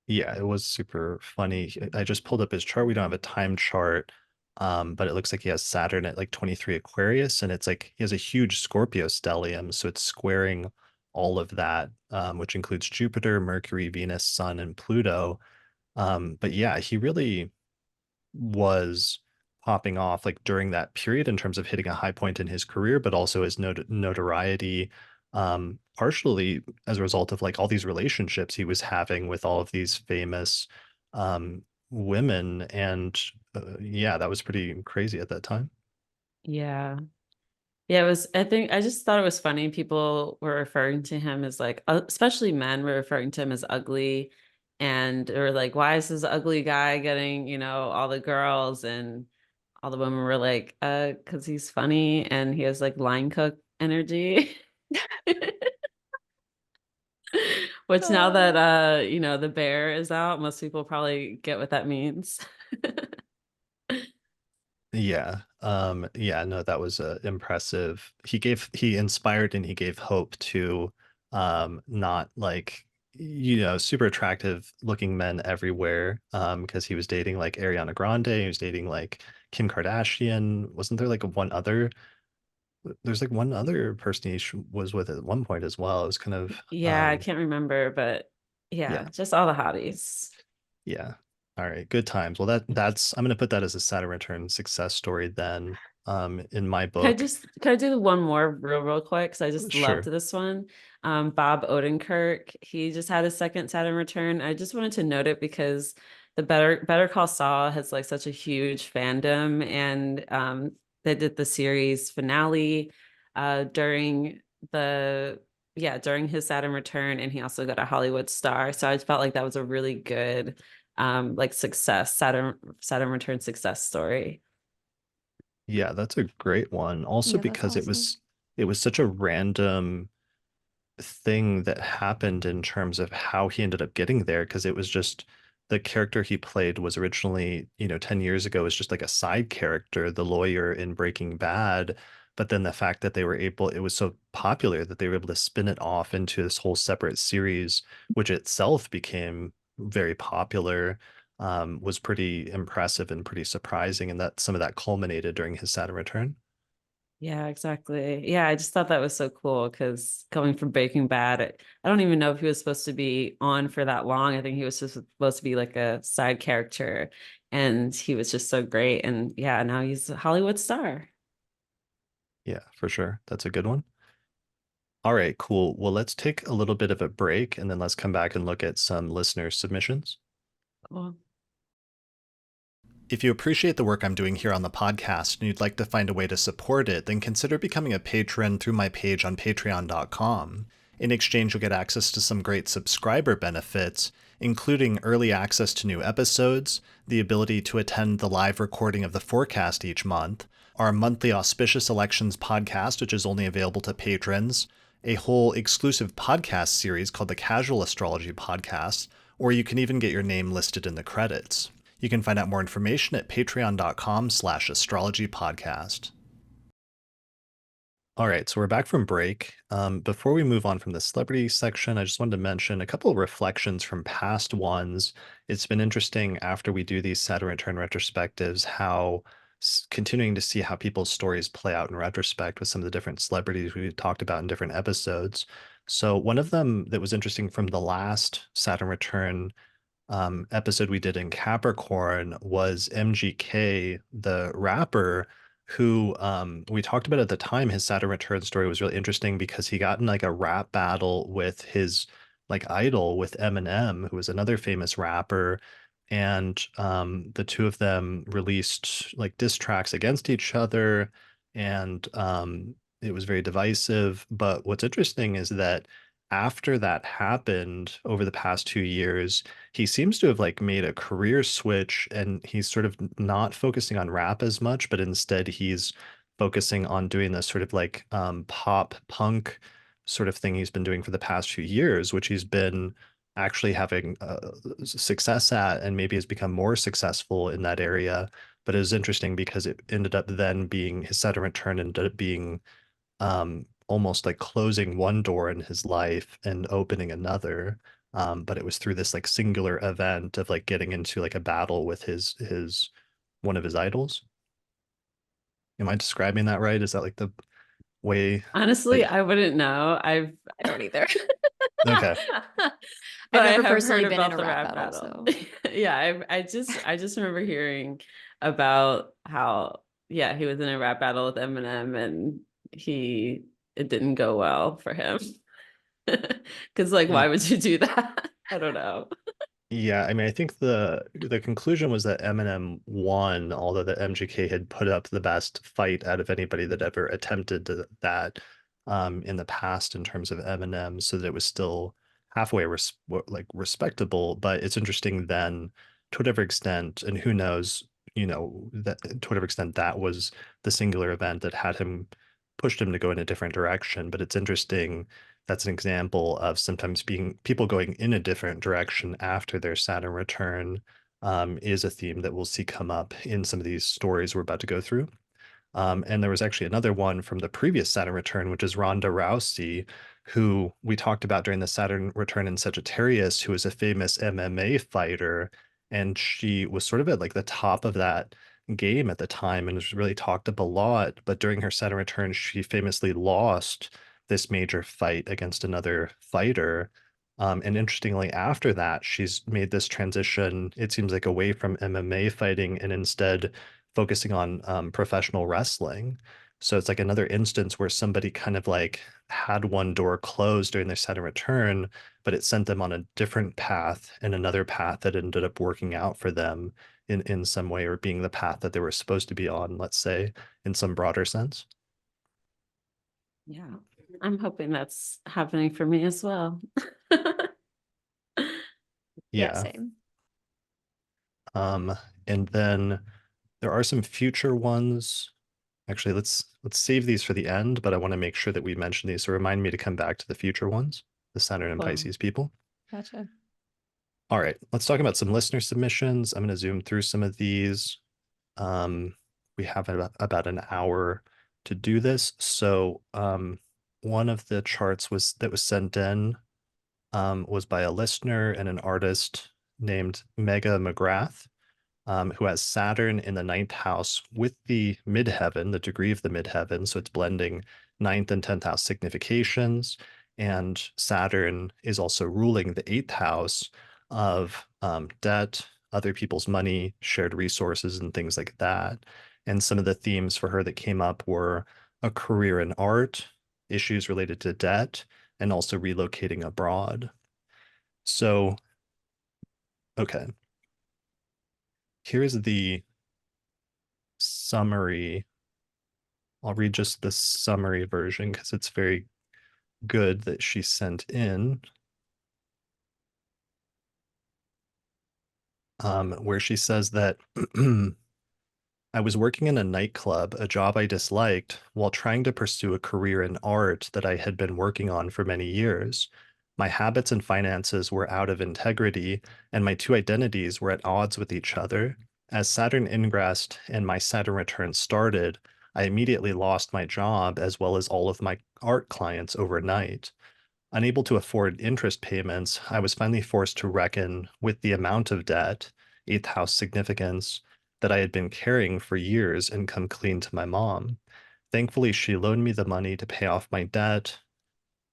Yeah, it was super funny. I just pulled up his chart. We don't have a time chart, but it looks like he has Saturn at like 23 Aquarius, and it's like he has a huge Scorpio stellium, so it's squaring all of that, which includes Jupiter, Mercury, Venus, Sun, and Pluto. But yeah, he really was popping off like during that period in terms of hitting a high point in his career, but also his notoriety, partially as a result of like all these relationships he was having with all of these famous women. And yeah, that was pretty crazy at that time. Yeah. Yeah, I think I just thought it was funny. People were referring to him as like, especially men were referring to him as ugly. And or like, why is this ugly guy getting, all the girls? And all the women were like, because he's funny and he has like line cook energy. Which now that Oh. the bear is out, most people probably get what that means. Yeah. Yeah, no, that was impressive. He inspired and he gave hope to not like super attractive looking men everywhere. Because he was dating like Ariana Grande, he was dating like Kim Kardashian. Wasn't there like there's like one other person was with at one point as well. It was kind of Yeah, I can't remember, but yeah. yeah, just all the hotties. Yeah. All right. Good times. Well, that's I'm gonna put that as a Saturn return success story then, in my book. Can I do one more real quick? Because I just loved Sure. this one. Bob Odenkirk, he just had his second Saturn return. I just wanted to note it because the Better Call Saul has like such a huge fandom, and they did the series finale during the during his Saturn return, and he also got a Hollywood star. So I felt like that was a really good like Saturn return success story. Yeah, that's a great one. Also Yeah, that's because it awesome. was it was such a random thing that happened in terms of how he ended up getting there, because it was just the character he played was originally, 10 years ago was just like a side character, the lawyer in Breaking Bad. But then the fact that it was so popular that they were able to spin it off into this whole separate series, which itself became very popular, was pretty impressive and pretty surprising. And that some of that culminated during his Saturn return. Yeah, exactly. Yeah, I just thought that was so cool because coming from Breaking Bad, I don't even know if he was supposed to be on for that long. I think he was just supposed to be like a side character, and he was just so great. And yeah, now he's a Hollywood star. Yeah, for sure. That's a good one. All right, cool. Well, let's take a little bit of a break and then let's come back and look at some listener submissions. Cool. If you appreciate the work I'm doing here on the podcast and you'd like to find a way to support it, then consider becoming a patron through my page on patreon.com. In exchange, you'll get access to some great subscriber benefits, including early access to new episodes, the ability to attend the live recording of the forecast each month, our monthly auspicious elections podcast, which is only available to patrons, a whole exclusive podcast series called the Casual Astrology Podcast, or you can even get your name listed in the credits. You can find out more information at patreon.com/astrologypodcast. All right, so we're back from break. Before we move on from the celebrity section, I just wanted to mention a couple of reflections from past ones. It's been interesting after we do these Saturn return retrospectives, how continuing to see how people's stories play out in retrospect with some of the different celebrities we talked about in different episodes. So one of them that was interesting from the last Saturn return episode we did in Capricorn was MGK, the rapper, who we talked about at the time. His Saturn Return story was really interesting because he got in like a rap battle with his like idol, with Eminem, who was another famous rapper. And the two of them released like diss tracks against each other, and it was very divisive. But what's interesting is that after that happened over the past 2 years, he seems to have like made a career switch, and he's sort of not focusing on rap as much, but instead he's focusing on doing this sort of like pop punk sort of thing he's been doing for the past few years, which he's been actually having success at, and maybe has become more successful in that area. But it was interesting because it ended up then being his Saturn return ended up being almost like closing one door in his life and opening another. But it was through this like singular event of like getting into like a battle with his one of his idols. Am I describing that right? Is that like the way Honestly, like I wouldn't know. I don't either. okay. But I've I never have personally heard been in about a the rap rap battle, battle. so Yeah, I just remember hearing about how, yeah, he was in a rap battle with Eminem, and it didn't go well for him. Because like, why would you do that? I don't know. Yeah, I mean, I think the conclusion was that Eminem won, although the MGK had put up the best fight out of anybody that ever attempted that in the past in terms of Eminem, so that it was still halfway like respectable. But it's interesting then, to whatever extent, and who knows, that to whatever extent that was the singular event that had him pushed him to go in a different direction. But it's interesting, that's an example of sometimes being people going in a different direction after their Saturn return, is a theme that we'll see come up in some of these stories we're about to go through. And there was actually another one from the previous Saturn return, which is Ronda Rousey, who we talked about during the Saturn return in Sagittarius, who was a famous MMA fighter. And she was sort of at like the top of that game at the time and was really talked up a lot. But during her Saturn return, she famously lost this major fight against another fighter. And interestingly, after that, she's made this transition, it seems like, away from MMA fighting and instead focusing on professional wrestling. So it's like another instance where somebody kind of like had one door closed during their Saturn return, but it sent them on a different path, and another path that ended up working out for them in some way, or being the path that they were supposed to be on, let's say, in some broader sense. Yeah, I'm hoping that's happening for me as well. yeah, Yeah. same. And then there are some future ones. Actually, let's save these for the end, but I want to make sure that we mention these. So remind me to come back to the future ones, the Saturn and Cool. Pisces people. Gotcha. All right, let's talk about some listener submissions. I'm going to zoom through some of these. We have about an hour to do this. So one of the charts that was sent in was by a listener and an artist named Mega McGrath, who has Saturn in the ninth house with the midheaven, the degree of the midheaven. So it's blending ninth and 10th house significations. And Saturn is also ruling the eighth house of debt, other people's money, shared resources, and things like that. And some of the themes for her that came up were a career in art, issues related to debt, and also relocating abroad. So, okay. Here's the summary. I'll read just the summary version because it's very good that she sent in, where she says that I was working in a nightclub, a job I disliked, while trying to pursue a career in art that I had been working on for many years. My habits and finances were out of integrity, and my two identities were at odds with each other. As Saturn ingressed and my Saturn return started, I immediately lost my job as well as all of my art clients overnight. Unable to afford interest payments, I was finally forced to reckon with the amount of debt, eighth house significance, that I had been carrying for years and come clean to my mom. Thankfully, she loaned me the money to pay off my debt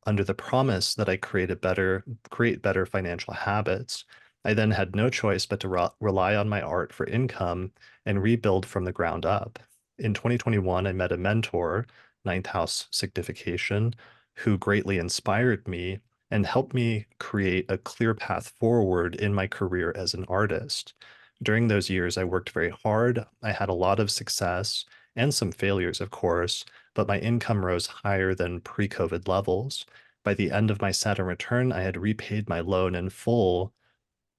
under the promise that I create better financial habits. I then had no choice but to rely on my art for income and rebuild from the ground up. In 2021, I met a mentor, ninth house signification, who greatly inspired me and helped me create a clear path forward in my career as an artist. During those years, I worked very hard. I had a lot of success and some failures, of course, but my income rose higher than pre-COVID levels. By the end of my Saturn return, I had repaid my loan in full.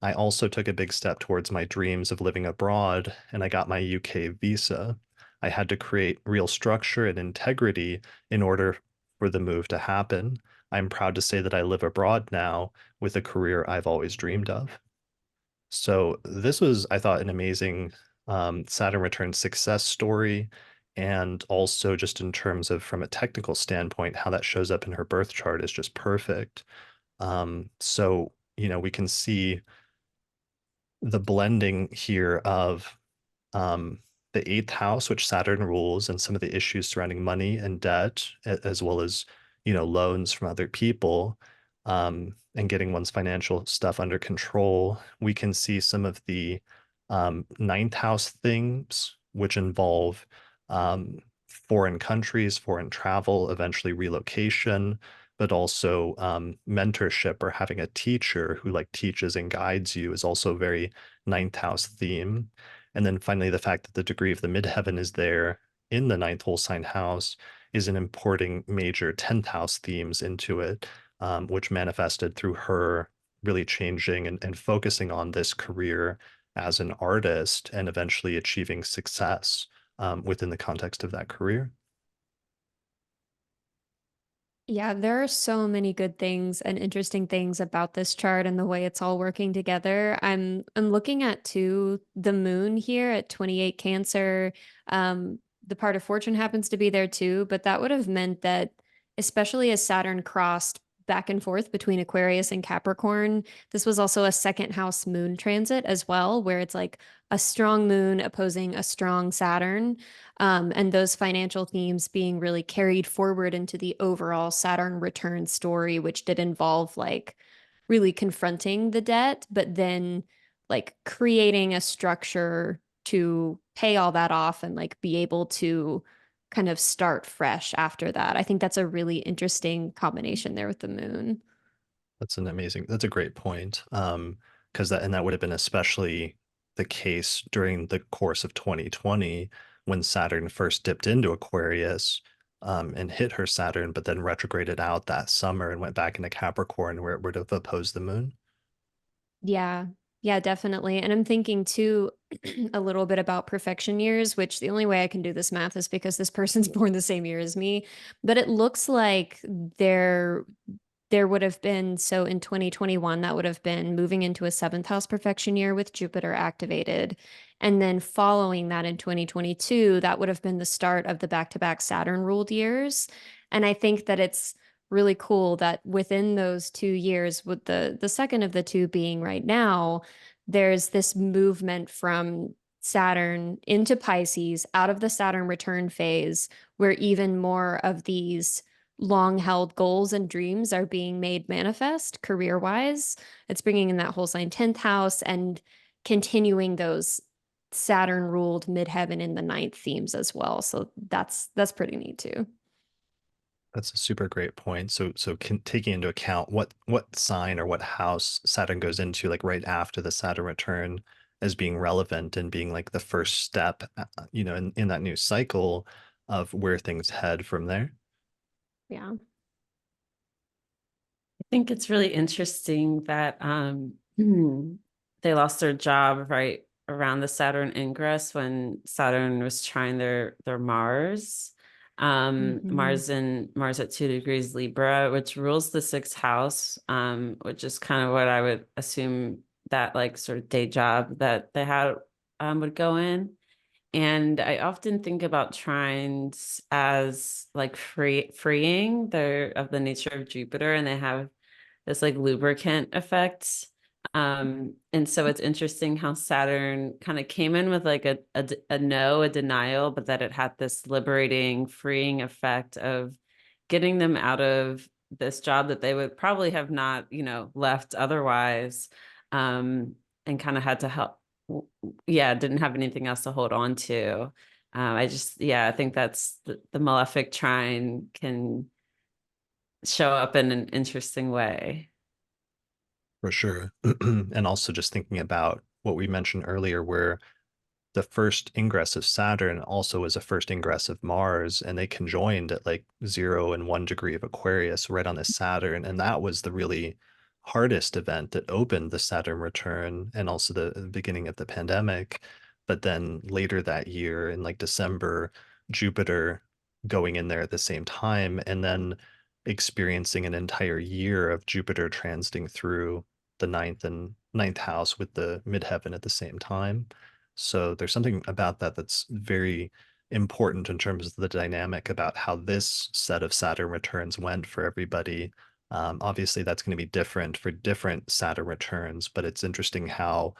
I also took a big step towards my dreams of living abroad, and I got my UK visa. I had to create real structure and integrity in order for the move to happen. I'm proud to say that I live abroad now with a career I've always dreamed of. So this was, I thought, an amazing Saturn return success story. And also just in terms of from a technical standpoint, how that shows up in her birth chart is just perfect. So, we can see the blending here of the eighth house, which Saturn rules, and some of the issues surrounding money and debt, as well as, loans from other people, and getting one's financial stuff under control. We can see some of the ninth house things, which involve foreign countries, foreign travel, eventually relocation, but also mentorship or having a teacher who like teaches and guides you is also a very ninth house theme. And then finally, the fact that the degree of the midheaven is there in the ninth whole sign house is an importing major 10th house themes into it, which manifested through her really changing and focusing on this career as an artist and eventually achieving success within the context of that career. Yeah, there are so many good things and interesting things about this chart and the way it's all working together. I'm looking at too the moon here at 28 Cancer. The part of fortune happens to be there too, but that would have meant that, especially as Saturn crossed back and forth between Aquarius and Capricorn, this was also a second house moon transit as well, where it's like a strong moon opposing a strong Saturn. And those financial themes being really carried forward into the overall Saturn return story, which did involve like really confronting the debt, but then like creating a structure to pay all that off and like be able to kind of start fresh after that. I think that's a really interesting combination there with the moon. That's a great point. Because that would have been especially the case during the course of 2020 when Saturn first dipped into Aquarius, and hit her Saturn, but then retrograded out that summer and went back into Capricorn where it would have opposed the moon. Yeah. Yeah, definitely. And I'm thinking too a little bit about perfection years, which the only way I can do this math is because this person's born the same year as me. But it looks like there would have been, so in 2021, that would have been moving into a seventh house perfection year with Jupiter activated. And then following that in 2022, that would have been the start of the back-to-back Saturn ruled years. And I think that it's really cool that within those 2 years, with the second of the two being right now, there's this movement from Saturn into Pisces, out of the Saturn return phase, where even more of these long held goals and dreams are being made manifest career wise. It's bringing in that whole sign 10th house and continuing those Saturn ruled midheaven in the ninth themes as well. So that's pretty neat too. That's a super great point. So taking into account what sign or what house Saturn goes into, like right after the Saturn return, as being relevant and being like the first step, in that new cycle of where things head from there. Yeah. I think it's really interesting that they lost their job right around the Saturn ingress when Saturn was trying their Mars. Mars at 2 degrees Libra, which rules the sixth house, which is kind of what I would assume that like sort of day job that they had would go in. And I often think about trines as like freeing. They're of the nature of Jupiter, and they have this like lubricant effect. And so it's interesting how Saturn kind of came in with like a no, a denial, but that it had this liberating, freeing effect of getting them out of this job that they would probably have not, left otherwise. and kind of had to help. Yeah, didn't have anything else to hold on to. I think that's the malefic trine can show up in an interesting way. For sure. And also just thinking about what we mentioned earlier, where the first ingress of Saturn also is a first ingress of Mars, and they conjoined at like 0 and 1 degree of Aquarius right on the Saturn. And that was the really hardest event that opened the Saturn return and also the beginning of the pandemic. But then later that year in like December, Jupiter going in there at the same time, and then experiencing an entire year of Jupiter transiting through the ninth house with the midheaven at the same time. So there's something about that that's very important in terms of the dynamic about how this set of Saturn returns went for everybody. Obviously, that's going to be different for different Saturn returns, but it's interesting how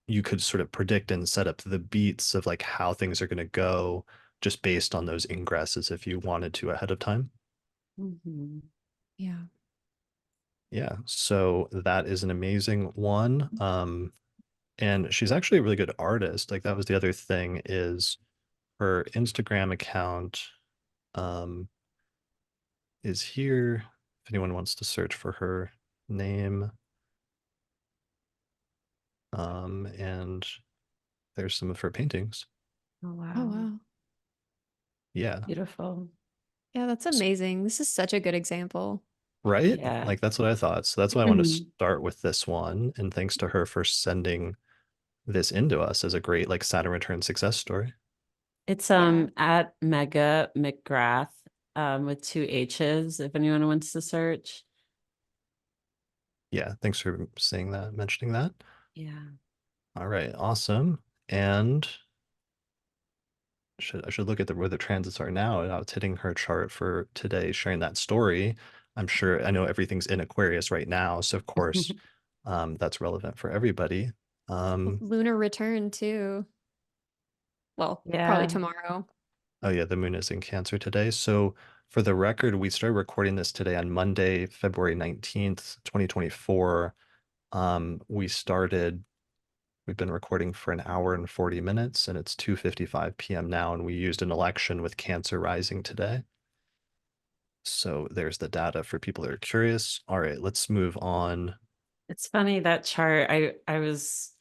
you could sort of predict and set up the beats of like how things are going to go just based on those ingresses if you wanted to ahead of time. Mm-hmm. Yeah. Yeah, so that is an amazing one. And she's actually a really good artist. Like that was the other thing is her Instagram account is here if anyone wants to search for her name. And there's some of her paintings. Oh, wow. Oh, wow. Yeah. Beautiful. Yeah, that's amazing. This is such a good example. Right? Yeah. Like that's what I thought. So that's why I want to start with this one. And thanks to her for sending this into us as a great like Saturn return success story. It's Yeah. at Mega McGrath with 2 H's if anyone wants to search. Yeah, thanks for saying that, mentioning that. Yeah. All right, awesome. And I should look at where the transits are now. And I was hitting her chart for today, sharing that story. I'm sure I know everything's in Aquarius right now, so of course that's relevant for everybody. Lunar return too. Well, probably Yeah. tomorrow. Oh yeah, the moon is in Cancer today. So for the record, we started recording this today on Monday, February 19th, 2024. We've been recording for an hour and 40 minutes, and it's 2:55 p.m. now, and we used an election with Cancer rising today. So there's the data for people that are curious. All right, let's move on. It's funny that chart. I was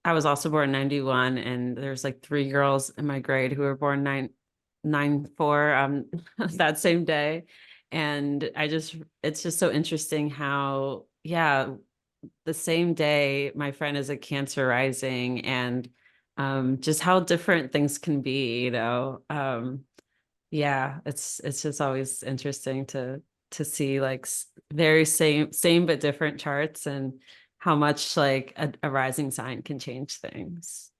also born 91, and there's like 3 girls in my grade who were born 994 that same day. And it's just so interesting how, yeah, the same day my friend is a Cancer rising, and just how different things can be, yeah, it's just always interesting to see like very same but different charts, and how much like a rising sign can change things.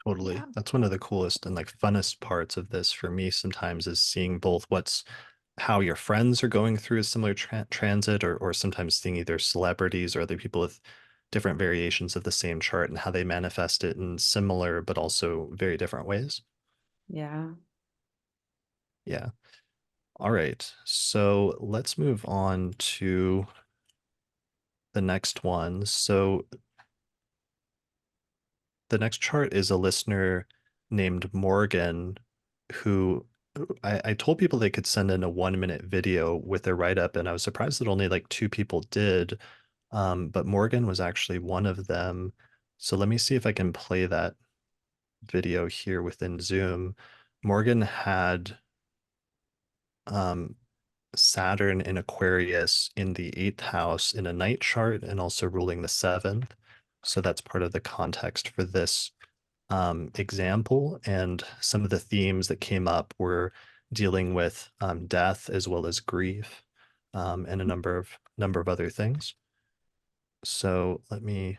Totally. Yeah. That's one of the coolest and like funnest parts of this for me sometimes is seeing both how your friends are going through a similar transit or sometimes seeing either celebrities or other people with different variations of the same chart and how they manifest it in similar but also very different ways. Yeah. Yeah. All right. So let's move on to the next one. So the next chart is a listener named Morgan who I told people they could send in a 1-minute video with their write-up, and I was surprised that only like 2 people did. But Morgan was actually one of them. So let me see if I can play that video here within Zoom. Morgan had Saturn in Aquarius in the 8th house in a night chart and also ruling the 7th. So that's part of the context for this example. And some of the themes that came up were dealing with death as well as grief and a number of other things. So let me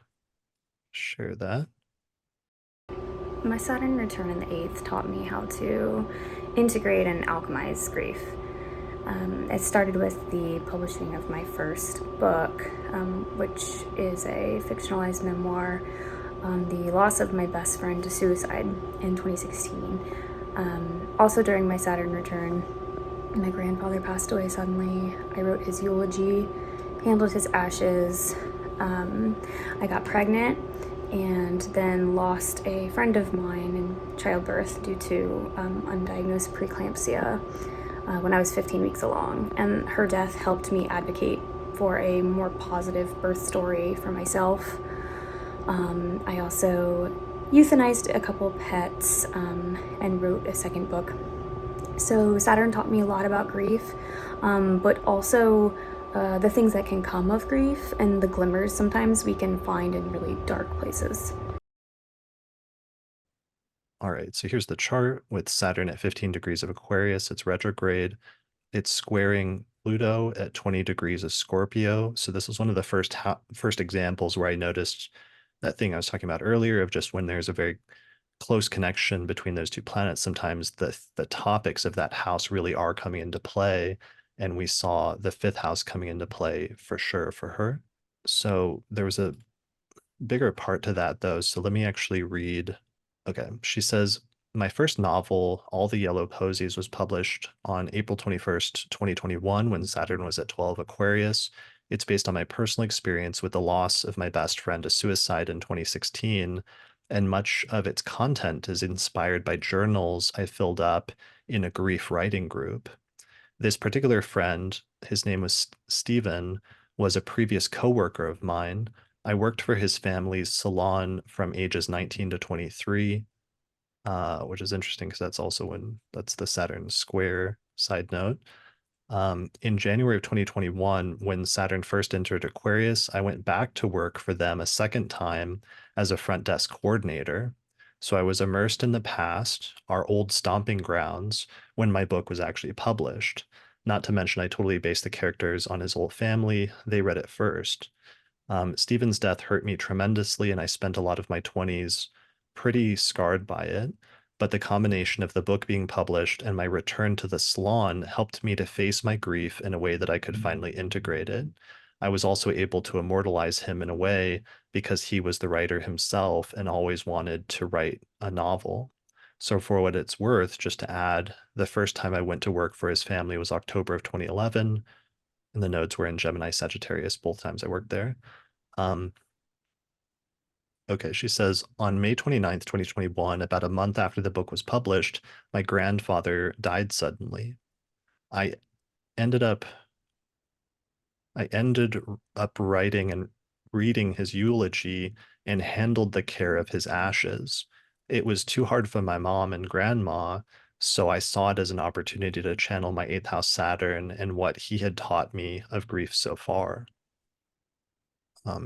share that. My Saturn return in the 8th taught me how to integrate and alchemize grief. It started with the publishing of my first book, which is a fictionalized memoir on the loss of my best friend to suicide in 2016. Also during my Saturn return, my grandfather passed away suddenly. I wrote his eulogy handled his ashes. I got pregnant and then lost a friend of mine in childbirth due to undiagnosed preeclampsia when I was 15 weeks along. And her death helped me advocate for a more positive birth story for myself. I also euthanized a couple pets and wrote a second book. So Saturn taught me a lot about grief, but also the things that can come of grief and the glimmers sometimes we can find in really dark places. All right, so here's the chart with Saturn at 15 degrees of Aquarius. It's retrograde. It's squaring Pluto at 20 degrees of Scorpio. So this is one of the first examples where I noticed that thing I was talking about earlier of just when there's a very close connection between those two planets, sometimes the topics of that house really are coming into play. And we saw the fifth house coming into play for sure for her. So there was a bigger part to that though. So let me actually read. Okay, she says, my first novel, All the Yellow Posies, was published on April 21st, 2021, when Saturn was at 12 Aquarius. It's based on my personal experience with the loss of my best friend to suicide in 2016, and much of its content is inspired by journals I filled up in a grief writing group. This particular friend, his name was Stephen, was a previous coworker of mine. I worked for his family's salon from ages 19 to 23, which is interesting because that's also when that's the Saturn square side note. In January of 2021, when Saturn first entered Aquarius, I went back to work for them a second time as a front desk coordinator. So I was immersed in the past, our old stomping grounds, when my book was actually published. Not to mention, I totally based the characters on his whole family. They read it first. Stephen's death hurt me tremendously, and I spent a lot of my 20s pretty scarred by it. But the combination of the book being published and my return to the salon helped me to face my grief in a way that I could finally integrate it. I was also able to immortalize him in a way because he was the writer himself and always wanted to write a novel. So, for what it's worth, just to add, the first time I went to work for his family was October of 2011, and the nodes were in Gemini Sagittarius both times I worked there. Um, okay, she says, on May 29th, 2021, about a month after the book was published, my grandfather died suddenly. I ended up writing and reading his eulogy and handled the care of his ashes. It was too hard for my mom and grandma, so I saw it as an opportunity to channel my eighth house Saturn and what he had taught me of grief so far.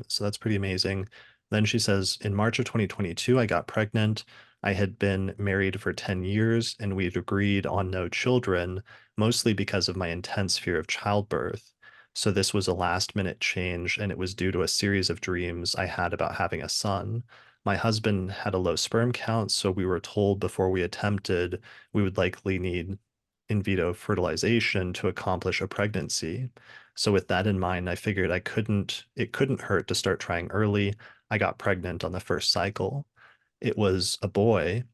So that's pretty amazing. Then she says, in March of 2022, I got pregnant. I had been married for 10 years and we'd agreed on no children, mostly because of my intense fear of childbirth. So this was a last minute change, and it was due to a series of dreams I had about having a son. My husband had a low sperm count, so we were told before we attempted we would likely need in vitro fertilization to accomplish a pregnancy. So with that in mind, I figured it couldn't hurt to start trying early. I got pregnant on the first cycle. It was a boy.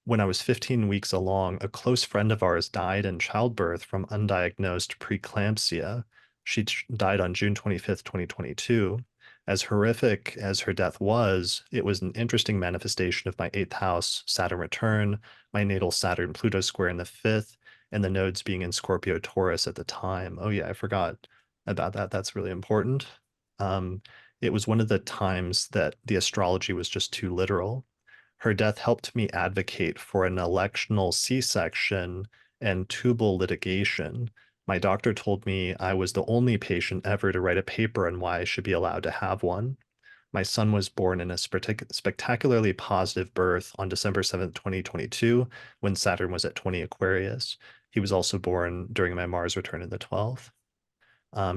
When I was 15 weeks along, a close friend of ours died in childbirth from undiagnosed preeclampsia. She died on June 25th, 2022. As horrific as her death was, it was an interesting manifestation of my eighth house, Saturn return, my natal Saturn Pluto square in the fifth, and the nodes being in Scorpio Taurus at the time. Oh yeah, I forgot about that. That's really important. Um, it was one of the times that the astrology was just too literal. Her death helped me advocate for an electional C-section and tubal litigation. My doctor told me I was the only patient ever to write a paper on why I should be allowed to have one. My son was born in a spectacularly positive birth on December 7th, 2022, when Saturn was at 20 Aquarius. He was also born during my Mars return in the 12th.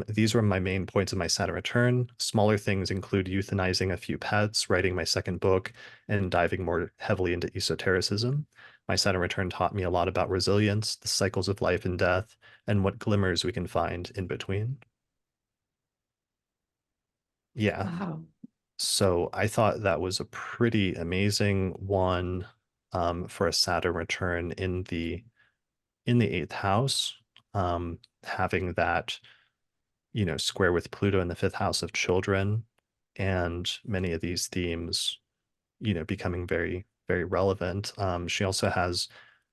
These were my main points of my Saturn return. Smaller things include euthanizing a few pets, writing my second book, and diving more heavily into esotericism. My Saturn return taught me a lot about resilience, the cycles of life and death, and what glimmers we can find in between. Yeah. Wow. So I thought that was a pretty amazing one for a Saturn return in the eighth house, having that square with Pluto in the fifth house of children, and many of these themes, becoming very, very relevant. She also has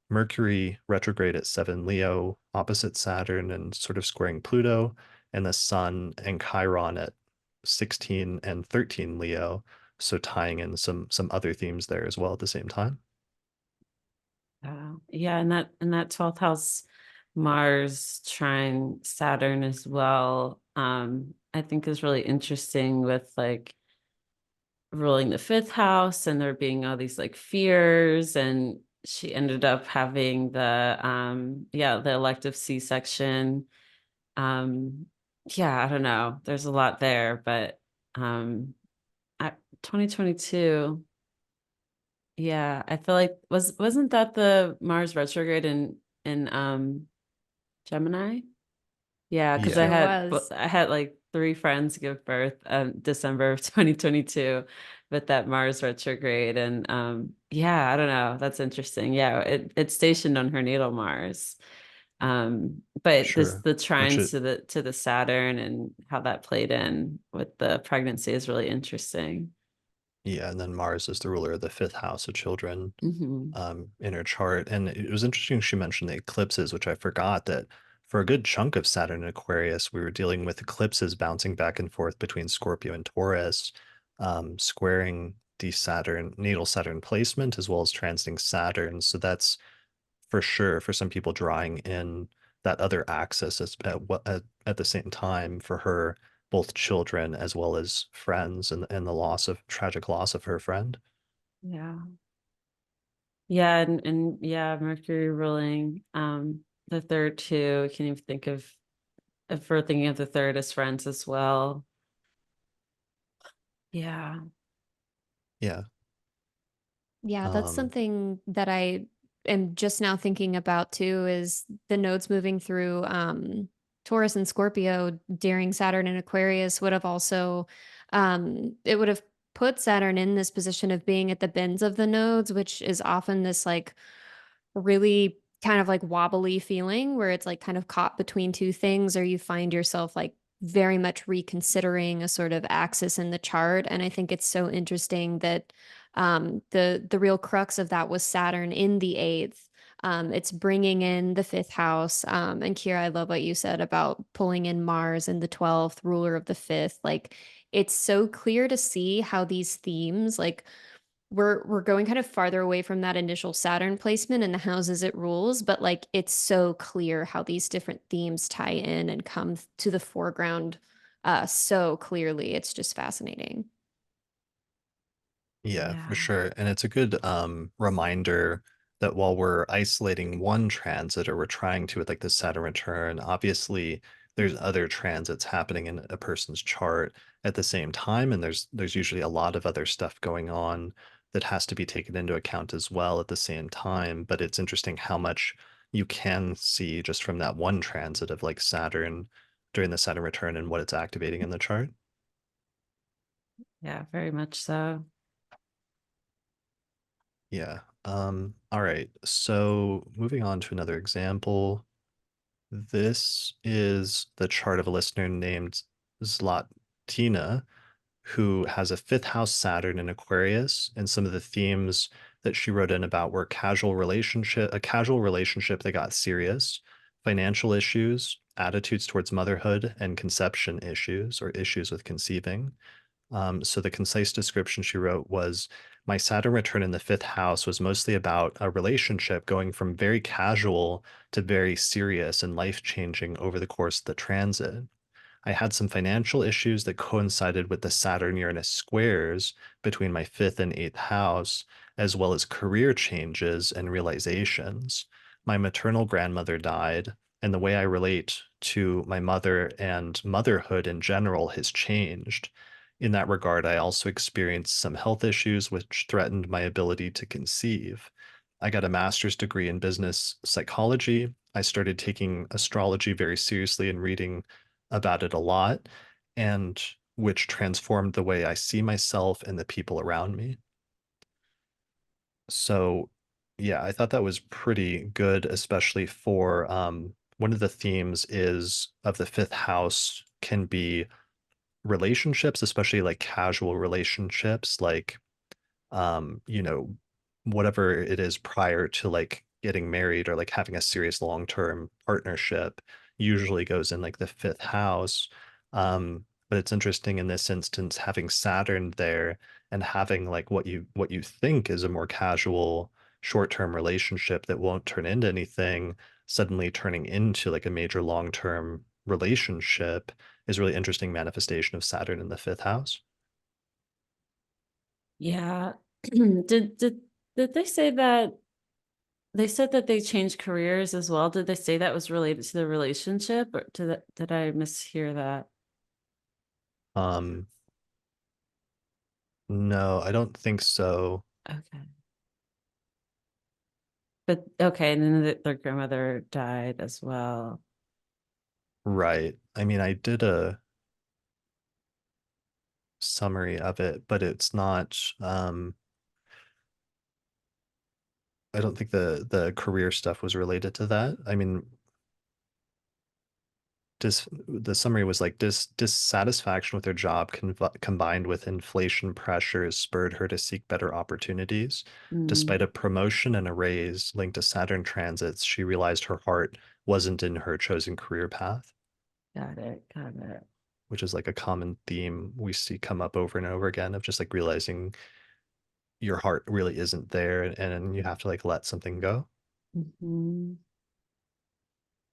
Mercury retrograde at 7 Leo, opposite Saturn and sort of squaring Pluto, and the Sun and Chiron at 16 and 13 Leo, so tying in some other themes there as well at the same time. Yeah, and that 12th house Mars trine Saturn as well, I think is really interesting with like ruling the fifth house and there being all these like fears, and she ended up having the elective C-section. Yeah, I don't know. There's a lot there, but at 2022, yeah, I feel like wasn't that the Mars retrograde in Gemini? Yeah, because Yeah. I had like 3 friends give birth December of 2022 with that Mars retrograde, and yeah, I don't know. That's interesting. Yeah, it's stationed on her natal Mars. But Sure. the Which trines to the Saturn and how that played in with the pregnancy is really interesting. Yeah, and then Mars is the ruler of the fifth house of children Hmm. in her chart. And it was interesting she mentioned the eclipses, which I forgot that for a good chunk of Saturn and Aquarius, we were dealing with eclipses bouncing back and forth between Scorpio and Taurus, squaring the Saturn, natal Saturn placement, as well as transiting Saturn. So that's for sure for some people drawing in that other axis at the same time for her, both children as well as friends, and the tragic loss of her friend. Yeah. Yeah, and yeah, Mercury ruling the third too. I can even think of if we're thinking of the third as friends as well. Yeah. Yeah. Yeah, that's Um, something that I am just now thinking about too, is the nodes moving through Taurus and Scorpio during Saturn and Aquarius would have also it would have put Saturn in this position of being at the bends of the nodes, which is often this like really kind of like wobbly feeling where it's like kind of caught between two things, or you find yourself like very much reconsidering a sort of axis in the chart. And I think it's so interesting that the real crux of that was Saturn in the eighth. It's bringing in the fifth house. And Kirah, I love what you said about pulling in Mars in the 12th, ruler of the fifth. Like, it's so clear to see how these themes, like, we're going kind of farther away from that initial Saturn placement and the houses it rules, but like it's so clear how these different themes tie in and come to the foreground so clearly. It's just fascinating. Yeah, for Yeah. sure. And it's a good reminder that while we're isolating one transit, or we're trying to with like the Saturn return, obviously there's other transits happening in a person's chart at the same time, and there's usually a lot of other stuff going on that has to be taken into account as well at the same time. But it's interesting how much you can see just from that one transit of like Saturn during the Saturn return and what it's activating in the chart. Yeah, very much so. Yeah. All right. So moving on to another example. This is the chart of a listener named Zlatina, who has a fifth house Saturn in Aquarius, and some of the themes that she wrote in about were a casual relationship that got serious, financial issues, attitudes towards motherhood, and conception issues, or issues with conceiving. So the concise description she wrote was, my Saturn return in the fifth house was mostly about a relationship going from very casual to very serious and life-changing over the course of the transit. I had some financial issues that coincided with the Saturn-Uranus squares between my fifth and eighth house, as well as career changes and realizations. My maternal grandmother died, and the way I relate to my mother and motherhood in general has changed. In that regard, I also experienced some health issues which threatened my ability to conceive. I got a master's degree in business psychology. I started taking astrology very seriously and reading about it a lot, and which transformed the way I see myself and the people around me. So, yeah, I thought that was pretty good, especially for one of the themes is of the fifth house can be relationships, especially like casual relationships, like you know, whatever it is prior to like getting married or like having a serious long-term partnership usually goes in like the fifth house. But it's interesting in this instance having Saturn there and having like what you think is a more casual short-term relationship that won't turn into anything suddenly turning into like a major long-term relationship is a really interesting manifestation of Saturn in the fifth house. Yeah. Did they say that they said that they changed careers as well? Did they say that was related to the relationship, or did I mishear that? Um, no, I don't think so. Okay. But okay, and then their grandmother died as well. Right. I mean, I did a summary of it, but it's not I don't think the career stuff was related to that. I mean, the summary was like dissatisfaction with her job combined with inflation pressures spurred her to seek better opportunities. Despite Mm, a promotion and a raise linked to Saturn transits, she realized her heart wasn't in her chosen career path, got it, got it. which is like a common theme we see come up over and over again of just like realizing your heart really isn't there and you have to like let something go. Mhm.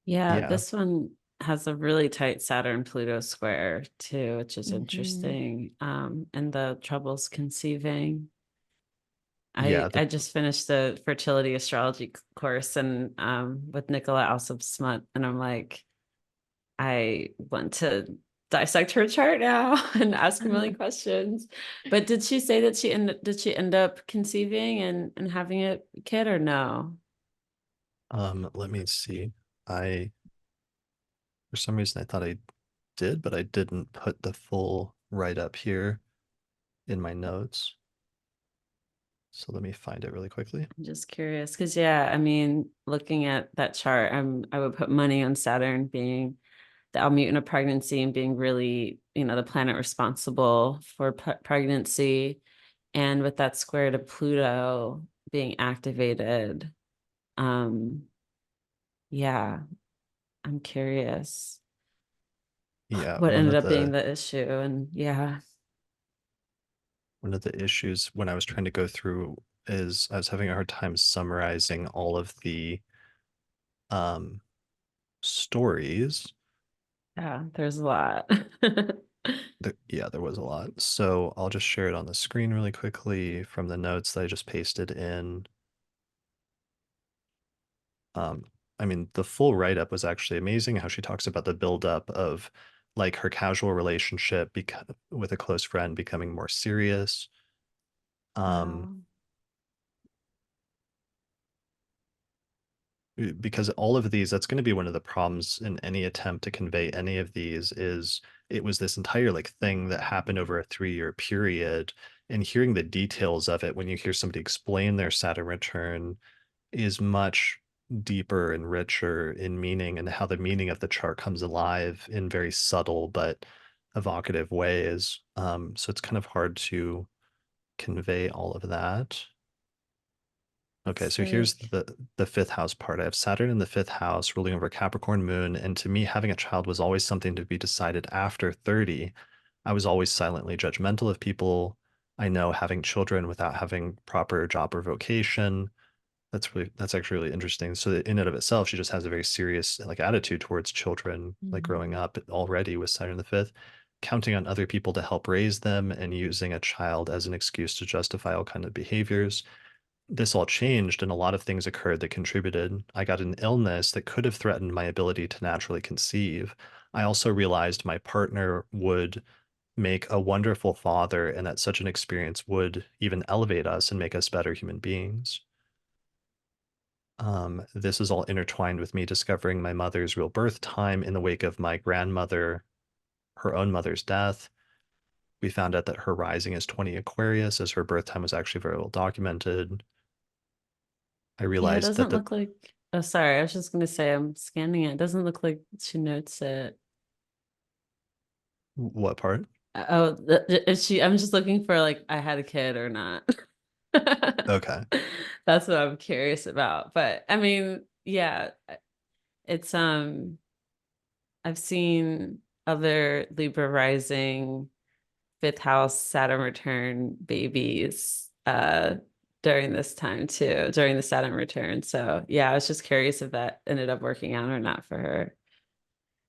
Yeah, Yeah. this one has a really tight Saturn Pluto square too, which is Mhm. interesting. And the troubles conceiving. Yeah, I just finished the fertility astrology course and with Nicola Alsop Smut, and I'm like, I want to dissect her chart now and ask a million questions. But did she say that did she end up conceiving and having a kid or no? let me see. I For some reason I thought I did, but I didn't put the full write up here in my notes. So let me find it really quickly. I'm just curious because yeah, I mean, looking at that chart, I would put money on Saturn being the Almutina pregnancy and being really, the planet responsible for pregnancy, and with that square to Pluto being activated. Um, yeah, I'm curious Yeah, what ended up being the issue, and yeah. one of the issues when I was trying to go through is I was having a hard time summarizing all of the um stories. Yeah, there's a lot. Yeah, there was a lot. So I'll just share it on the screen really quickly from the notes that I just pasted in. Um, I mean, the full write-up was actually amazing, how she talks about the buildup of like her casual relationship with a close friend becoming more serious. Um, Wow. because all of these, that's going to be one of the problems in any attempt to convey any of these is it was this entire like thing that happened over a 3-year period, and hearing the details of it when you hear somebody explain their Saturn return is much deeper and richer in meaning and how the meaning of the chart comes alive in very subtle but evocative ways. So it's kind of hard to convey all of that. Okay, It's so here's like, the fifth house part. I have Saturn in the fifth house ruling over Capricorn moon, and to me, having a child was always something to be decided after 30. I was always silently judgmental of people I know having children without having proper job or vocation. That's actually really interesting. So in and of itself, she just has a very serious like attitude towards children, like growing mhm. up already with Saturn in the fifth, counting on other people to help raise them and using a child as an excuse to justify all kind of behaviors. This all changed and a lot of things occurred that contributed. I got an illness that could have threatened my ability to naturally conceive. I also realized my partner would make a wonderful father and that such an experience would even elevate us and make us better human beings. This is all intertwined with me discovering my mother's real birth time in the wake of my grandmother, her own mother's death. We found out that her rising is 20 Aquarius, as her birth time was actually very well documented. I Yeah, it realized that doesn't look like, oh, sorry, I was just gonna say I'm scanning it. It doesn't look like she notes it. What part? Oh, is she? I'm just looking for like I had a kid or not. Okay. That's what I'm curious about. But I mean, yeah, it's I've seen other Libra rising fifth house Saturn return babies during this time too, during the Saturn return. So yeah, I was just curious if that ended up working out or not for her.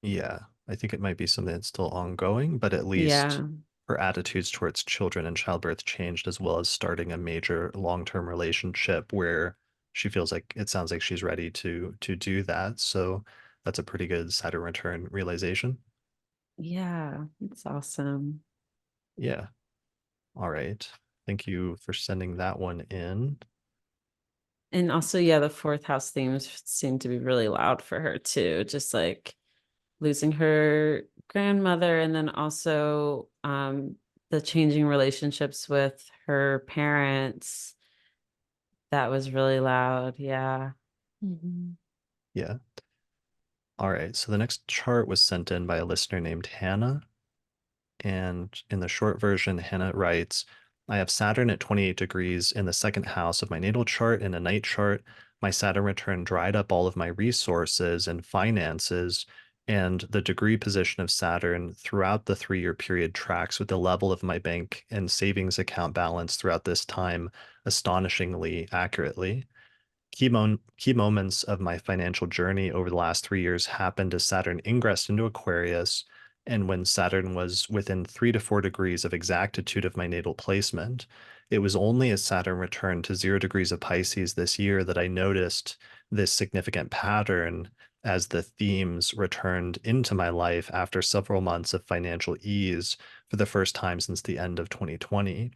Yeah, I think it might be something that's still ongoing, but at least Yeah. her attitudes towards children and childbirth changed, as well as starting a major long-term relationship where she feels like it sounds like she's ready to do that. So that's a pretty good Saturn return realization. Yeah, it's awesome. Yeah. All right. Thank you for sending that one in. And also, yeah, the fourth house themes seem to be really loud for her too, just like losing her grandmother and then also the changing relationships with her parents. That was really loud. Yeah. Yeah. All right. So the next chart was sent in by a listener named Hannah. And in the short version, Hannah writes, I have Saturn at 28 degrees in the second house of my natal chart in a night chart. My Saturn return dried up all of my resources and finances, and the degree position of Saturn throughout the 3-year period tracks with the level of my bank and savings account balance throughout this time astonishingly accurately. Key moments of my financial journey over the last 3 years happened as Saturn ingressed into Aquarius, and when Saturn was within 3 to 4 degrees of exactitude of my natal placement. It was only as Saturn returned to 0 degrees of Pisces this year that I noticed this significant pattern as the themes returned into my life after several months of financial ease for the first time since the end of 2020.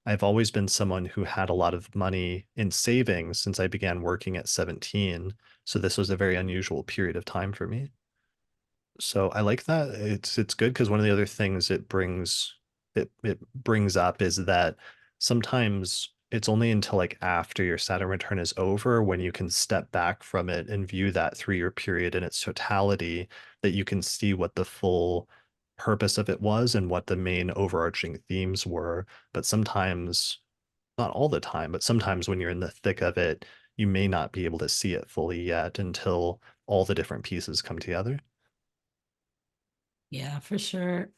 I've always been someone who had a lot of money in savings since I began working at 17. So this was a very unusual period of time for me. So I like that. It's good because one of the other things it brings up is that sometimes it's only until like after your Saturn return is over when you can step back from it and view that 3-year period in its totality that you can see what the full purpose of it was and what the main overarching themes were. But sometimes, not all the time, but sometimes when you're in the thick of it, you may not be able to see it fully yet until all the different pieces come together. Yeah, for sure.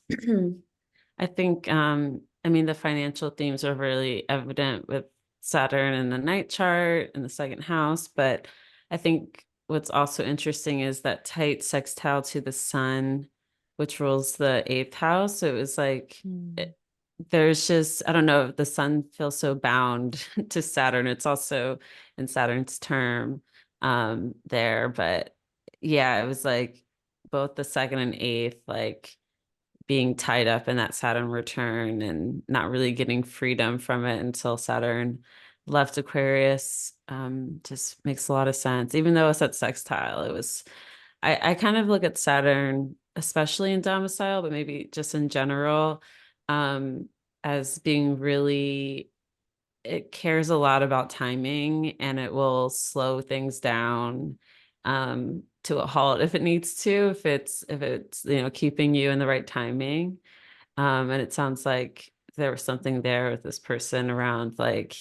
I think I mean the financial themes are really evident with Saturn in the night chart in the second house, but I think what's also interesting is that tight sextile to the sun, which rules the eighth house. So it was like there's just I don't know, the sun feels so bound to Saturn. It's also in Saturn's term there, but yeah, it was like both the second and eighth, like being tied up in that Saturn return and not really getting freedom from it until Saturn left Aquarius. Just makes a lot of sense. Even though it's at sextile, it was I kind of look at Saturn, especially in domicile, but maybe just in general, um, as being really it cares a lot about timing and it will slow things down to a halt if it needs to, if it's keeping you in the right timing. And it sounds like there was something there with this person around like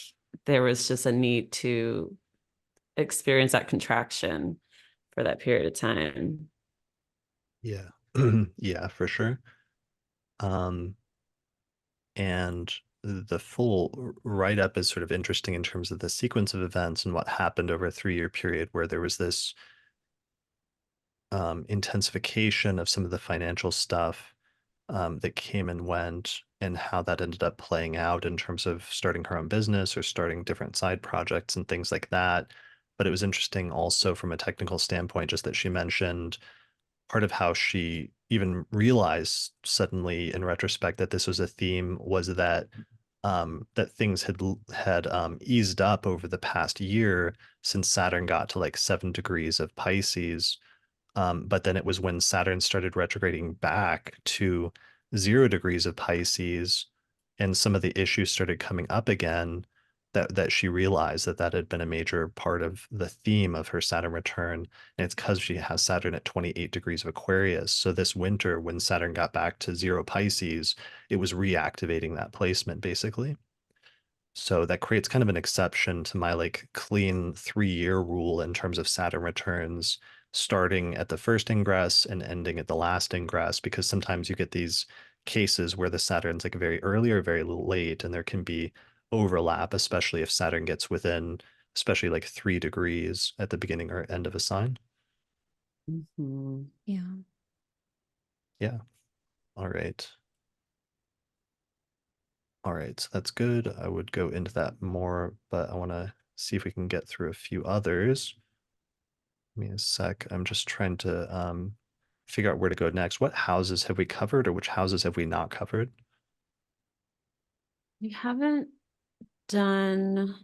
there was just a need to experience that contraction for that period of time. Yeah. Yeah, for sure. Um, and the full write-up is sort of interesting in terms of the sequence of events and what happened over a 3-year period where there was this intensification of some of the financial stuff that came and went, and how that ended up playing out in terms of starting her own business or starting different side projects and things like that. But it was interesting also from a technical standpoint, just that she mentioned part of how she even realized suddenly in retrospect that this was a theme was that things had eased up over the past year since Saturn got to like 7 degrees of Pisces. But then it was when Saturn started retrograding back to 0 degrees of Pisces and some of the issues started coming up again. that she realized that that had been a major part of the theme of her Saturn return. And it's because she has Saturn at 28 degrees of Aquarius. So this winter, when Saturn got back to 0 Pisces, it was reactivating that placement basically. So that creates kind of an exception to my like clean 3-year rule in terms of Saturn returns, starting at the first ingress and ending at the last ingress, because sometimes you get these cases where the Saturn's like very early or very late, and there can be overlap, especially if Saturn gets within, especially like 3 degrees at the beginning or end of a sign. Mhm. Yeah. Yeah. All right. All right, so that's good. I would go into that more, but I want to see if we can get through a few others. Give me a sec. I'm just trying to figure out where to go next. What houses have we covered, or which houses have we not covered? We haven't done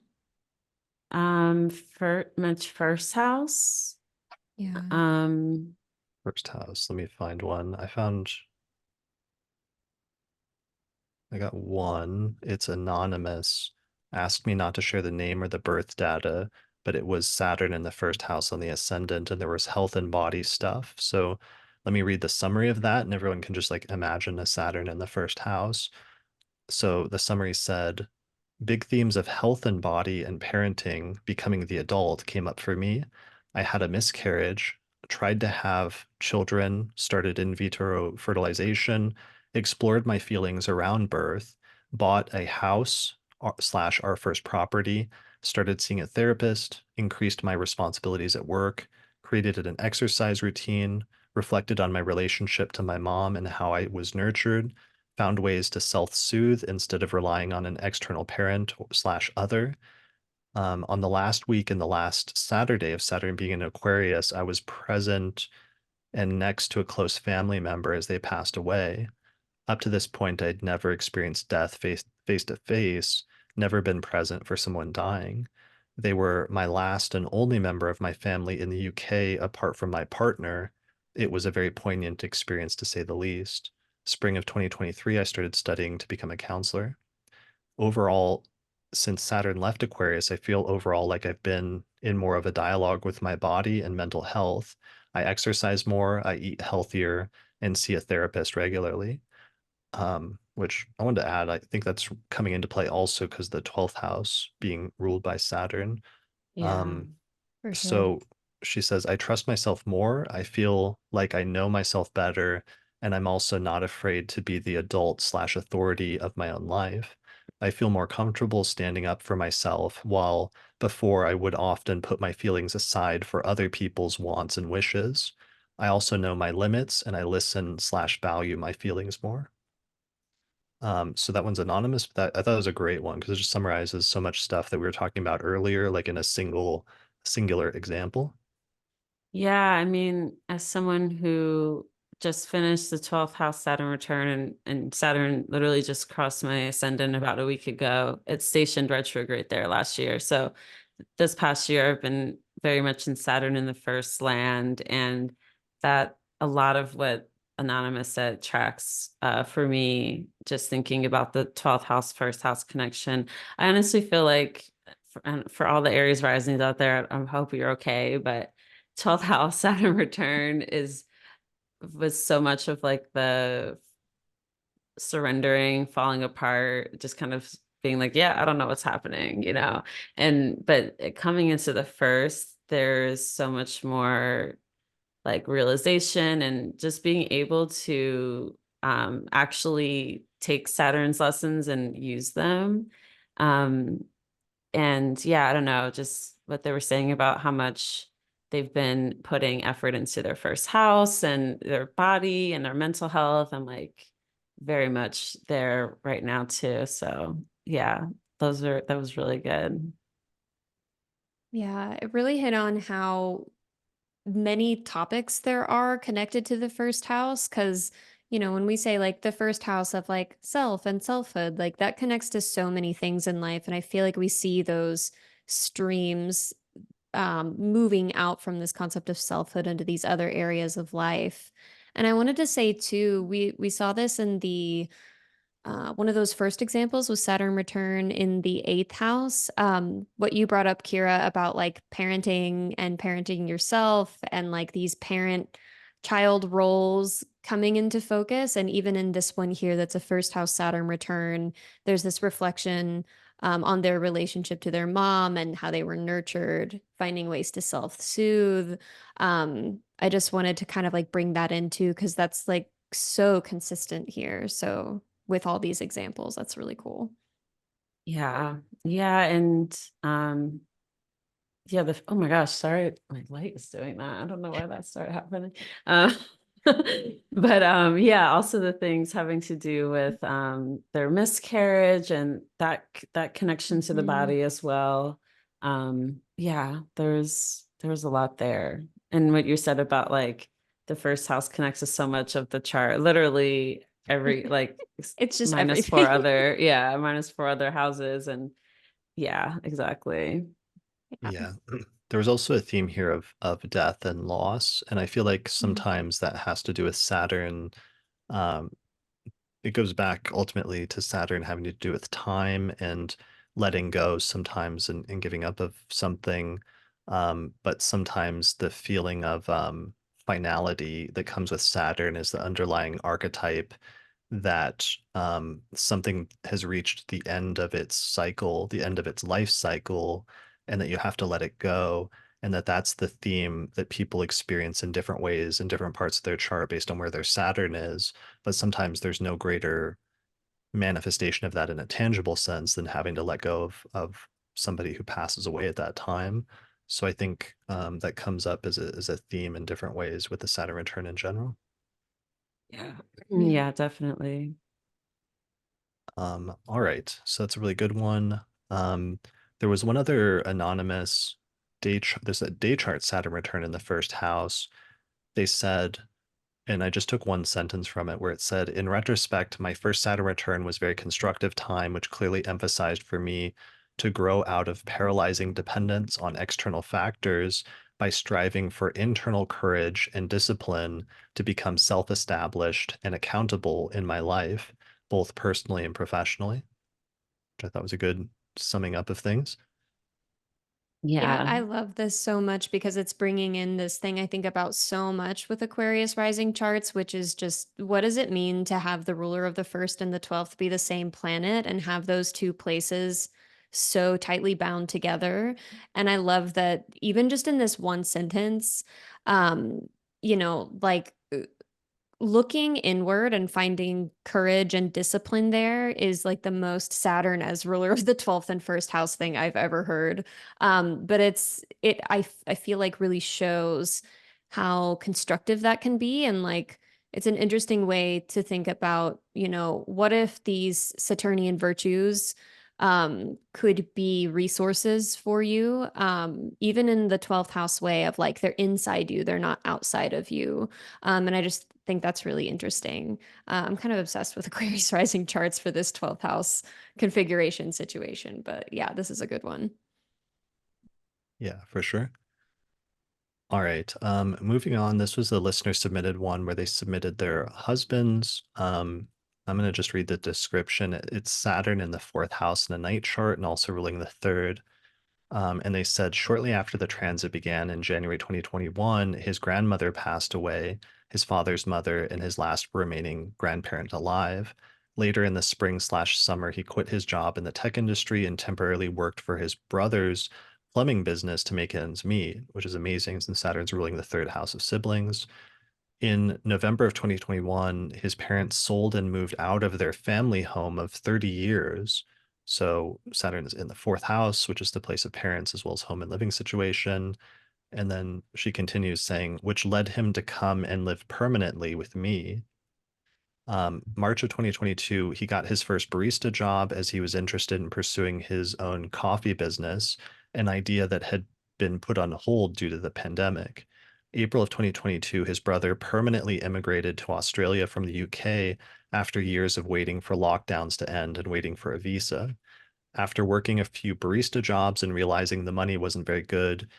for much first house. Yeah. First house. Let me find one. I got one. It's anonymous. Asked me not to share the name or the birth data, but it was Saturn in the first house on the ascendant, and there was health and body stuff. So let me read the summary of that, and everyone can just like imagine a Saturn in the first house. So the summary said, big themes of health and body and parenting, becoming the adult, came up for me. I had a miscarriage, tried to have children, started in vitro fertilization, explored my feelings around birth, bought a house slash our first property, started seeing a therapist, increased my responsibilities at work, created an exercise routine, reflected on my relationship to my mom and how I was nurtured, found ways to self-soothe instead of relying on an external parent slash other. On the last week and the last Saturday of Saturn being in Aquarius, I was present and next to a close family member as they passed away. Up to this point, I'd never experienced death face to face, never been present for someone dying. They were my last and only member of my family in the UK apart from my partner. It was a very poignant experience to say the least. Spring of 2023, I started studying to become a counselor. Overall, since Saturn left Aquarius, I feel overall like I've been in more of a dialogue with my body and mental health. I exercise more, I eat healthier, and see a therapist regularly. Which I wanted to add, I think that's coming into play also because the 12th house being ruled by Saturn. Yeah. Um, For sure. so she says, I trust myself more. I feel like I know myself better, and I'm also not afraid to be the adult slash authority of my own life. I feel more comfortable standing up for myself, while before I would often put my feelings aside for other people's wants and wishes. I also know my limits, and I listen slash value my feelings more. So that one's anonymous, but that I thought it was a great one because it just summarizes so much stuff that we were talking about earlier, like in a singular example. Yeah, I mean, as someone who just finished the 12th house Saturn return, and Saturn literally just crossed my ascendant about a week ago. It stationed retrograde there last year. So this past year, I've been very much in Saturn in the first land, and that a lot of what Anonymous said tracks for me, just thinking about the 12th house, first house connection. I honestly feel like for all the Aries risings out there, I hope you're okay, but 12th house Saturn return was so much of like the surrendering, falling apart, just kind of being like, yeah, I don't know what's happening, but coming into the first, there's so much more like realization and just being able to actually take Saturn's lessons and use them. And yeah, I don't know, just what they were saying about how much they've been putting effort into their first house and their body and their mental health. I'm like very much there right now too. So yeah, that was really good. Yeah, it really hit on how many topics there are connected to the first house. Because, when we say like the first house of like self and selfhood, like that connects to so many things in life. And I feel like we see those streams moving out from this concept of selfhood into these other areas of life. And I wanted to say too, we saw this in the one of those first examples was Saturn return in the eighth house. What you brought up, Kirah, about like parenting and parenting yourself and like these parent child roles coming into focus. And even in this one here, that's a first house Saturn return, there's this reflection on their relationship to their mom and how they were nurtured, finding ways to self-soothe. I just wanted to kind of like bring that into because that's like so consistent here. So with all these examples, that's really cool. Yeah. Yeah. And yeah, oh my gosh, sorry, my light is doing that. I don't know why that started happening. But yeah, also the things having to do with their miscarriage and that connection to the body as well. Yeah, there's a lot there. And what you said about like the first house connects to so much of the chart, literally every like It's just minus four everything. other minus four other houses. And yeah, exactly. Yeah. There was also a theme here of death and loss, and I feel like sometimes that has to do with Saturn. Um, it goes back ultimately to Saturn having to do with time and letting go sometimes and giving up of something. But sometimes the feeling of finality that comes with Saturn is the underlying archetype that something has reached the end of its cycle, the end of its life cycle, and that you have to let it go. And that's the theme that people experience in different ways in different parts of their chart based on where their Saturn is. But sometimes there's no greater manifestation of that in a tangible sense than having to let go of somebody who passes away at that time. So I think that comes up as a theme in different ways with the Saturn return in general. Yeah. Yeah, definitely. All right, so that's a really good one. There was one other anonymous there's a day chart Saturn return in the first house. They said, and I just took one sentence from it where it said, in retrospect, my first Saturn return was very constructive time, which clearly emphasized for me to grow out of paralyzing dependence on external factors by striving for internal courage and discipline to become self-established and accountable in my life, both personally and professionally, which I thought was a good summing up of things. Yeah, Yeah. I love this so much because it's bringing in this thing I think about so much with Aquarius rising charts, which is just what does it mean to have the ruler of the first and the 12th be the same planet and have those two places so tightly bound together? And I love that even just in this one sentence, um, like looking inward and finding courage and discipline there is like the most Saturn as ruler of the 12th and first house thing I've ever heard. But I feel like really shows how constructive that can be. And like, it's an interesting way to think about, what if these Saturnian virtues could be resources for you, even in the 12th house way of like they're inside you, they're not outside of you. And I just think that's really interesting. I'm kind of obsessed with Aquarius rising charts for this 12th house configuration situation, but yeah, this is a good one. Yeah, for sure. All right. Moving on. This was a listener submitted one where they submitted their husbands. I'm going to just read the description. It's Saturn in the fourth house in the night chart and also ruling the third. And they said shortly after the transit began in January 2021, his grandmother passed away, his father's mother, and his last remaining grandparent alive. Later in the spring/summer, he quit his job in the tech industry and temporarily worked for his brother's plumbing business to make ends meet, which is amazing since Saturn's ruling the third house of siblings. In November of 2021, his parents sold and moved out of their family home of 30 years. So Saturn is in the fourth house, which is the place of parents as well as home and living situation. And then she continues saying, which led him to come and live permanently with me. March of 2022, he got his first barista job as he was interested in pursuing his own coffee business, an idea that had been put on hold due to the pandemic. April of 2022, his brother permanently immigrated to Australia from the UK after years of waiting for lockdowns to end and waiting for a visa. After working a few barista jobs and realizing the money wasn't very good,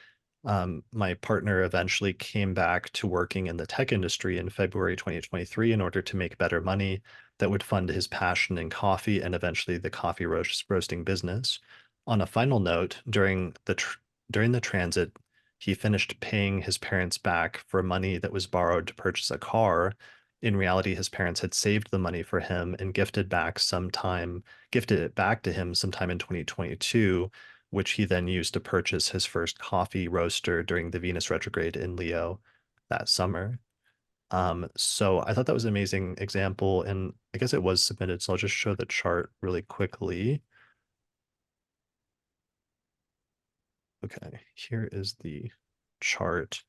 my partner eventually came back to working in the tech industry in February 2023 in order to make better money. that would fund his passion in coffee and eventually the coffee roasting business. On a final note, during the transit, he finished paying his parents back for money that was borrowed to purchase a car. In reality, his parents had saved the money for him and gifted it back to him sometime in 2022, which he then used to purchase his first coffee roaster during the Venus retrograde in Leo that summer. So I thought that was an amazing example, and I guess it was submitted, so I'll just show the chart really quickly. Okay, here is the chart.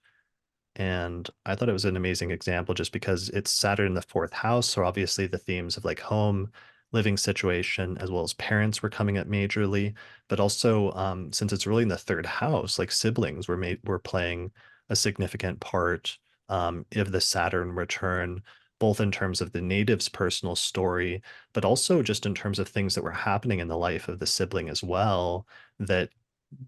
And I thought it was an amazing example just because it's Saturn in the fourth house. So obviously the themes of like home, living situation, as well as parents were coming up majorly. But also since it's really in the third house, like siblings were playing a significant part of the Saturn return, both in terms of the native's personal story, but also just in terms of things that were happening in the life of the sibling as well that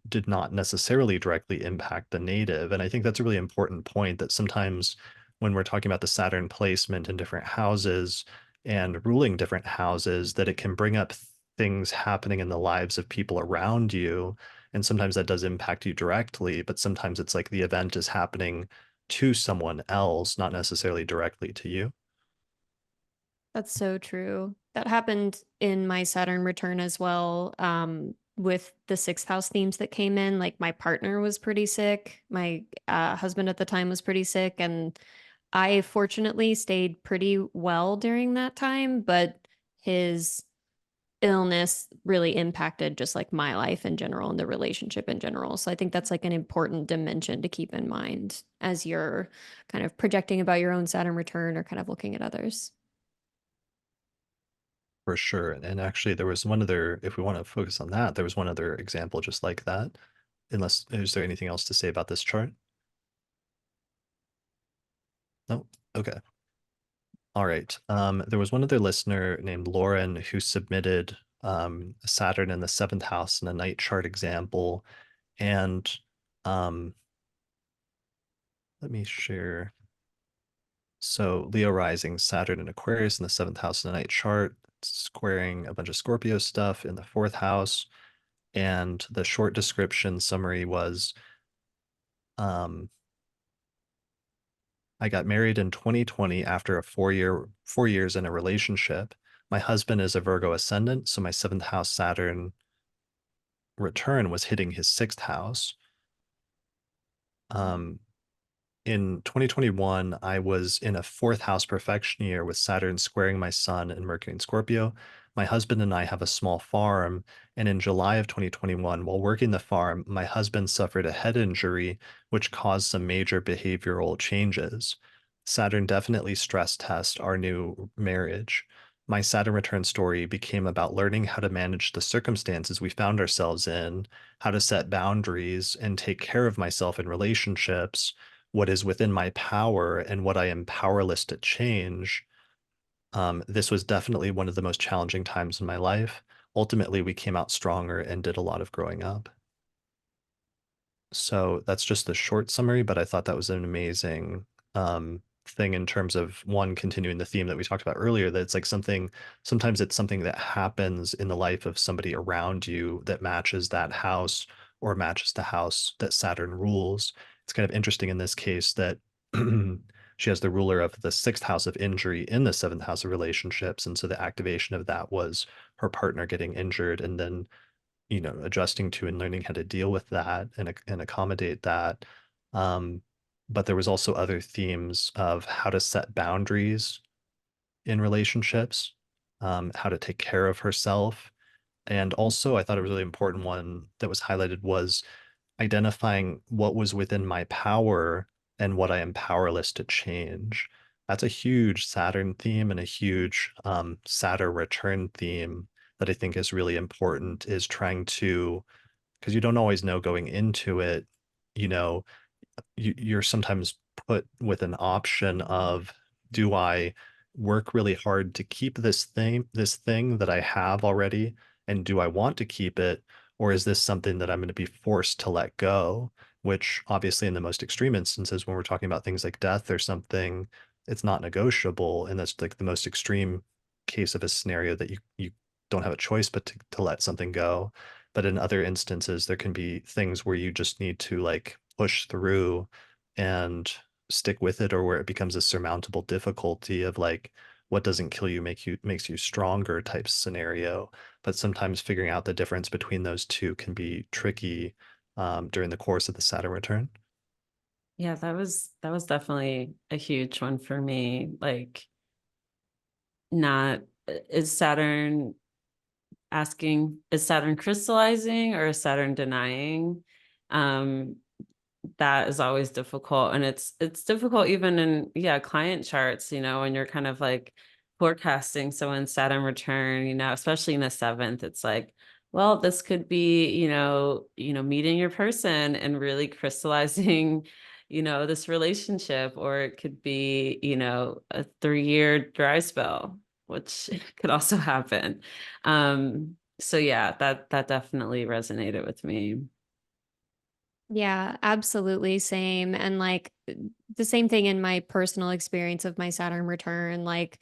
did not necessarily directly impact the native. And I think that's a really important point that sometimes when we're talking about the Saturn placement in different houses and ruling different houses, that it can bring up things happening in the lives of people around you. And sometimes that does impact you directly, but sometimes it's like the event is happening to someone else, not necessarily directly to you. That's so true. That happened in my Saturn return as well. With the sixth house themes that came in, like my partner was pretty sick. My husband at the time was pretty sick, and I fortunately stayed pretty well during that time, but his illness really impacted just like my life in general and the relationship in general. So I think that's like an important dimension to keep in mind as you're kind of projecting about your own Saturn return or kind of looking at others. For sure. And actually, there was one other, if we want to focus on that, there was one other example just like that. Unless, is there anything else to say about this chart? No? Okay. All right. There was one other listener named Lauren who submitted Saturn in the seventh house in a night chart example. And let me share. So Leo rising, Saturn and Aquarius in the seventh house in the night chart, squaring a bunch of Scorpio stuff in the fourth house. And the short description summary was I got married in 2020 after a 4 years in a relationship. My husband is a Virgo ascendant, so my seventh house Saturn return was hitting his sixth house. In 2021, I was in a fourth house perfection year with Saturn squaring my sun and Mercury in Scorpio. My husband and I have a small farm, and in July of 2021, while working the farm, my husband suffered a head injury, which caused some major behavioral changes. Saturn definitely stress test our new marriage. My Saturn return story became about learning how to manage the circumstances we found ourselves in, how to set boundaries, and take care of myself in relationships, what is within my power and what I am powerless to change. This was definitely one of the most challenging times in my life. Ultimately, we came out stronger and did a lot of growing up. So that's just the short summary, but I thought that was an amazing thing in terms of one, continuing the theme that we talked about earlier, that it's like sometimes it's something that happens in the life of somebody around you that matches that house or matches the house that Saturn rules. It's kind of interesting in this case that she has the ruler of the sixth house of injury in the seventh house of relationships. And so the activation of that was her partner getting injured and then, adjusting to and learning how to deal with that and accommodate that. But there was also other themes of how to set boundaries in relationships, how to take care of herself. And also, I thought a really important one that was highlighted was identifying what was within my power and what I am powerless to change. That's a huge Saturn theme and a huge Saturn return theme that I think is really important, is trying to, because you don't always know going into it, you're sometimes put with an option of, do I work really hard to keep this thing that I have already, and do I want to keep it, or is this something that I'm going to be forced to let go? Which obviously in the most extreme instances, when we're talking about things like death or something, it's not negotiable, and that's like the most extreme case of a scenario that you don't have a choice but to let something go. But in other instances, there can be things where you just need to like push through and stick with it, or where it becomes a surmountable difficulty of like what doesn't kill you makes you stronger type scenario. But sometimes figuring out the difference between those two can be tricky during the course of the Saturn return. Yeah, that was definitely a huge one for me. Like, not is Saturn is Saturn crystallizing or is Saturn denying? That is always difficult. And it's difficult even in, client charts, when you're kind of like forecasting. So in Saturn return, especially in the seventh, it's like, well, this could be, meeting your person and really crystallizing, this relationship, or it could be, a 3-year dry spell, which could also happen. So yeah, that definitely resonated with me. Yeah, absolutely same. And like the same thing in my personal experience of my Saturn return. Like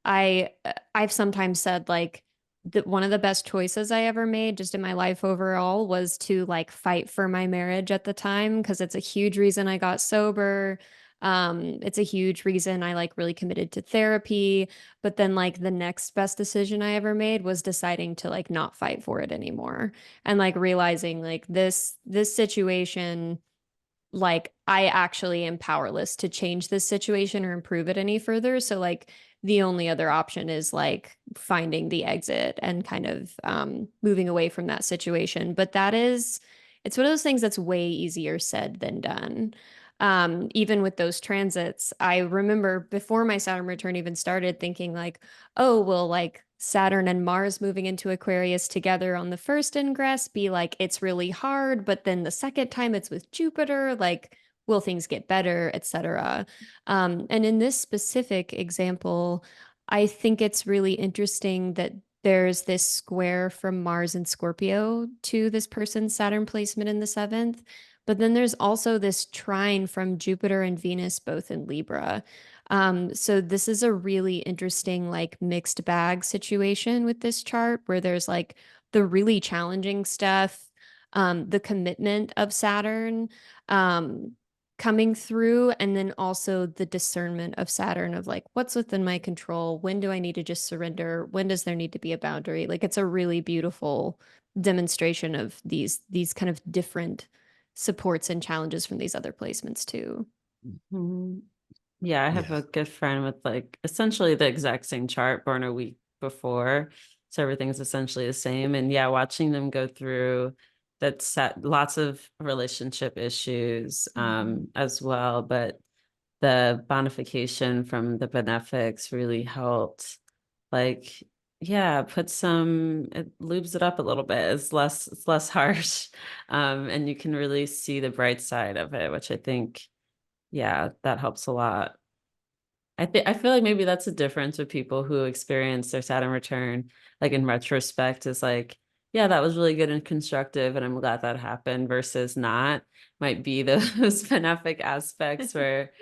I've sometimes said like that one of the best choices I ever made just in my life overall was to like fight for my marriage at the time, because it's a huge reason I got sober. It's a huge reason I like really committed to therapy. But then like the next best decision I ever made was deciding to like not fight for it anymore, and like realizing like this situation, like I actually am powerless to change this situation or improve it any further. So like the only other option is like finding the exit and kind of moving away from that situation. But it's one of those things that's way easier said than done. Even with those transits, I remember before my Saturn return even started thinking like, oh, well, like Saturn and Mars moving into Aquarius together on the first ingress be like, it's really hard, but then the second time it's with Jupiter, like, will things get better, etc. And in this specific example, I think it's really interesting that there's this square from Mars and Scorpio to this person's Saturn placement in the seventh. But then there's also this trine from Jupiter and Venus, both in Libra. So this is a really interesting, like mixed bag situation with this chart where there's like the really challenging stuff, the commitment of Saturn, um, coming through, and then also the discernment of Saturn of like what's within my control, when do I need to just surrender, when does there need to be a boundary. Like it's a really beautiful demonstration of these kind of different supports and challenges from these other placements too. Mhm. Yeah, I have Yeah. a good friend with like essentially the exact same chart, born a week before. So everything's essentially the same. And yeah, watching them go through that set lots of relationship issues as well. But the bonification from the benefics really helped, like, yeah, it lubes it up a little bit. It's less harsh. And you can really see the bright side of it, which I think, yeah, that helps a lot. I feel like maybe that's a difference with people who experience their Saturn return, like in retrospect, is like, yeah, that was really good and constructive, and I'm glad that happened, versus not, might be those benefic aspects where,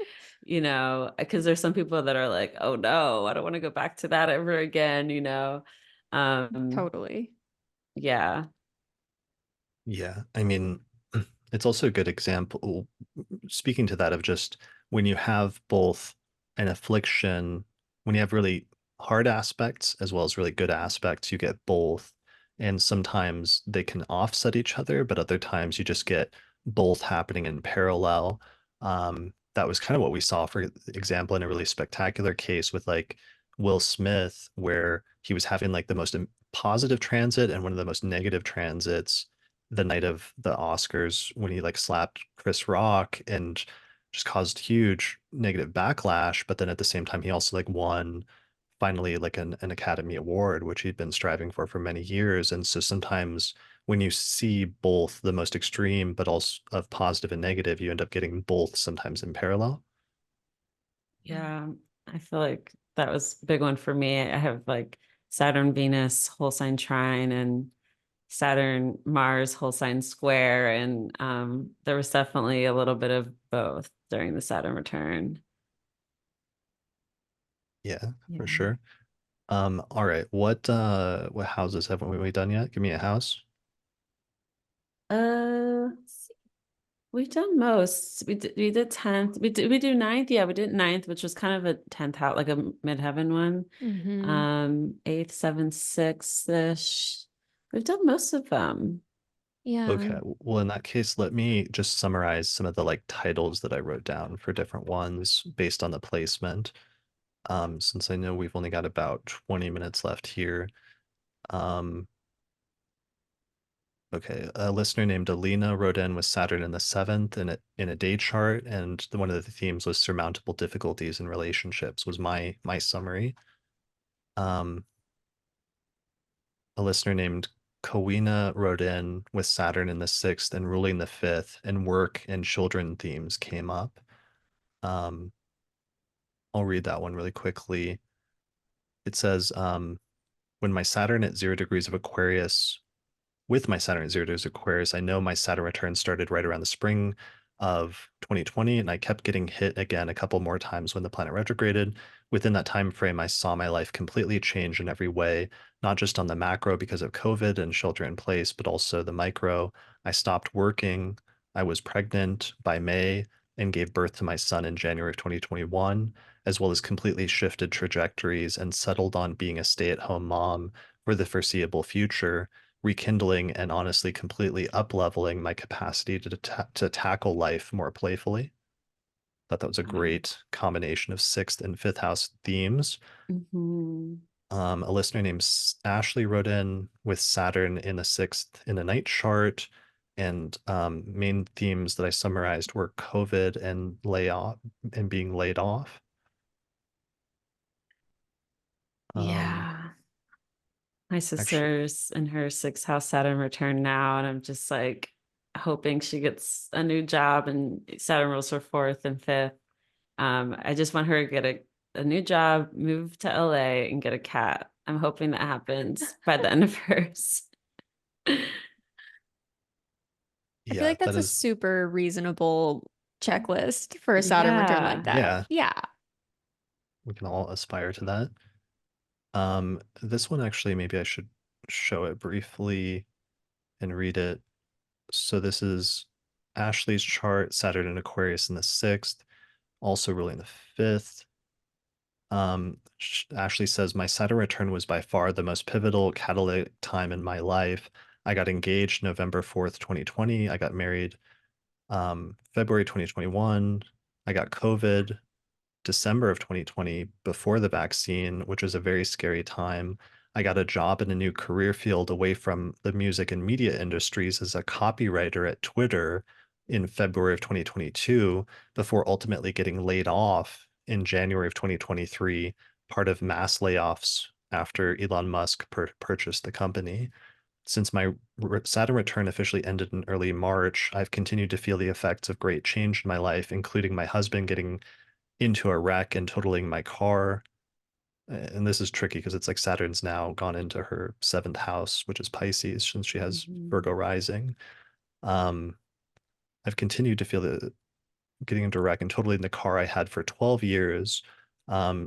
because there's some people that are like, oh no, I don't want to go. To that ever again. Um, Totally. yeah. Yeah. I mean, it's also a good example, speaking to that, of just when you have both an affliction, when you have really hard aspects as well as really good aspects, you get both. And sometimes they can offset each other, but other times you just get both happening in parallel. That was kind of what we saw, for example, in a really spectacular case with like Will Smith, where he was having like the most positive transit and one of the most negative transits the night of the Oscars, when he like slapped Chris Rock and just caused huge negative backlash. But then at the same time, he also like won finally like an Academy Award, which he'd been striving for many years. And so sometimes when you see both the most extreme, but also of positive and negative, you end up getting both sometimes in parallel. Yeah, I feel like that was a big one for me. I have like Saturn, Venus, whole sign trine, and Saturn, Mars, whole sign square. And there was definitely a little bit of both during the Saturn return. Yeah, Yeah. for sure. All right. What houses haven't we done yet? Give me a house. Let's see. We've done most. We did 10th. We do 9th. Yeah, we did 9th, which was kind of a 10th house, like a midheaven one. Mm-hmm. 8th, 7th, 6th-ish. We've done most of them. Yeah. Okay. Well, in that case, let me just summarize some of the like titles that I wrote down for different ones based on the placement. Since I know we've only got about 20 minutes left here. Um, okay, a listener named Alina wrote in with Saturn in the seventh in a day chart, and one of the themes was surmountable difficulties in relationships was my summary. Um, a listener named Kowina wrote in with Saturn in the sixth and ruling the fifth, and work and children themes came up. Um, I'll read that one really quickly. It says, when my Saturn at 0 degrees of Aquarius, with my Saturn at 0 degrees of Aquarius, I know my Saturn return started right around the spring of 2020, and I kept getting hit again a couple more times when the planet retrograded. Within that time frame, I saw my life completely change in every way, not just on the macro because of COVID and shelter in place, but also the micro. I stopped working. I was pregnant by May and gave birth to my son in January of 2021, as well as completely shifted trajectories and settled on being a stay-at-home mom for the foreseeable future, rekindling and honestly completely up-leveling my capacity to tackle life more playfully. Thought that was a great combination of sixth and fifth house themes. Mhm. A listener named Ashley wrote in with Saturn in the sixth in the night chart, and main themes that I summarized were COVID and layoff and being laid off. Yeah. My Actually, sister's in her 6th house Saturn return now, and I'm just like hoping she gets a new job and Saturn rules her 4th and 5th. I just want her to get a new job, move to LA, and get a cat. I'm hoping that happens by the end of hers. I feel yeah, like that's that a is, super reasonable checklist for a Saturn return Yeah. like that. yeah, Yeah. we can all aspire to that. This one actually, maybe I should show it briefly and read it. So this is Ashley's chart, Saturn in Aquarius in the sixth, also ruling the fifth. Ashley says, my Saturn return was by far the most pivotal catalytic time in my life. I got engaged November 4th, 2020. I got married February 2021. I got COVID December of 2020 before the vaccine, which was a very scary time. I got a job in a new career field away from the music and media industries as a copywriter at Twitter in February of 2022 before ultimately getting laid off in January of 2023, part of mass layoffs after Elon Musk purchased the company. Since my Saturn return officially ended in early March, I've continued to feel the effects of great change in my life, including my husband getting into a wreck and totaling my car. And this is tricky because it's like Saturn's now gone into her seventh house, which is Pisces, since she has Mhm. Virgo rising. Um, I've continued to feel the getting into a wreck and totaling the car I had for 12 years,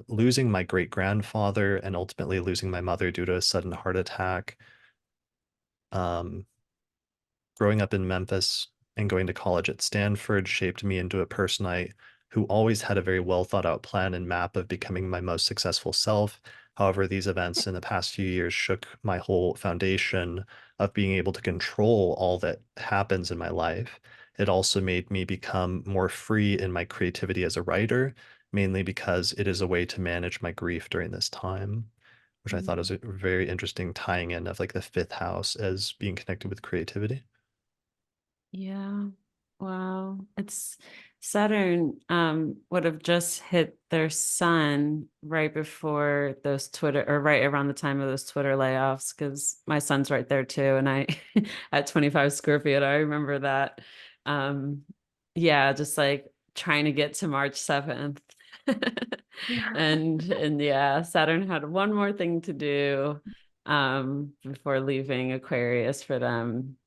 losing my great grandfather and ultimately losing my mother due to a sudden heart attack. Um, Growing up in Memphis and going to college at Stanford shaped me into a person who always had a very well thought out plan and map of becoming my most successful self. However, these events in the past few years shook my whole foundation of being able to control all that happens in my life. It also made me become more free in my creativity as a writer, mainly because it is a way to manage my grief during this time, which I thought was a very interesting tying in of like the fifth house as being connected with creativity. Yeah. Wow. It's Saturn would have just hit their sun right before those Twitter or right around the time of those Twitter layoffs because my son's right there too. And I at 25 Scorpio, I remember that. Um yeah, just like trying to get to March 7th. Yeah. And yeah, Saturn had one more thing to do before leaving Aquarius for them.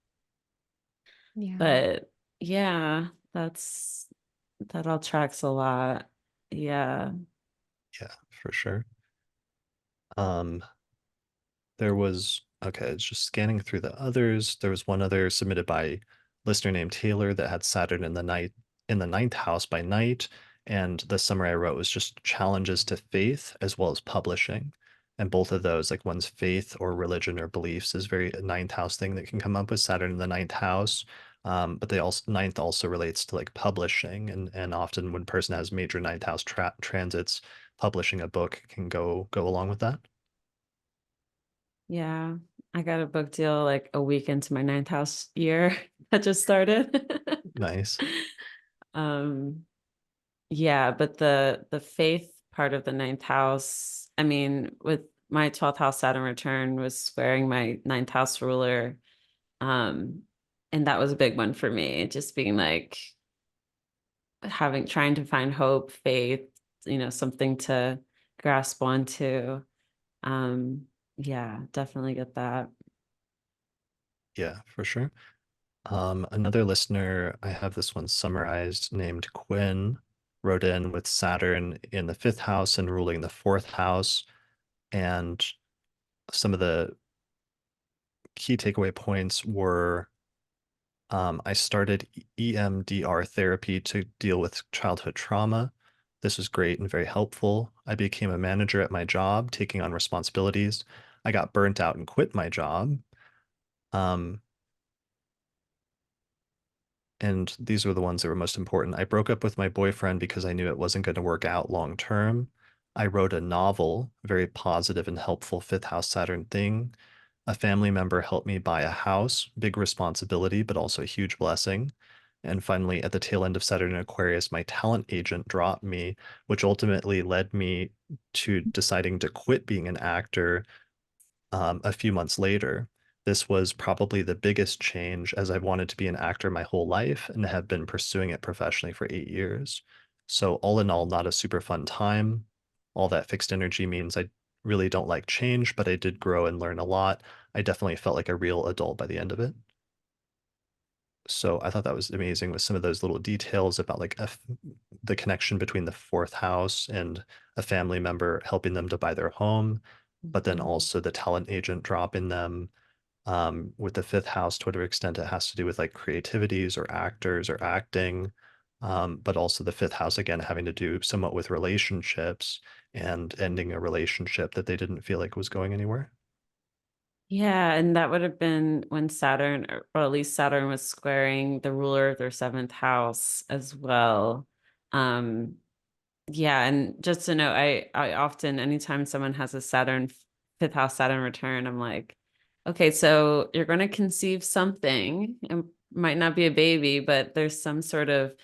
Yeah. But yeah, that all tracks a lot. Yeah. Yeah, for sure. Um, there was, okay, it's just scanning through the others. There was one other submitted by listener named Taylor that had Saturn in the ninth house by night. And the summary I wrote was just challenges to faith as well as publishing. And both of those, like one's faith or religion or beliefs, is very a ninth house thing that can come up with Saturn in the ninth house. But they also ninth also relates to like publishing, and often when a person has major ninth house transits, publishing a book can go along with that. Yeah, I got a book deal like a week into my ninth house year that just started. Nice. Um, yeah, but the faith part of the ninth house, I mean, with my 12th house Saturn return was squaring my ninth house ruler. Um, and that was a big one for me, just being like trying to find hope, faith, something to grasp onto. Yeah, definitely get that. Yeah, for sure. Another listener, I have this one summarized, named Quinn, wrote in with Saturn in the fifth house and ruling the fourth house. And some of the key takeaway points were I started EMDR therapy to deal with childhood trauma. This was great and very helpful. I became a manager at my job, taking on responsibilities. I got burnt out and quit my job. Um, and these were the ones that were most important. I broke up with my boyfriend because I knew it wasn't going to work out long term. I wrote a novel, very positive and helpful fifth house Saturn thing. A family member helped me buy a house, big responsibility, but also a huge blessing. And finally, at the tail end of Saturn in Aquarius, my talent agent dropped me, which ultimately led me to deciding to quit being an actor a few months later. This was probably the biggest change, as I've wanted to be an actor my whole life and have been pursuing it professionally for 8 years. So, all in all, not a super fun time. All that fixed energy means I really don't like change, but I did grow and learn a lot. I definitely felt like a real adult by the end of it. So I thought that was amazing with some of those little details about like the connection between the fourth house and a family member helping them to buy their home, but then Mhm. also the talent agent dropping them. With the fifth house, to whatever extent it has to do with like creativities or actors or acting, but also the fifth house again having to do somewhat with relationships and ending a relationship that they didn't feel like was going anywhere. Yeah, and that would have been when Saturn, or at least Saturn was squaring the ruler of their seventh house as well. Um, yeah, and just to know, I often, anytime someone has a fifth house Saturn return, I'm like, okay, so you're going to conceive something. It might not be a baby, but there's some sort of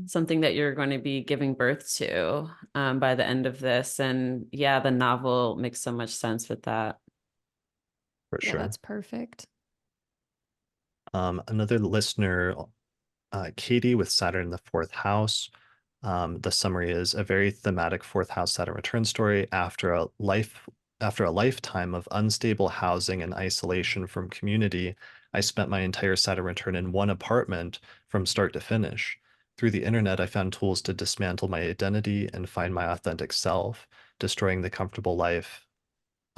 something that you're going to be giving birth to by the end of this. And yeah, the novel makes so much sense with that. For Yeah, sure. that's perfect. Another listener, Katie with Saturn in the fourth house. The summary is a very thematic fourth house Saturn return story after a lifetime of unstable housing and isolation from community. I spent my entire Saturn return in one apartment from start to finish. Through the internet, I found tools to dismantle my identity and find my authentic self, destroying the comfortable life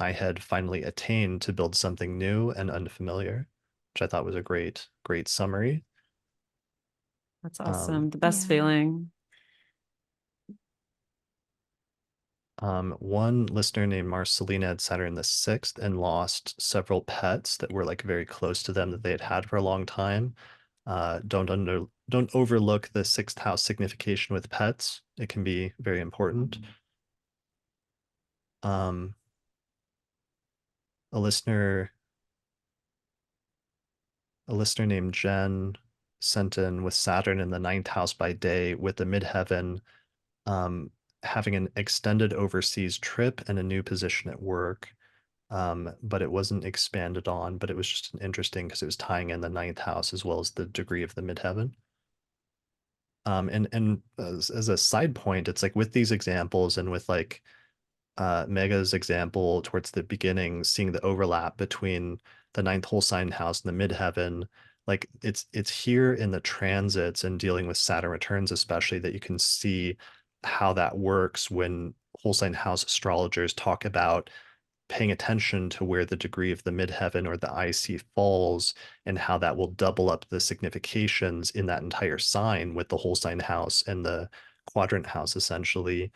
I had finally attained to build something new and unfamiliar, which I thought was a great summary. That's Um, awesome. The best Yeah. feeling. One listener named Marcelina had Saturn in the sixth and lost several pets that were like very close to them that they had had for a long time. Don't overlook the sixth house signification with pets. It can be very important. Um, a listener a listener named Jen sent in with Saturn in the ninth house by day with the midheaven, um, having an extended overseas trip and a new position at work. But it wasn't expanded on, but it was just interesting because it was tying in the ninth house as well as the degree of the midheaven. And as a side point, it's like with these examples and with like Mega's example towards the beginning, seeing the overlap between the ninth whole sign house and the midheaven, like it's here in the transits and dealing with Saturn returns, especially that you can see how that works when whole sign house astrologers talk about paying attention to where the degree of the midheaven or the IC falls and how that will double up the significations in that entire sign with the whole sign house and the quadrant house essentially.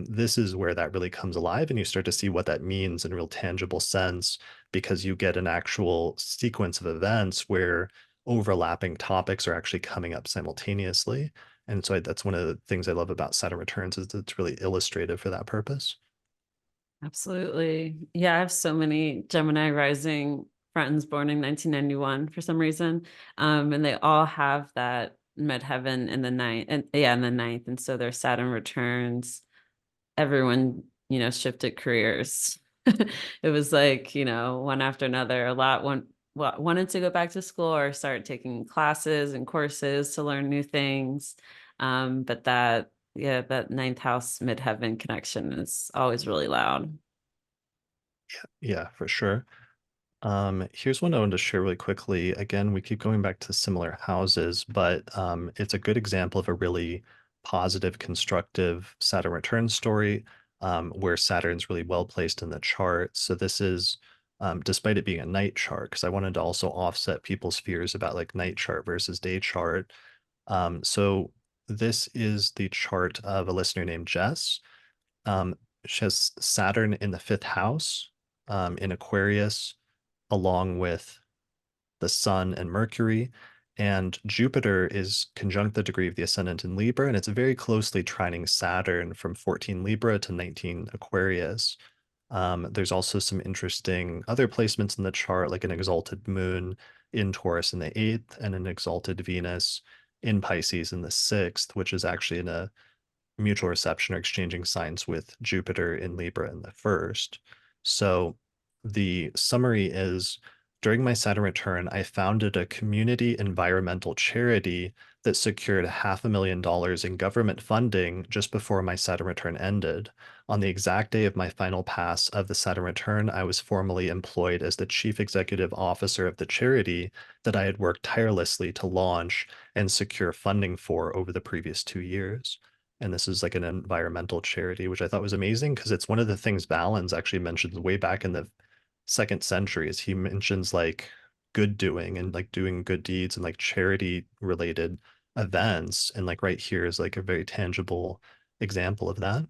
This is where that really comes alive and you start to see what that means in a real tangible sense because you get an actual sequence of events where overlapping topics are actually coming up simultaneously. And so that's one of the things I love about Saturn Returns is it's really illustrative for that purpose. Absolutely. Yeah, I have so many Gemini rising friends born in 1991 for some reason. And they all have that midheaven in the ninth and in the ninth. And so their Saturn returns, everyone, shifted careers. It was like, one after another. A lot wanted to go back to school or start taking classes and courses to learn new things. But that ninth house midheaven connection is always really loud. Yeah, for sure. Here's one I wanted to share really quickly. Again, we keep going back to similar houses, but it's a good example of a really positive, constructive Saturn return story where Saturn's really well placed in the chart. So this is, despite it being a night chart, because I wanted to also offset people's fears about like night chart versus day chart. So this is the chart of a listener named Jess. She has Saturn in the fifth house in Aquarius, along with the Sun and Mercury. And Jupiter is conjunct the degree of the ascendant in Libra, and it's very closely trining Saturn from 14 Libra to 19 Aquarius. There's also some interesting other placements in the chart, like an exalted moon in Taurus in the eighth and an exalted Venus in Pisces in the sixth, which is actually in a mutual reception or exchanging signs with Jupiter in Libra in the first. So the summary is during my Saturn return, I founded a community environmental charity that secured $500,000 in government funding just before my Saturn return ended. On the exact day of my final pass of the Saturn return, I was formally employed as the chief executive officer of the charity that I had worked tirelessly to launch and secure funding for over the previous 2 years. And this is like an environmental charity, which I thought was amazing because it's one of the things Valens actually mentions way back in the second century is he mentions like good doing and like doing good deeds and like charity related events. And like right here is like a very tangible example of that.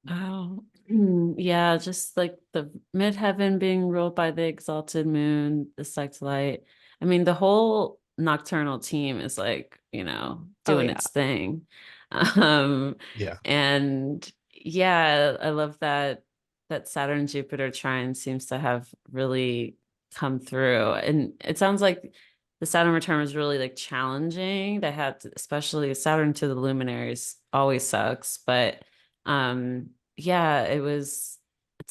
Oh, yeah, just like the midheaven being ruled by the exalted moon, the sextile. I mean, the whole nocturnal team is like, doing its thing. Yeah. And yeah, I love that Saturn Jupiter trine seems to have really come through. And it sounds like the Saturn return was really like challenging. They had especially Saturn to the luminaries always sucks, but yeah, it's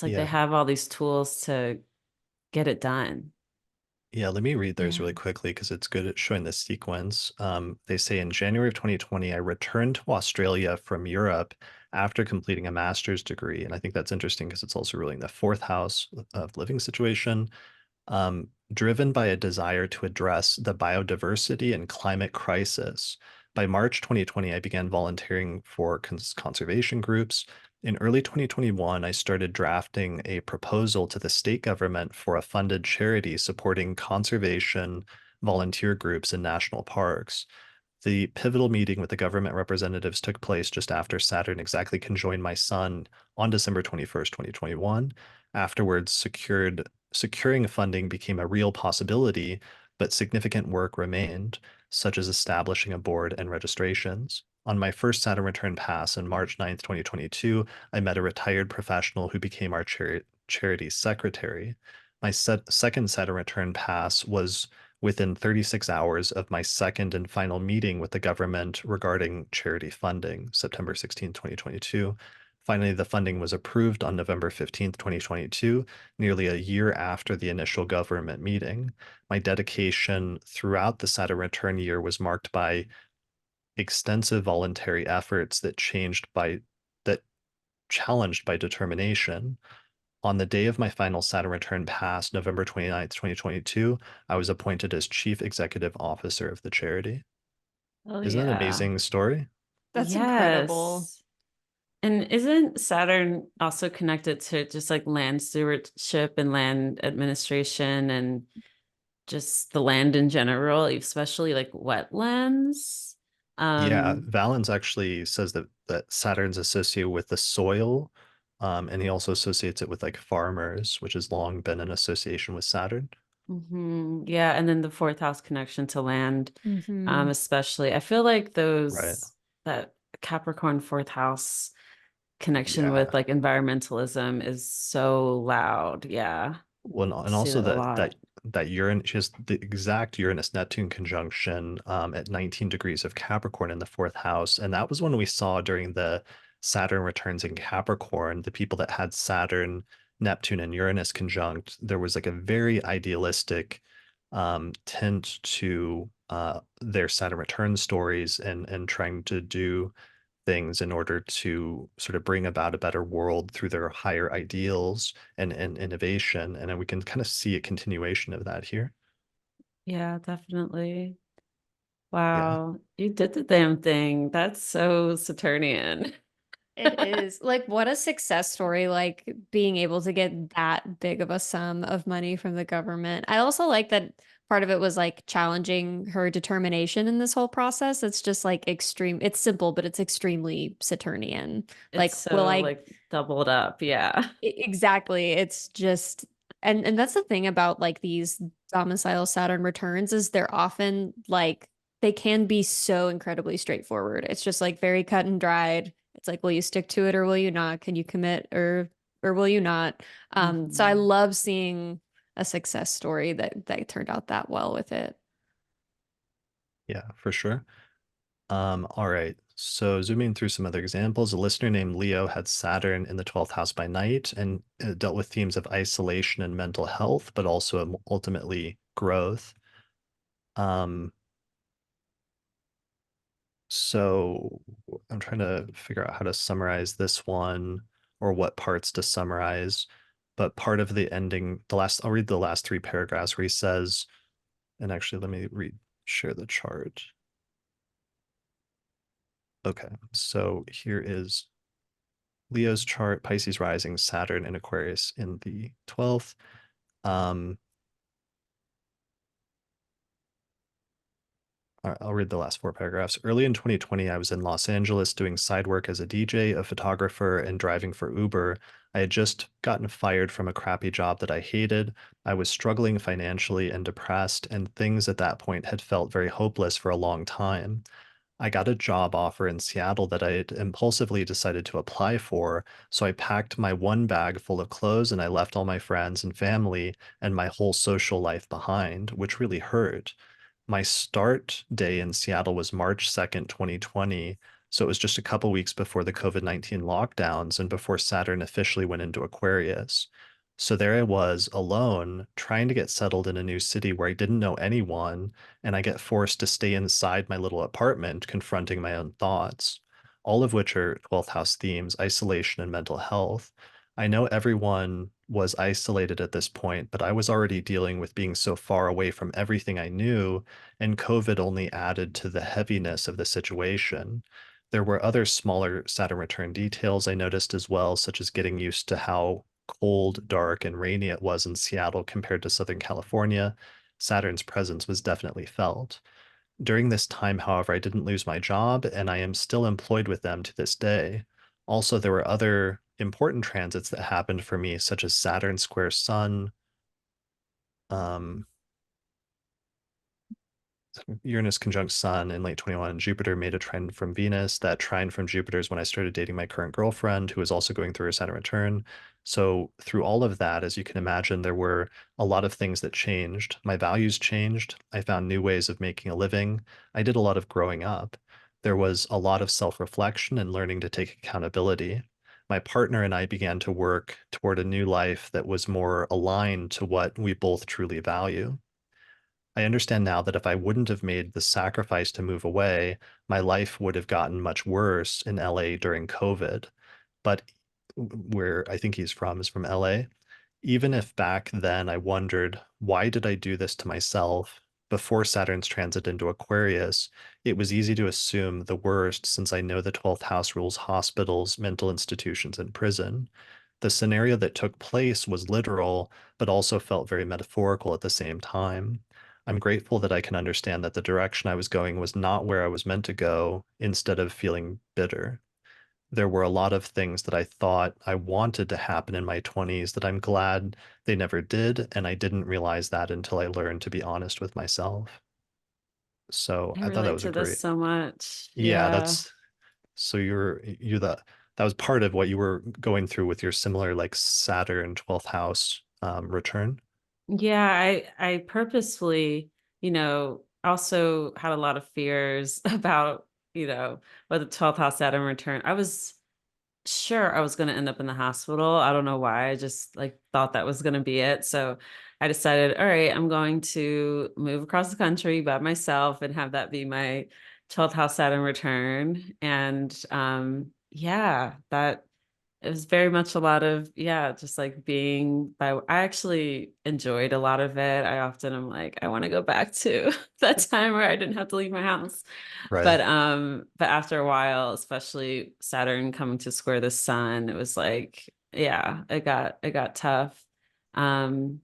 like they Yeah. have all these tools to get it done. Yeah, let me read those Yeah. really quickly because it's good at showing the sequence. They say in January of 2020, I returned to Australia from Europe after completing a master's degree. And I think that's interesting because it's also ruling the fourth house of living situation. Driven by a desire to address the biodiversity and climate crisis. By March 2020, I began volunteering for conservation groups. In early 2021, I started drafting a proposal to the state government for a funded charity supporting conservation volunteer groups in national parks. The pivotal meeting with the government representatives took place just after Saturn exactly conjoined my sun on December 21st, 2021. Afterwards, securing funding became a real possibility, but significant work remained, such as establishing a board and registrations. On my first Saturn return pass on March 9th, 2022, I met a retired professional who became our charity secretary. My second Saturn return pass was within 36 hours of my second and final meeting with the government regarding charity funding, September 16, 2022. Finally, the funding was approved on November 15th, 2022, nearly a year after the initial government meeting. My dedication throughout the Saturn return year was marked by extensive voluntary efforts that challenged by determination. On the day of my final Saturn return pass, November 29th, 2022, I was appointed as Chief Executive Officer of the charity. Oh Isn't that an yeah. amazing story? That's incredible. Yes. And isn't Saturn also connected to just like land stewardship and land administration and just the land in general, especially like wetlands? Yeah, Um, Valens actually says that Saturn's associated with the soil, and he also associates it with like farmers, which has long been an association with Saturn. yeah, and then the fourth house connection to land, Mhm. especially. I feel like Right. that Capricorn fourth house connection Yeah. with like environmentalism is so loud. Yeah, Well, and see also that a that lot. Uranus, she has the exact Uranus Neptune conjunction at 19 degrees of Capricorn in the fourth house, and that was when we saw during the Saturn returns in Capricorn, the people that had Saturn, Neptune, and Uranus conjunct. There was like a very idealistic tint to their Saturn return stories and trying to do things in order to sort of bring about a better world through their higher ideals and innovation. And then we can kind of see a continuation of that here. Yeah, definitely. Yeah. Wow, you did the damn thing. That's so Saturnian. It is like what a success story, like being able to get that big of a sum of money from the government. I also like that part of it was like challenging her determination in this whole process. It's just like extreme, it's simple, but it's extremely Saturnian. It's Like, will so I like doubled up. Yeah. exactly. It's just and that's the thing about like these domicile Saturn returns is they're often like they can be so incredibly straightforward. It's just like very cut and dried. It's like, will you stick to it or will you not? Can you commit or will you not? So I Mhm. love seeing a success story that turned out that well with it. Yeah, for sure. All right. So zooming through some other examples, a listener named Leo had Saturn in the 12th house by night and dealt with themes of isolation and mental health, but also ultimately growth. Um, So I'm trying to figure out how to summarize this one or what parts to summarize. But part of the ending, I'll read the last three paragraphs where he says, and actually, let me share the chart. Okay, so here is Leo's chart, Pisces rising, Saturn and Aquarius in the 12th. Um, all right, I'll read the last four paragraphs. Early in 2020, I was in Los Angeles doing side work as a DJ, a photographer, and driving for Uber. I had just gotten fired from a crappy job that I hated. I was struggling financially and depressed, and things at that point had felt very hopeless for a long time. I got a job offer in Seattle that I had impulsively decided to apply for, so I packed my one bag full of clothes and I left all my friends and family and my whole social life behind, which really hurt. My start day in Seattle was March 2nd, 2020. So it was just a couple weeks before the COVID-19 lockdowns and before Saturn officially went into Aquarius. So there I was alone, trying to get settled in a new city where I didn't know anyone, and I get forced to stay inside my little apartment, confronting my own thoughts, all of which are 12th house themes, isolation and mental health. I know everyone was isolated at this point, but I was already dealing with being so far away from everything I knew, and COVID only added to the heaviness of the situation. There were other smaller Saturn return details I noticed as well, such as getting used to how cold, dark, and rainy it was in Seattle compared to Southern California. Saturn's presence was definitely felt. During this time, however, I didn't lose my job, and I am still employed with them to this day. Also, there were other important transits that happened for me, such as Saturn square Sun, um, Uranus conjunct Sun in late 21, Jupiter made a trine from Venus. That trine from Jupiter is when I started dating my current girlfriend, who was also going through her Saturn return. So, through all of that, as you can imagine, there were a lot of things that changed. My values changed. I found new ways of making a living. I did a lot of growing up. There was a lot of self reflection and learning to take accountability. My partner and I began to work toward a new life that was more aligned to what we both truly value. I understand now that if I wouldn't have made the sacrifice to move away, my life would have gotten much worse in LA during COVID. But where I think he's from is from LA. Even if back then I wondered, why did I do this to myself? before Saturn's transit into Aquarius, it was easy to assume the worst since I know the 12th house rules hospitals, mental institutions, and prison. The scenario that took place was literal, but also felt very metaphorical at the same time. I'm grateful that I can understand that the direction I was going was not where I was meant to go, instead of feeling bitter. There were a lot of things that I thought I wanted to happen in my 20s that I'm glad they never did, and I didn't realize that until I learned to be honest with myself. So I I thought that relate was a to this great, so much. yeah, Yeah. that's so you're the that was part of what you were going through with your similar like Saturn 12th house return. Yeah, I purposefully, also had a lot of fears about, what the 12th house Saturn return. I was sure I was going to end up in the hospital. I don't know why. I just like thought that was going to be it. So I decided, all right, I'm going to move across the country by myself and have that be my 12th house Saturn return. And yeah, that it was very much a lot of, yeah, just like being by, I actually enjoyed a lot of it. I often am like, I want to go back to that time where I didn't have to leave my house. Right. But after a while, especially Saturn coming to square the sun, it was like, yeah, it got tough. Um,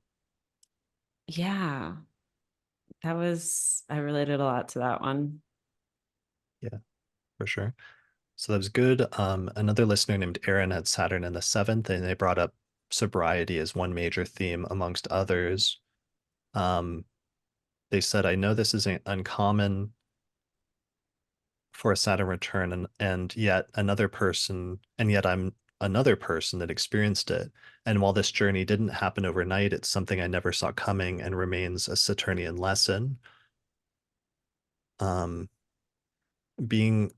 yeah, I related a lot to that one. Yeah, for sure. So that was good. Another listener named Aaron had Saturn in the seventh, and they brought up sobriety as one major theme amongst others. Um, they said, I know this isn't uncommon for a Saturn return, and yet I'm another person that experienced it. And while this journey didn't happen overnight, it's something I never saw coming and remains a Saturnian lesson. Um, being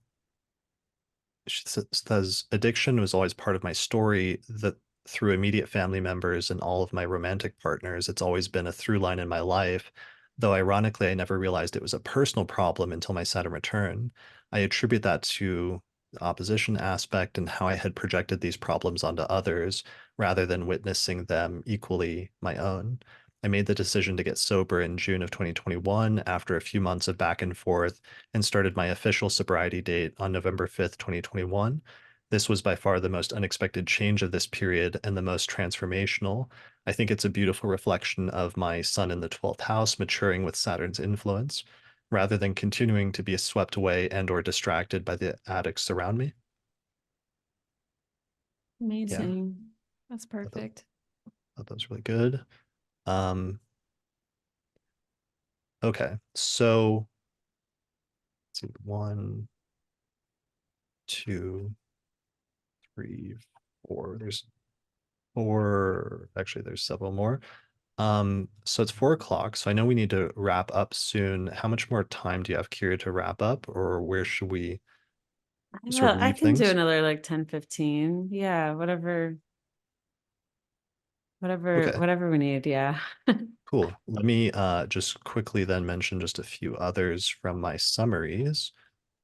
She says addiction was always part of my story, that through immediate family members and all of my romantic partners, it's always been a through line in my life. Though ironically, I never realized it was a personal problem until my Saturn return. I attribute that to the opposition aspect and how I had projected these problems onto others rather than witnessing them equally my own. I made the decision to get sober in June of 2021 after a few months of back and forth, and started my official sobriety date on November 5th, 2021. This was by far the most unexpected change of this period and the most transformational. I think it's a beautiful reflection of my sun in the 12th house maturing with Saturn's influence, rather than continuing to be swept away and or distracted by the addicts around me. Yeah, Amazing. That's I thought, perfect. thought that was really good. Um, okay, so let's see, one, two, three, four. There's four, actually, there's several more. So it's 4 o'clock, so I know we need to wrap up soon. How much more time do you have, Kira, to wrap up, or where should we sort Well, of I leave can do things? another like 10, 15. Yeah, whatever, whatever, Okay, whatever we need. Yeah. cool. Let me just quickly then mention just a few others from my summaries,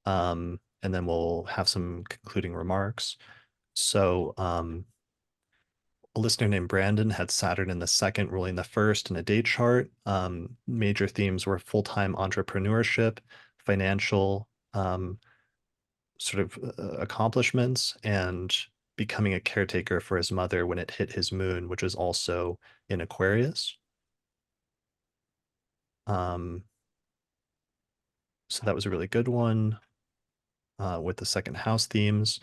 and then we'll have some concluding remarks. So, a listener named Brandon had Saturn in the second, ruling the first in a date chart. Major themes were full-time entrepreneurship, financial sort of accomplishments, and becoming a caretaker for his mother when it hit his moon, which is also in Aquarius. Um, so that was a really good one with the second house themes.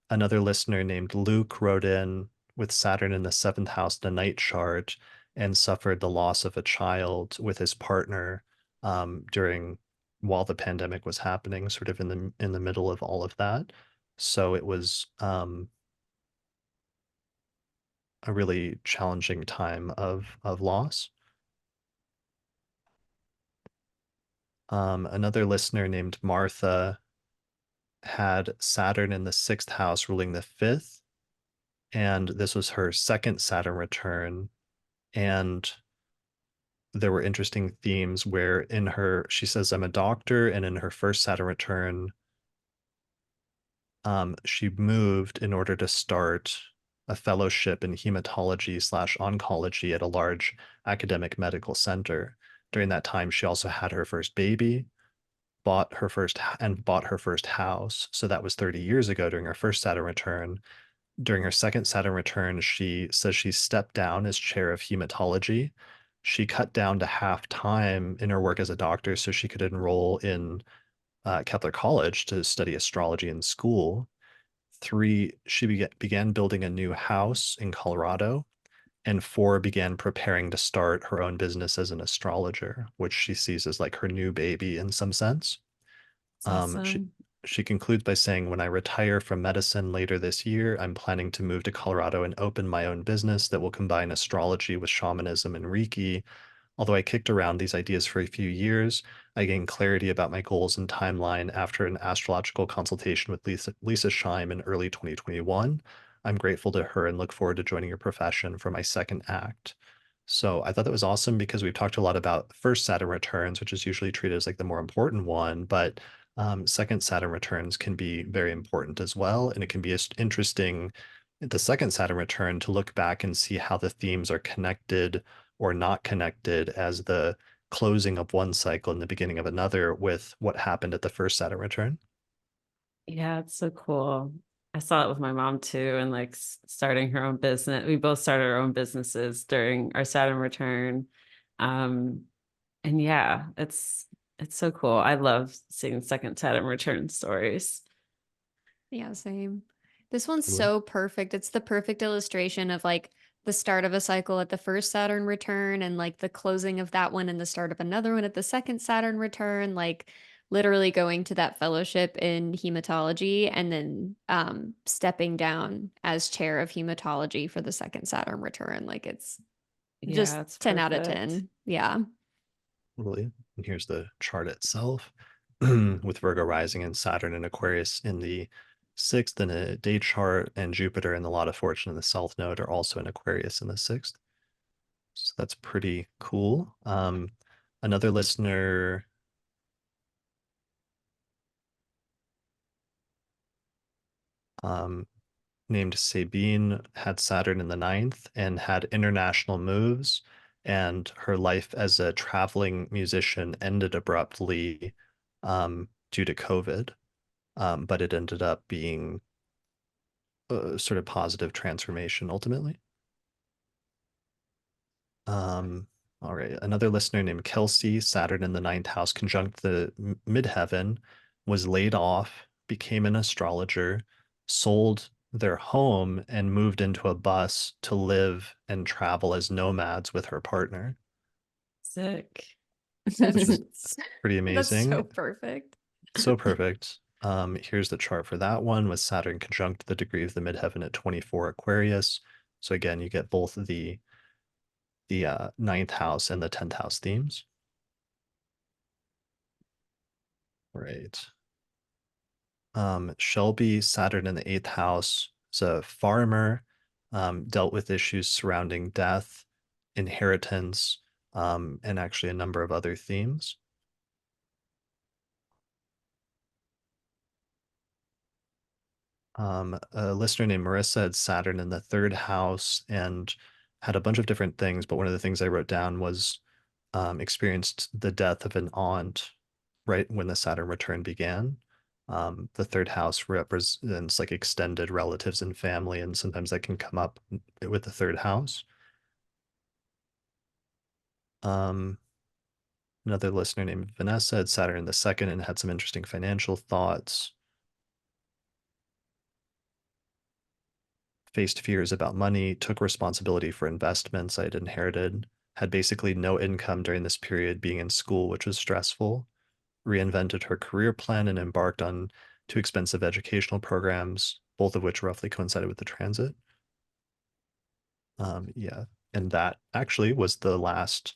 Another listener named Luke wrote in with Saturn in the seventh house, the night chart, and suffered the loss of a child with his partner during while the pandemic was happening, sort of in the middle of all of that. So it was a really challenging time of loss. Another listener named Martha had Saturn in the sixth house, ruling the fifth, and this was her second Saturn return. And there were interesting themes where she says, I'm a doctor, and in her first Saturn return, she moved in order to start a fellowship in hematology slash oncology at a large academic medical center. During that time, she also had her first baby, bought her first house. So that was 30 years ago during her first Saturn return. During her second Saturn return, she says she stepped down as chair of hematology. She cut down to half time in her work as a doctor so she could enroll in Catholic college to study astrology in school. Three, she began building a new house in Colorado. And four, began preparing to start her own business as an astrologer, which she sees as like her new baby in some sense. It's Um, she awesome. she concludes by saying, "When I retire from medicine later this year, I'm planning to move to Colorado and open my own business that will combine astrology with shamanism and Reiki. Although I kicked around these ideas for a few years, I gained clarity about my goals and timeline after an astrological consultation with Lisa Scheim in early 2021. I'm grateful to her and look forward to joining your profession for my second act." So I thought that was awesome because we've talked a lot about first Saturn returns, which is usually treated as like the more important one, but second Saturn returns can be very important as well. And it can be interesting, the second Saturn return, to look back and see how the themes are connected or not connected as the closing of one cycle and the beginning of another with what happened at the first Saturn return. Yeah, it's so cool. I saw it with my mom too, and like starting her own business. We both started our own businesses during our Saturn return. Um, and yeah, it's so cool. I love seeing second Saturn return stories. Yeah, same. This one's Totally. so perfect. It's the perfect illustration of like the start of a cycle at the first Saturn return and like the closing of that one and the start of another one at the second Saturn return, like literally going to that fellowship in hematology and then stepping down as chair of hematology for the second Saturn return. Like it's just Yeah, it's 10 out of perfect. 10. Yeah. Totally. And here's the chart itself with Virgo rising and Saturn and Aquarius in the sixth in a day chart, and Jupiter and the lot of fortune in the south node are also in Aquarius in the sixth. So that's pretty cool. Another listener named Sabine had Saturn in the ninth and had international moves, and her life as a traveling musician ended abruptly due to COVID. But it ended up being a sort of positive transformation ultimately. All right. Another listener named Kelsey, Saturn in the ninth house conjunct the midheaven, was laid off, became an astrologer, sold their home, and moved into a bus to live and travel as nomads with her partner, Sick. which is pretty That's so amazing. perfect. So perfect. Here's the chart for that one with Saturn conjunct the degree of the midheaven at 24 Aquarius. So again, you get both the ninth house and the 10th house themes. Right. Shelby, Saturn in the eighth house, is a farmer, dealt with issues surrounding death, inheritance, and actually a number of other themes. A listener named Marissa had Saturn in the third house and had a bunch of different things, but one of the things I wrote down was experienced the death of an aunt right when the Saturn return began. The third house represents like extended relatives and family, and sometimes that can come up with the third house. Another listener named Vanessa had Saturn in the second and had some interesting financial thoughts. Faced fears about money, took responsibility for investments I'd inherited, had basically no income during this period being in school, which was stressful, reinvented her career plan and embarked on two expensive educational programs, both of which roughly coincided with the transit. Yeah, and that actually was the last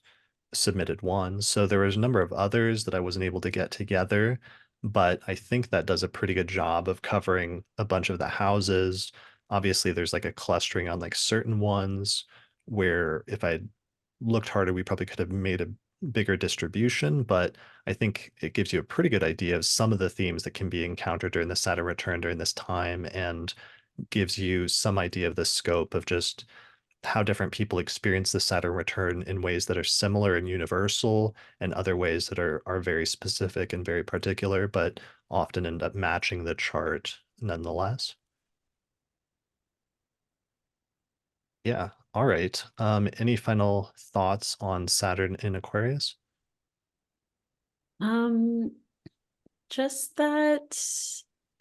submitted one. So there was a number of others that I wasn't able to get together, but I think that does a pretty good job of covering a bunch of the houses. Obviously, there's like a clustering on like certain ones where if I looked harder, we probably could have made a bigger distribution, but I think it gives you a pretty good idea of some of the themes that can be encountered during the Saturn return during this time and gives you some idea of the scope of just how different people experience the Saturn return in ways that are similar and universal, and other ways that are very specific and very particular, but often end up matching the chart nonetheless. Yeah. All right. Any final thoughts on Saturn in Aquarius? Just that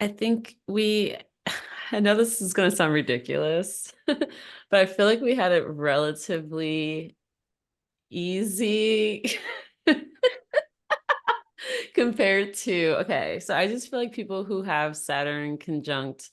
I think I know this is going to sound ridiculous, but I feel like we had it relatively easy compared to, okay, so I just feel like people who have Saturn conjunct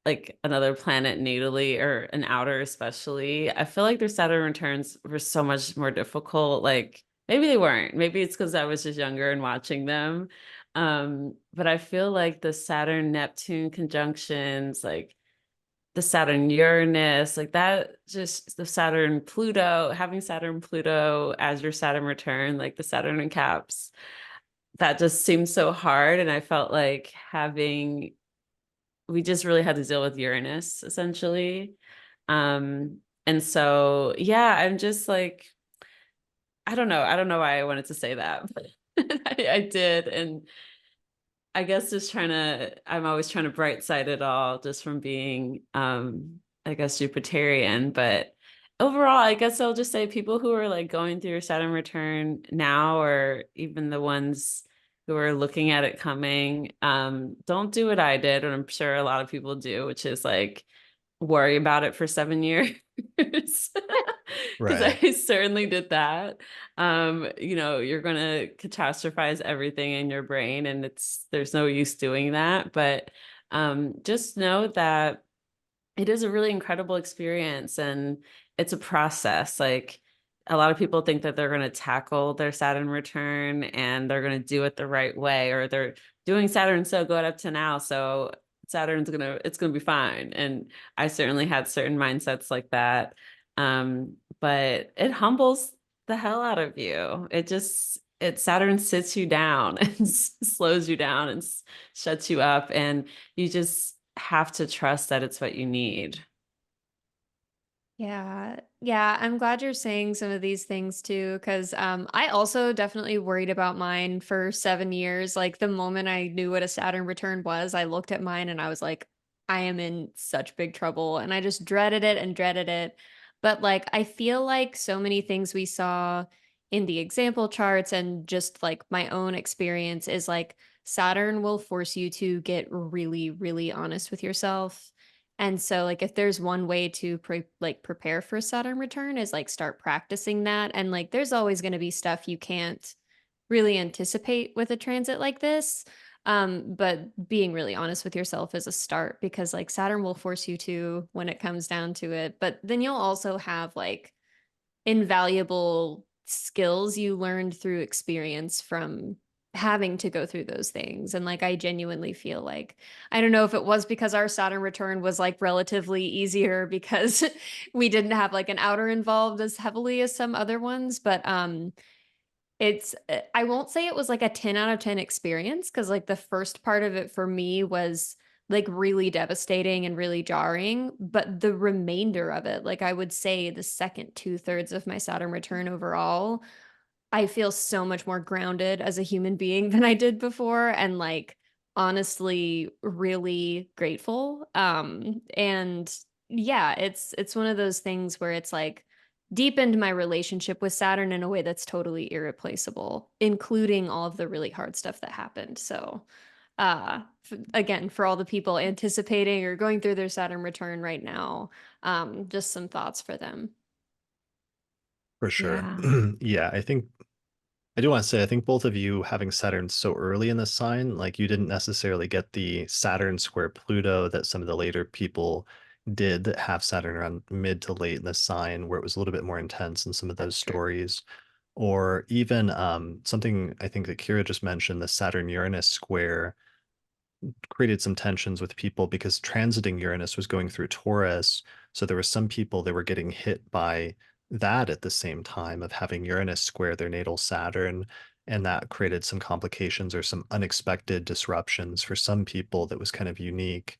like another planet natally or an outer especially, I feel like their Saturn returns were so much more difficult. Like maybe they weren't. Maybe it's because I was just younger and watching them. But I feel like the Saturn Neptune conjunctions, like the Saturn Uranus, like that, just the Saturn Pluto, having Saturn Pluto as your Saturn return, like the Saturn and Caps, that just seemed so hard. And I felt like we just really had to deal with Uranus essentially. And so, yeah, I'm just like, I don't know. I don't know why I wanted to say that, but I did. And I guess I'm always trying to bright side it all just from being, I guess, Jupiterian. But overall, I guess I'll just say people who are like going through a Saturn return now, or even the ones who are looking at it coming, don't do what I did, and I'm sure a lot of people do, which is like worry about it for 7 years. Because Right. I certainly did that. You're gonna catastrophize everything in your brain, and there's no use doing that. But just know that it is a really incredible experience, and it's a process. Like a lot of people think that they're going to tackle their Saturn return and they're going to do it the right way, or they're doing Saturn so good up to now, so it's gonna be fine. And I certainly had certain mindsets like that. But it humbles the hell out of you. Saturn sits you down and slows you down and shuts you up, and you just have to trust that it's what you need. Yeah. Yeah. I'm glad you're saying some of these things too, because I also definitely worried about mine for 7 years. Like the moment I knew what a Saturn return was, I looked at mine and I was like, I am in such big trouble. And I just dreaded it and dreaded it. But like, I feel like so many things we saw in the example charts and just like my own experience is like Saturn will force you to get really, really honest with yourself. And so like if there's one way to prepare for Saturn return is like start practicing that. And like there's always going to be stuff you can't really anticipate with a transit like this. But being really honest with yourself is a start, because like Saturn will force you to when it comes down to it. But then you'll also have like invaluable skills you learned through experience from having to go through those things. And like I genuinely feel like, I don't know if it was because our Saturn return was like relatively easier because we didn't have like an outer involved as heavily as some other ones, but it's I won't say it was like a 10 out of 10 experience, because like the first part of it for me was like really devastating and really jarring, but the remainder of it, like I would say the second 2/3 of my Saturn return overall, I feel so much more grounded as a human being than I did before, and like honestly really grateful. And yeah, it's one of those things where it's like deepened my relationship with Saturn in a way that's totally irreplaceable, including all of the really hard stuff that happened. So again, for all the people anticipating or going through their Saturn return right now, just some thoughts for them. For sure. Yeah. Yeah, I do want to say, I think both of you having Saturn so early in the sign, like you didn't necessarily get the Saturn square Pluto that some of the later people did that have Saturn around mid to late in the sign, where it was a little bit more intense in some of those That's true. stories. Or even something I think that Kirah just mentioned, the Saturn Uranus square created some tensions with people because transiting Uranus was going through Taurus. So there were some people that were getting hit by that at the same time of having Uranus square their natal Saturn. And that created some complications or some unexpected disruptions for some people that was kind of unique.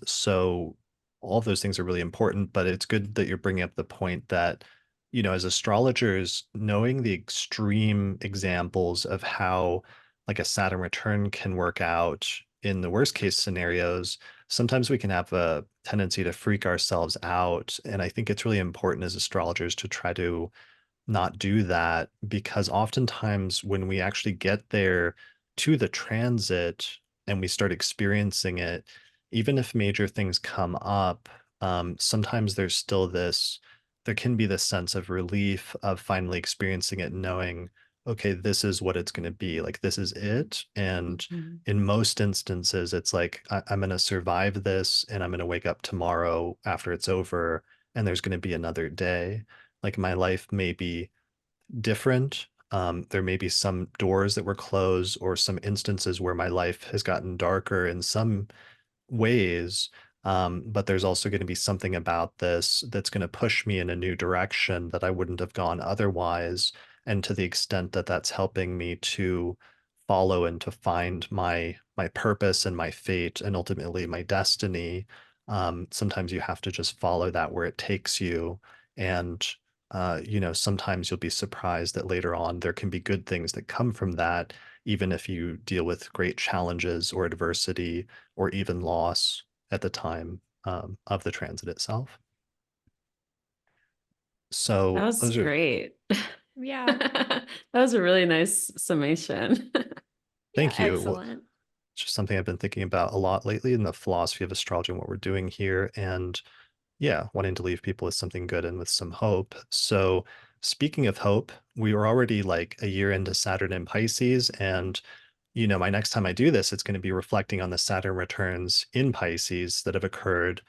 So all of those things are really important, but it's good that you're bringing up the point that, as astrologers, knowing the extreme examples of how like a Saturn return can work out in the worst case scenarios, sometimes we can have a tendency to freak ourselves out. And I think it's really important as astrologers to try to not do that, because oftentimes when we actually get there to the transit and we start experiencing it, even if major things come up, sometimes there's still there can be this sense of relief of finally experiencing it, knowing, okay, this is what it's going to be. Like, this is it. And Mhm. in most instances, it's like, I'm going to survive this and I'm going to wake up tomorrow after it's over and there's going to be another day. Like, my life may be different. There may be some doors that were closed or some instances where my life has gotten darker in some ways. But there's also going to be something about this that's going to push me in a new direction that I wouldn't have gone otherwise. And to the extent that that's helping me to follow and to find my purpose and my fate and ultimately my destiny, sometimes you have to just follow that where it takes you. And sometimes you'll be surprised that later on there can be good things that come from that, even if you deal with great challenges or adversity or even loss at the time of the transit itself. That So was those are, great. Yeah. That was a really nice summation. Yeah, thank you. Well, excellent. it's just something I've been thinking about a lot lately in the philosophy of astrology and what we're doing here. And yeah, wanting to leave people with something good and with some hope. So, speaking of hope, we were already like a year into Saturn in Pisces. And, my next time I do this, it's going to be reflecting on the Saturn returns in Pisces that have occurred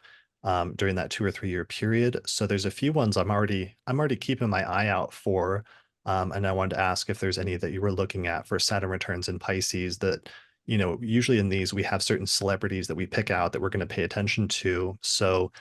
during that 2 or 3 year period. So there's a few ones I'm already keeping my eye out for. And I wanted to ask if there's any that you were looking at for Saturn returns in Pisces that, usually in these we have certain celebrities that we pick out that we're going to pay attention to. So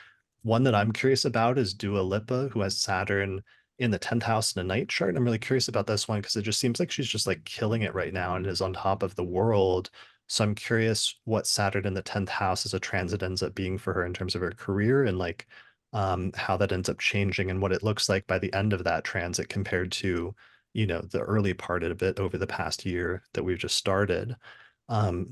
one that I'm curious about is Dua Lipa, who has Saturn in the 10th house in a night chart. And I'm really curious about this one because it just seems like she's just like killing it right now and is on top of the world. So I'm curious what Saturn in the 10th house as a transit ends up being for her in terms of her career, and like how that ends up changing and what it looks like by the end of that transit compared to, the early part of it over the past year that we've just started.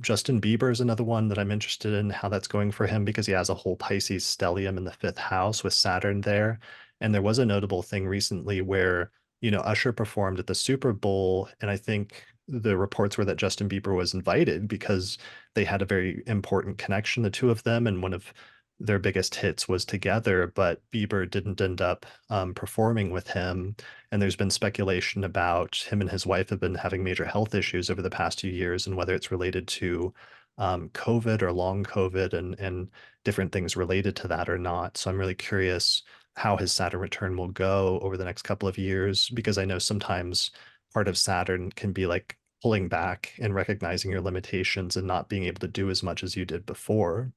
Justin Bieber is another one that I'm interested in how that's going for him because he has a whole Pisces stellium in the 5th house with Saturn there. And there was a notable thing recently where, Usher performed at the Super Bowl. And I think the reports were that Justin Bieber was invited because they had a very important connection, the two of them. And one of their biggest hits was together, but Bieber didn't end up performing with him. And there's been speculation about him and his wife have been having major health issues over the past few years, and whether it's related to COVID or long COVID and different things related to that or not. So I'm really curious how his Saturn return will go over the next couple of years, because I know sometimes part of Saturn can be like pulling back and recognizing your limitations and not being able to do as much as you did before.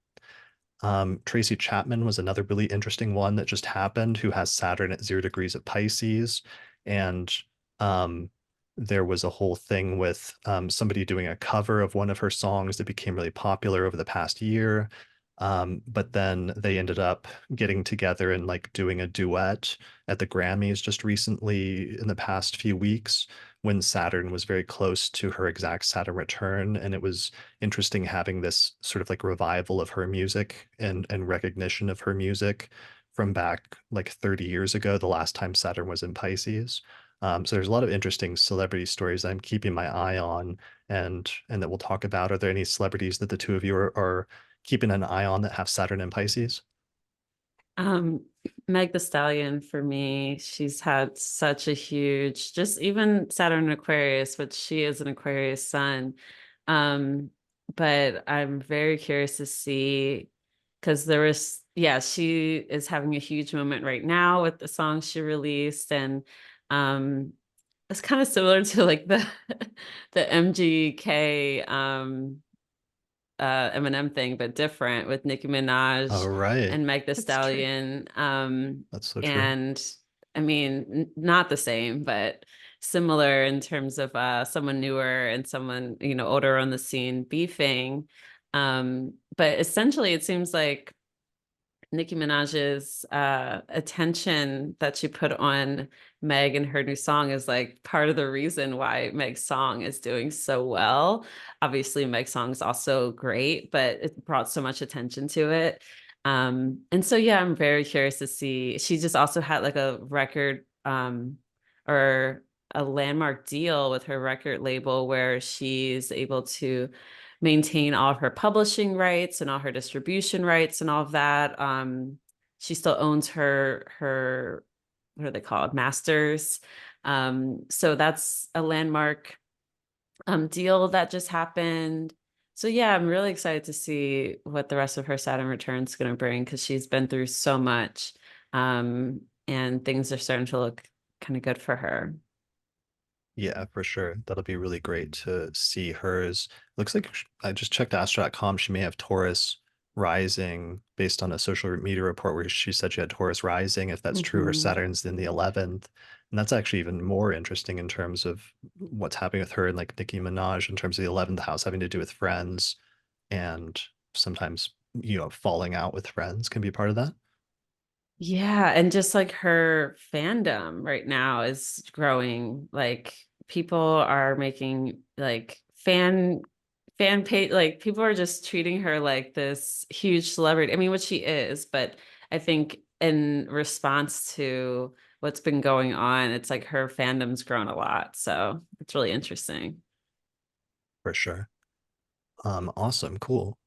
Tracy Chapman was another really interesting one that just happened, who has Saturn at 0 degrees of Pisces. And um, there was a whole thing with somebody doing a cover of one of her songs that became really popular over the past year. But then they ended up getting together and like doing a duet at the Grammys just recently in the past few weeks when Saturn was very close to her exact Saturn return. And it was interesting having this sort of like revival of her music and recognition of her music from back like 30 years ago, the last time Saturn was in Pisces. So there's a lot of interesting celebrity stories I'm keeping my eye on and that we'll talk about. Are there any celebrities that the two of you are keeping an eye on that have Saturn and Pisces? Um, Meg the Stallion for me, she's had such a huge, just even Saturn and Aquarius, which she is an Aquarius sun. But I'm very curious to see, because she is having a huge moment right now with the song she released, and it's kind of similar to like the the MGK Eminem thing, but different with Nicki Oh, Minaj right. and Meg the That's true. Stallion. That's so true. And I mean, not the same, but similar in terms of someone newer and someone, older on the scene beefing. But essentially it seems like Nicki Minaj's attention that she put on Meg and her new song is like part of the reason why Meg's song is doing so well. Obviously, Meg's song is also great, but it brought so much attention to it. And so yeah, I'm very curious to see. She just also had like a record or a landmark deal with her record label where she's able to maintain all of her publishing rights and all her distribution rights and all of that. She still owns her what are they called? Masters. So that's a landmark deal that just happened. So yeah, I'm really excited to see what the rest of her Saturn return is going to bring because she's been through so much. And things are starting to look kind of good for her. Yeah, for sure. That'll be really great to see hers. Looks like I just checked astro.com. She may have Taurus rising based on a social media report where she said she had Taurus rising. If that's true, her Saturn's in the 11th. And that's actually even more interesting in terms of what's happening with her and like Nicki Minaj in terms of the 11th house having to do with friends and sometimes, falling out with friends can be part of that. Yeah, and just like her fandom right now is growing. Like people are making like fan page, like people are just treating her like this huge celebrity. I mean, what she is, but I think in response to what's been going on, it's like her fandom's grown a lot. So it's really interesting. For sure. Awesome, cool.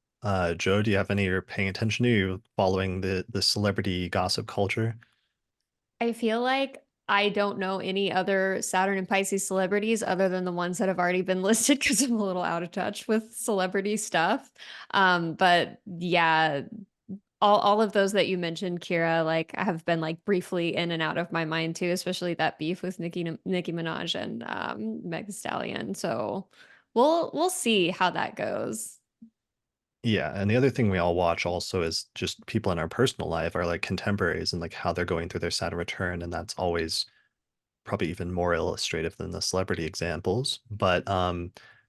Joe, do you have any you're paying attention to? You following the celebrity gossip culture? I feel like I don't know any other Saturn and Pisces celebrities other than the ones that have already been listed because I'm a little out of touch with celebrity stuff. But yeah, all of those that you mentioned, Kira, like have been like briefly in and out of my mind too, especially that beef with Nicki Minaj and Meg Thee Stallion. So we'll see how that goes. Yeah, and the other thing we all watch also is just people in our personal life are like contemporaries and like how they're going through their Saturn return, and that's always probably even more illustrative than the celebrity examples. But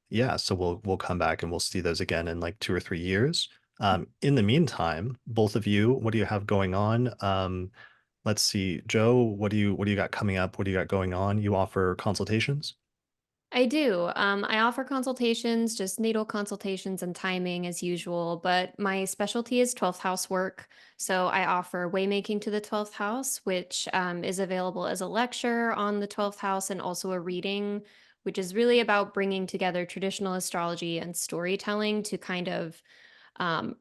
yeah, so we'll come back and we'll see those again in like 2 or 3 years. In the meantime, both of you, what do you have going on? Let's see, Joe, what do you got coming up? What do you got going on? You offer consultations? I do. I offer consultations, just natal consultations and timing as usual, but my specialty is 12th house work. So I offer waymaking to the 12th house, which is available as a lecture on the 12th house and also a reading, which is really about bringing together traditional astrology and storytelling to kind of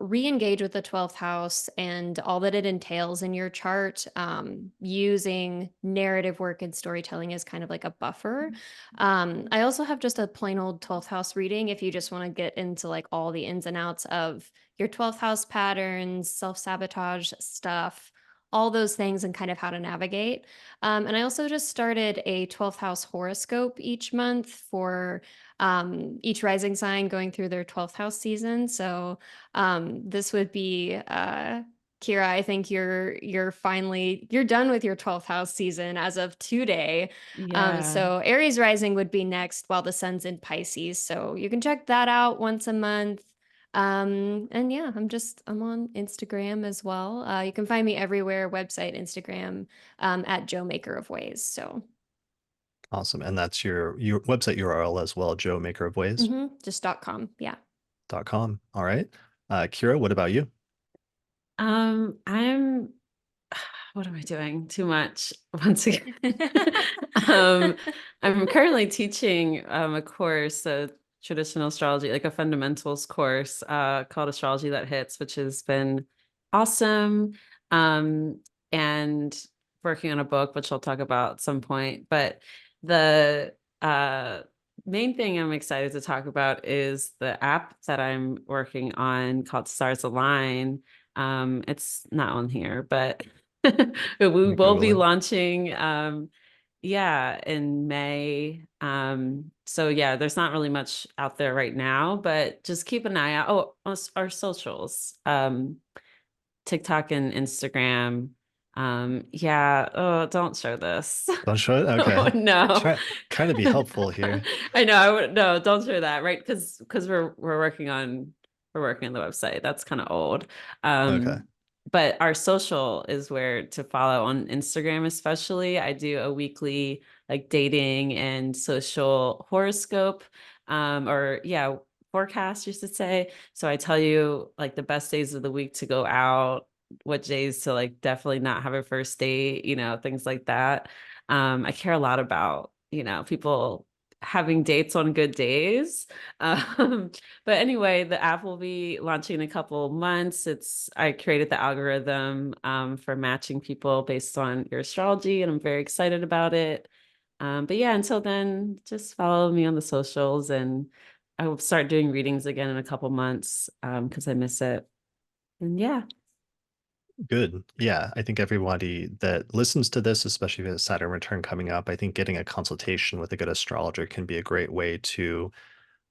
re-engage with the 12th house and all that it entails in your chart, using narrative work and storytelling as kind of like a buffer. I also have just a plain old 12th house reading if you just want to get into like all the ins and outs of your 12th house patterns, self-sabotage stuff, all those things and kind of how to navigate. And I also just started a 12th house horoscope each month for each rising sign going through their 12th house season. So this would be Kira, I think you're finally you're done with your 12th house season as of today. Yeah. So Aries rising would be next while the sun's in Pisces. So you can check that out once a month. And yeah, I'm on Instagram as well. You can find me everywhere, website, Instagram, at Joe Maker of Ways. So Awesome. And that's your website URL as well, Joe Maker of Ways just .com. Yeah. .com. All right. Kira, what about you? I'm what am I doing? Too much once again. I'm currently teaching a course, a traditional astrology, like a fundamentals course called Astrology That Hits, which has been awesome. And working on a book, which I'll talk about at some point. But the main thing I'm excited to talk about is the app that I'm working on called Stars Align. It's not on here, but we will be launching yeah, in May. So yeah, there's not really much out there right now, but just keep an eye out. Oh, our socials, TikTok and Instagram. Yeah, oh, don't show this. Don't show it? Oh, Okay. no. Trying to be helpful here. I know, I would no, don't show that, right? Because we're working on the website. That's kind of old. Okay. but our social is where to follow on Instagram, especially. I do a weekly like dating and social horoscope, forecast, you should say. So I tell you like the best days of the week to go out, what days to like definitely not have a first date, things like that. I care a lot about, people having dates on good days. Um, but anyway, the app will be launching in a couple months. I created the algorithm for matching people based on your astrology, and I'm very excited about it. But yeah, until then, just follow me on the socials, and I will start doing readings again in a couple months because I miss it. And yeah. Good. Yeah, I think everybody that listens to this, especially with Saturn return coming up, I think getting a consultation with a good astrologer can be a great way to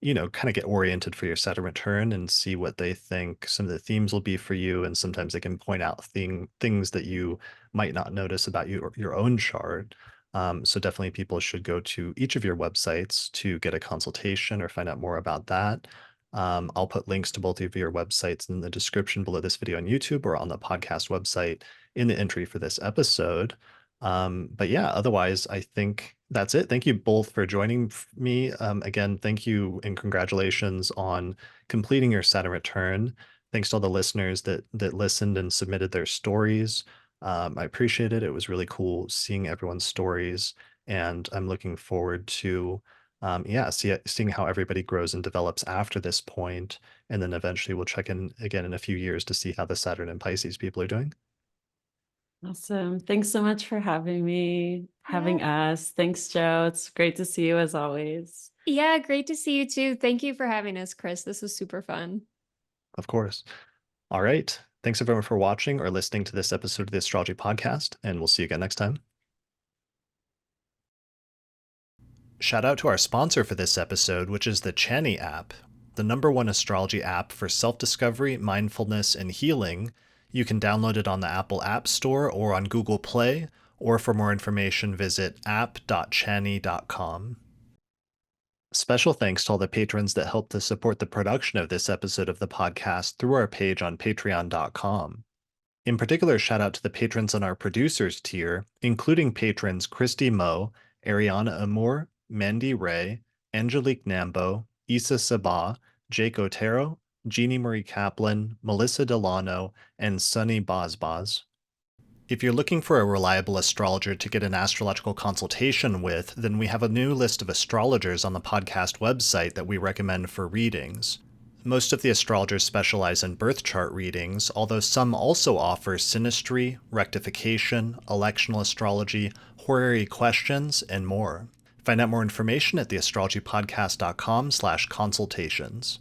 kind of get oriented for your Saturn return and see what they think some of the themes will be for you. And sometimes they can point out things that you might not notice about your own chart. So definitely people should go to each of your websites to get a consultation or find out more about that. I'll put links to both of your websites in the description below this video on YouTube or on the podcast website in the entry for this episode. But yeah, otherwise, I think that's it. Thank you both for joining me. Again, thank you and congratulations on completing your Saturn return. Thanks to all the listeners that listened and submitted their stories. I appreciate it. It was really cool seeing everyone's stories, and I'm looking forward to seeing how everybody grows and develops after this point, and then eventually we'll check in again in a few years to see how the Saturn and Pisces people are doing. Awesome. Thanks so much for having me, having us. Thanks, Joe. It's great to see you as always. Yeah, great to see you too. Thank you for having us, Chris. This was super fun. Of course. All right. Thanks everyone for watching or listening to this episode of the Astrology Podcast, and we'll see you again next time. Shout out to our sponsor for this episode, which is the Chani app, the #1 astrology app for self-discovery, mindfulness, and healing. You can download it on the Apple App Store or on Google Play, or for more information, visit app.chani.com. Special thanks to all the patrons that helped to support the production of this episode of the podcast through our page on patreon.com. In particular, shout out to the patrons on our producers tier, including patrons Christy Moe, Ariana Amour, Mandy Ray, Angelique Nambo, Issa Sabah, Jake Otero, Jeannie Marie Kaplan, Melissa Delano, and Sunny Bazbaz. If you're looking for a reliable astrologer to get an astrological consultation with, then we have a new list of astrologers on the podcast website that we recommend for readings. Most of the astrologers specialize in birth chart readings, although some also offer synastry, rectification, electional astrology, horary questions, and more. Find out more information at theastrologypodcast.com/consultations.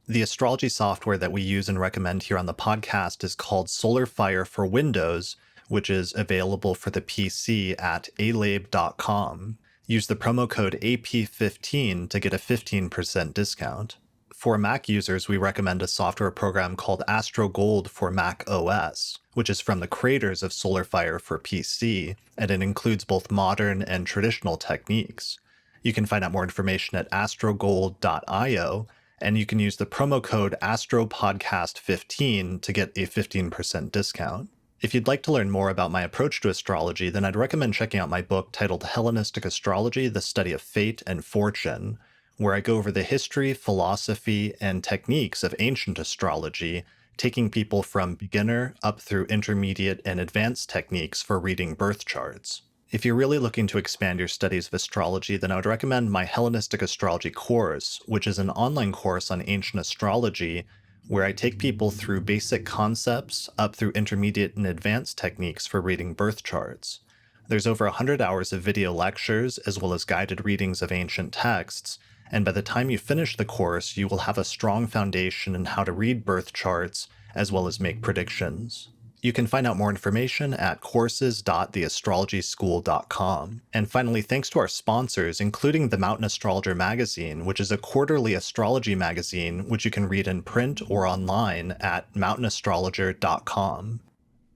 The astrology software that we use and recommend here on the podcast is called SolarFire for Windows, which is available for the PC at alabe.com. Use the promo code AP15 to get a 15% discount. For Mac users, we recommend a software program called AstroGold for Mac OS, which is from the creators of SolarFire for PC, and it includes both modern and traditional techniques. You can find out more information at astrogold.io, and you can use the promo code AstroPodcast15 to get a 15% discount. If you'd like to learn more about my approach to astrology, then I'd recommend checking out my book titled Hellenistic Astrology, The Study of Fate and Fortune, where I go over the history, philosophy, and techniques of ancient astrology, taking people from beginner up through intermediate and advanced techniques for reading birth charts. If you're really looking to expand your studies of astrology, then I would recommend my Hellenistic Astrology course, which is an online course on ancient astrology, where I take people through basic concepts up through intermediate and advanced techniques for reading birth charts. There's over 100 hours of video lectures, as well as guided readings of ancient texts, and by the time you finish the course, you will have a strong foundation in how to read birth charts, as well as make predictions. You can find out more information at courses.theastrologyschool.com. And finally, thanks to our sponsors, including the Mountain Astrologer magazine, which is a quarterly astrology magazine, which you can read in print or online at mountainastrologer.com.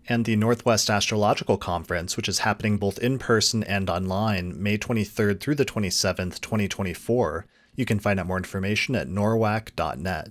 And the Northwest Astrological Conference, which is happening both in person and online, May 23rd through the 27th, 2024. You can find out more information at norwac.net.